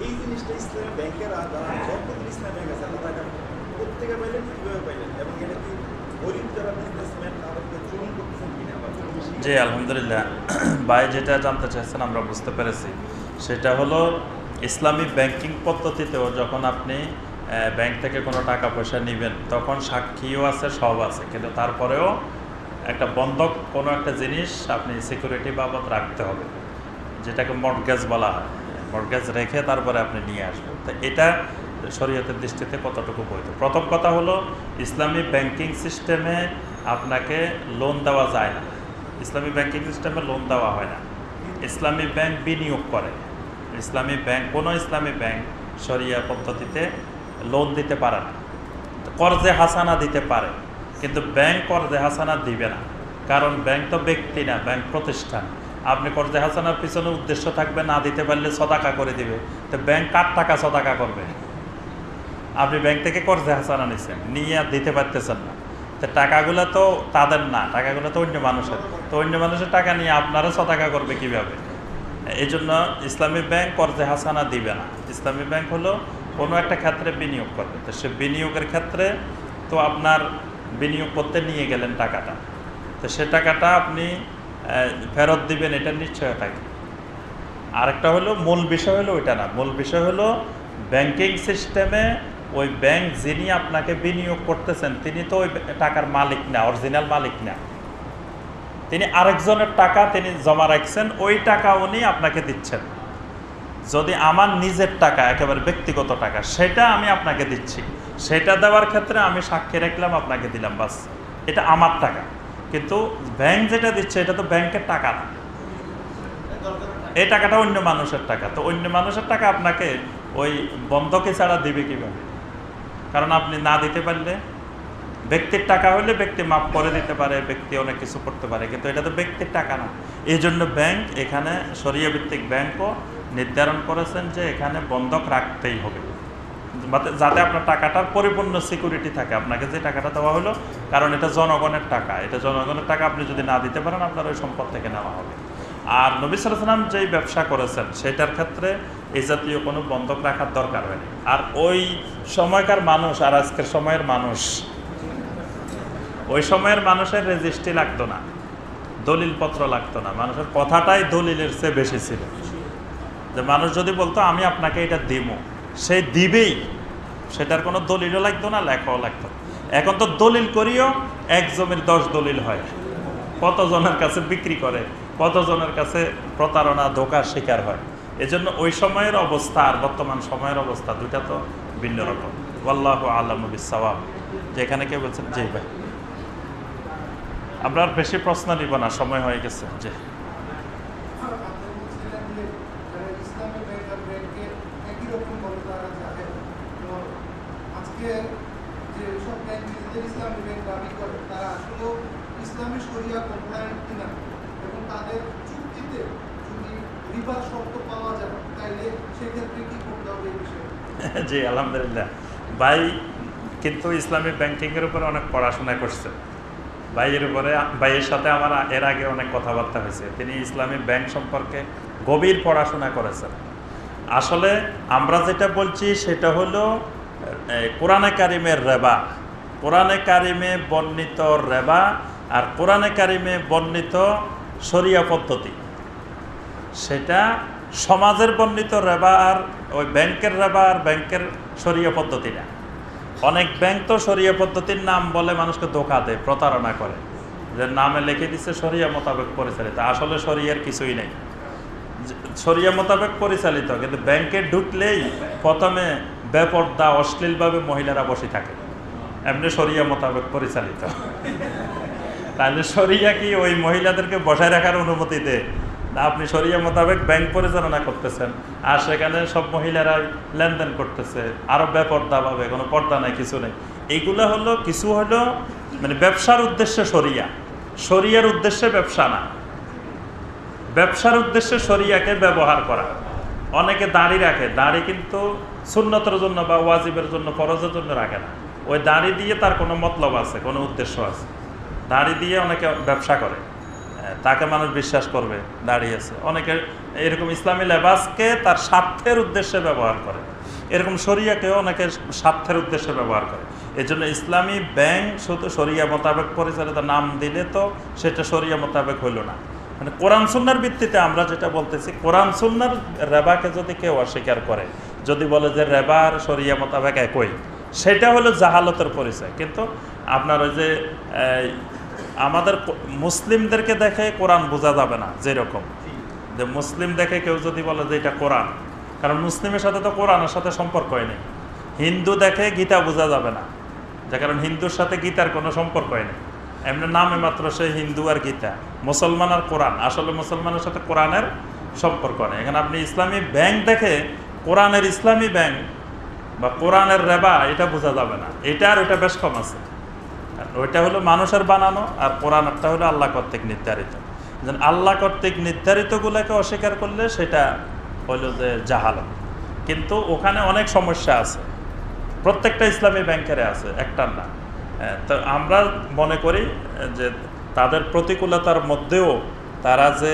এই জিনিসটা ইসলামী ব্যাংকেরা যারা যতদিন ইসলামী ব্যাংক আছে তারা প্রত্যেকে পাইলেন, কীভাবে পাইলেন, এবং এটা কি গরিব যারা বিজনেসম্যান তাদেরকে চুন করতেছেন কিনা?
জি আলহামদুলিল্লাহ, ভাই যেটা জানতে চাইছেন আমরা বুঝতে পেরেছি। সেটা হলো ইসলামী ব্যাংকিং পদ্ধতিতেও যখন আপনি ব্যাংক থেকে কোনো টাকা পয়সা নেবেন তখন সাক্ষীও আছে, সব আছে, কিন্তু তারপরেও একটা বন্ধক কোনো একটা জিনিস আপনি সিকিউরিটি বাবদ রাখতে হবে, যেটাকে মর্টগেজ বলা হয়। মর্টগেজ রেখে তারপরে আপনি নিয়ে আসবেন। তো এটা শরীয়তের দৃষ্টিতে কতটুকু বৈধ? প্রথম কথা হলো ইসলামী ব্যাংকিং সিস্টেমে আপনাকে লোন দেওয়া যায় না। ইসলামী ব্যাংকিং সিস্টেমে লোন দেওয়া হয় না। ইসলামী ব্যাংক বিনিয়োগ করে। ইসলামী ব্যাংক, কোনো ইসলামী ব্যাংক শরিয়া পদ্ধতিতে লোন দিতে পারে না। কর্জে হাসানা দিতে পারে, কিন্তু ব্যাংক কর্জে হাসানা দিবে না, কারণ ব্যাংক তো ব্যক্তি না, ব্যাংক প্রতিষ্ঠান। আপনি কর্জে হাসানার পিছনে উদ্দেশ্য থাকবে না দিতে পারলে সদাকা করে দিবে, তো ব্যাংক কার টাকা সদাকা করবে? আপনি ব্যাংক থেকে কর্জে হাসানা নিচ্ছেন, নিয়ে আর দিতে পারতেছেন না, তো টাকাগুলো তো তাদের না, টাকাগুলো তো অন্য মানুষের। তো অন্য মানুষের টাকা নিয়ে আপনারা সদাকা করবে কিভাবে? এই জন্য ইসলামী ব্যাংক কর্জে হাসানা দিবে না। ইসলামী ব্যাংক হলো কোনো একটা ক্ষেত্রে বিনিয়োগ করবে, তো সে বিনিয়োগের ক্ষেত্রে তো আপনার বিনিয়োগ করতে নিয়ে গেলেন টাকাটা, তো সে টাকাটা আপনি ফেরত দিবেন, এটা নিশ্চয়তা কি? আরেকটা হলো মূল বিষয় হলো ওইটা না, মূল বিষয় হলো ব্যাংকিং সিস্টেমে ওই ব্যাংক যিনি আপনাকে বিনিয়োগ করতেছেন তিনি তো ওই টাকার মালিক না, অরিজিনাল মালিক না। তিনি আরেকজনের টাকা তিনি জমা রাখছেন, ওই টাকা উনি আপনাকে দিচ্ছেন। যদি আমার নিজের টাকা, একেবারে ব্যক্তিগত টাকা, সেটা আমি আপনাকে দিচ্ছি, সেটা দেওয়ার ক্ষেত্রে আমি সাক্ষী রাখলাম, আপনাকে দিলাম, বাস, এটা আমার টাকা। কিন্তু ব্যাংক যেটা দিচ্ছে এটা তো ব্যাংকের টাকা না, এই টাকাটা অন্য মানুষের টাকা। তো অন্য মানুষের টাকা আপনাকে ওই বন্ধকে ছাড়া দিবে কিভাবে? কারণ আপনি না দিতে পারলে, ব্যক্তির টাকা হলে ব্যক্তি মাফ করে দিতে পারে, ব্যক্তি অনেক কিছু করতে পারে, কিন্তু এটা তো ব্যক্তির টাকা না। এই জন্য ব্যাংক এখানে শরিয়া ভিত্তিক ব্যাংকও নির্ধারণ করেছেন যে এখানে বন্ধক রাখতেই হবে, যাতে আপনার টাকাটার পরিপূর্ণ সিকিউরিটি থাকে। আপনাকে যে টাকাটা দেওয়া হলো, কারণ এটা জনগণের টাকা, এটা জনগণের টাকা, আপনি যদি না দিতে পারেন আপনার ওই সম্পদ থেকে নেওয়া হবে। আর নবী সাল্লাল্লাহু আলাইহি ওয়াসাল্লাম যেই ব্যবসা করেছেন সেটার ক্ষেত্রে এই জাতীয় কোনো বন্ধক রাখার দরকার হয়নি। আর ওই সময়কার মানুষ আর আজকের সময়ের মানুষ, ওই সময়ের মানুষের রেজিস্ট্রি লাগতো না, দলিলপত্র লাগতো না, মানুষের কথাটাই দলিলের চেয়ে বেশি ছিল। যে মানুষ যদি বলতো আমি আপনাকে এটা দিব, সে দিবেই, সেটার কোনো দলিলও লাগতো না, লেখাও লাগতো। এখন তো দলিল করিও এক জমির 10 দলিল হয়, কতজনের কাছে বিক্রি করে, কতজনের কাছে প্রতারণা ধোঁকার শিকার হয়। এজন্য ওই সময়ের অবস্থা আর বর্তমান সময়ের অবস্থা দুইটা তো ভিন্ন রকম। আল্লাহু আ'লামু বিস-সাওয়াব। যেখানে কেউ বলছেন জি ভাই, আমরা আর বেশি প্রশ্ন নিব না, সময় হয়ে গেছে। জি জি আলহামদুলিল্লাহ। ভাই কিন্তু ইসলামিক ব্যাংকিংয়ের উপরে অনেক পড়াশোনা করছে। ভাইয়ের সাথে আমার এর আগে অনেক কথাবার্তা হয়েছে। তিনি ইসলামিক ব্যাংক সম্পর্কে গভীর পড়াশোনা করেছেন। আসলে আমরা যেটা বলছি সেটা হলো কোরআনে কারিমের রেবা, কোরআনে কারিমে বর্ণিত রেবা আর কোরআনে কারিমে বর্ণিত শরিয়া পদ্ধতি, সেটা সমাজের বর্ণিত রেবা আর ওই ব্যাংকের রেবা আর ব্যাংকের শরিয়া পদ্ধতি না। অনেক ব্যাংক তো শরিয়া পদ্ধতির নাম বলে মানুষকে ধোঁকা দেয়, প্রতারণা করে, যে নামে লিখে দিচ্ছে শরিয়া মোতাবেক পরিচালিত, আসলে শরিয়ার কিছুই নেই। শরিয়া মোতাবেক পরিচালিত, কিন্তু ব্যাংকে ঢুকলেই প্রথমে বেপর্দা অশ্লীলভাবে মহিলারা বসে থাকে, এমনি শরিয়া মোতাবেক পরিচালিত। তাহলে শরিয়া কি ওই মহিলাদেরকে বসায় রাখার অনুমতি দেয়? না, আপনি শরিয়া মোতাবেক ব্যাংক পরিচালনা করতেছেন আর সেখানে সব মহিলারাই লেনদেন করতেছে আরো বেপর্দাভাবে, কোনো পর্দা নাই, কিছু নেই। এইগুলো হলো কিছু হলো মানে ব্যবসার উদ্দেশ্যে শরিয়া, শরিয়ার উদ্দেশ্যে ব্যবসা না, ব্যবসার উদ্দেশ্যে শরিয়াকে ব্যবহার করা। অনেকে দাড়ি রাখে, দাড়ি কিন্তু সুন্নতের জন্য বা ওয়াজিবের জন্য, ফরজের জন্য রাখে না। ওই দাড়ি দিয়ে তার কোনো মতলব আছে, কোনো উদ্দেশ্য আছে। দাড়ি দিয়ে অনেকে ব্যবসা করে, তাকে মানুষ বিশ্বাস করবে, দাঁড়িয়ে আছে। অনেকে এরকম ইসলামী লেবাসকে তার স্বার্থের উদ্দেশ্যে ব্যবহার করে, এরকম শরিয়াকেও অনেকে স্বার্থের উদ্দেশ্যে ব্যবহার করে। এই জন্য ইসলামী ব্যাংক শুধু শরিয়া মোতাবেক পরিচালিত নাম দিলে তো সেটা শরিয়া মোতাবেক হইল না। মানে কোরআন সুন্নাহর ভিত্তিতে আমরা যেটা বলতেছি, কোরআন সুন্নাহর রেবাকে যদি কেউ অস্বীকার করে, যদি বলে যে রেবা আর শরিয়া মোতাবেক একই, সেটা হলো জাহালতের পরিচয়। কিন্তু আপনার ওই যে আমাদের মুসলিমদেরকে দেখে কোরআন বোঝা যাবে না, যেরকম যে মুসলিম দেখে কেউ যদি বলে যে এটা কোরআন, কারণ মুসলিমের সাথে তো কোরআনের সাথে সম্পর্কই নেই। হিন্দু দেখে গীতা বোঝা যাবে না, যে কারণ হিন্দুর সাথে গীতার কোনো সম্পর্কই নেই, এমনি নামে মাত্র সে হিন্দু আর গীতা। মুসলমান আর কোরআন, আসলে মুসলমানের সাথে কোরআনের সম্পর্ক নেই। এখানে আপনি ইসলামী ব্যাংক দেখে কোরআনের ইসলামী ব্যাংক বা কোরআনের রেবা এটা বোঝা যাবে না। এটা আর ওইটা বেশ কম আছে। ওইটা হলো মানুষের বানানো আর কোরআনটা হলো আল্লাহ কর্তৃক নির্ধারিত। আল্লাহ কর্তৃক নির্ধারিতগুলোকে অস্বীকার করলে সেটা হলো যে জাহালত। কিন্তু ওখানে অনেক সমস্যা আছে, প্রত্যেকটা ইসলামী ব্যাংকের আছে, একটার না। তো আমরা মনে করি যে তাদের প্রতিকূলতার মধ্যেও তারা যে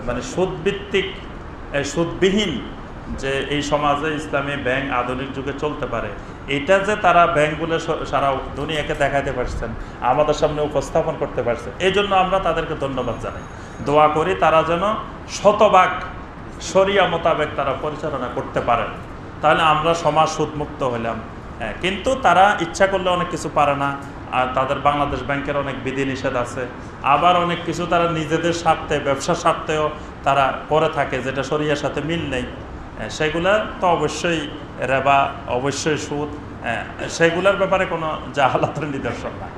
মানে সুদভিত্তিক, সুদবিহীন যে এই সমাজে ইসলামী ব্যাংক আধুনিক যুগে চলতে পারে, এটা যে তারা ব্যাংকগুলো সারা দুনিয়াকে দেখাতে পারছেন, আমাদের সামনে উপস্থাপন করতে পারছে, এই জন্য আমরা তাদেরকে ধন্যবাদ জানাই। দোয়া করি তারা যেন শতভাগ শরিয়া মোতাবেক তারা পরিচালনা করতে পারেন, তাহলে আমরা সমাজ সুদমুক্ত হইলাম। কিন্তু তারা ইচ্ছা করলে অনেক কিছু পারে না, আর তাদের বাংলাদেশ ব্যাংকের অনেক বিধিনিষেধ আছে, আবার অনেক কিছু তারা নিজেদের স্বার্থে, ব্যবসার স্বার্থেও তারা করে থাকে যেটা শরিয়ার সাথে মিল নেই। সেগুলা তো অবশ্যই রেবা, অবশ্যই সুদ, সেগুলোর ব্যাপারে কোনো জাহালাতের নিদর্শন না।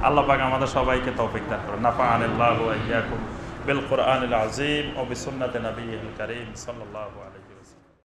আল্লাহ পাক আমাদের সবাইকে তৌফিক দান করুন। নাফাআনিল্লাহু ওয়া ইয়্যাকুম বিল কুরআনিল আযীম ওয়া বিসুন্নতি নবিয়্যিল কারীম সাল্লাল্লাহু আলাইহি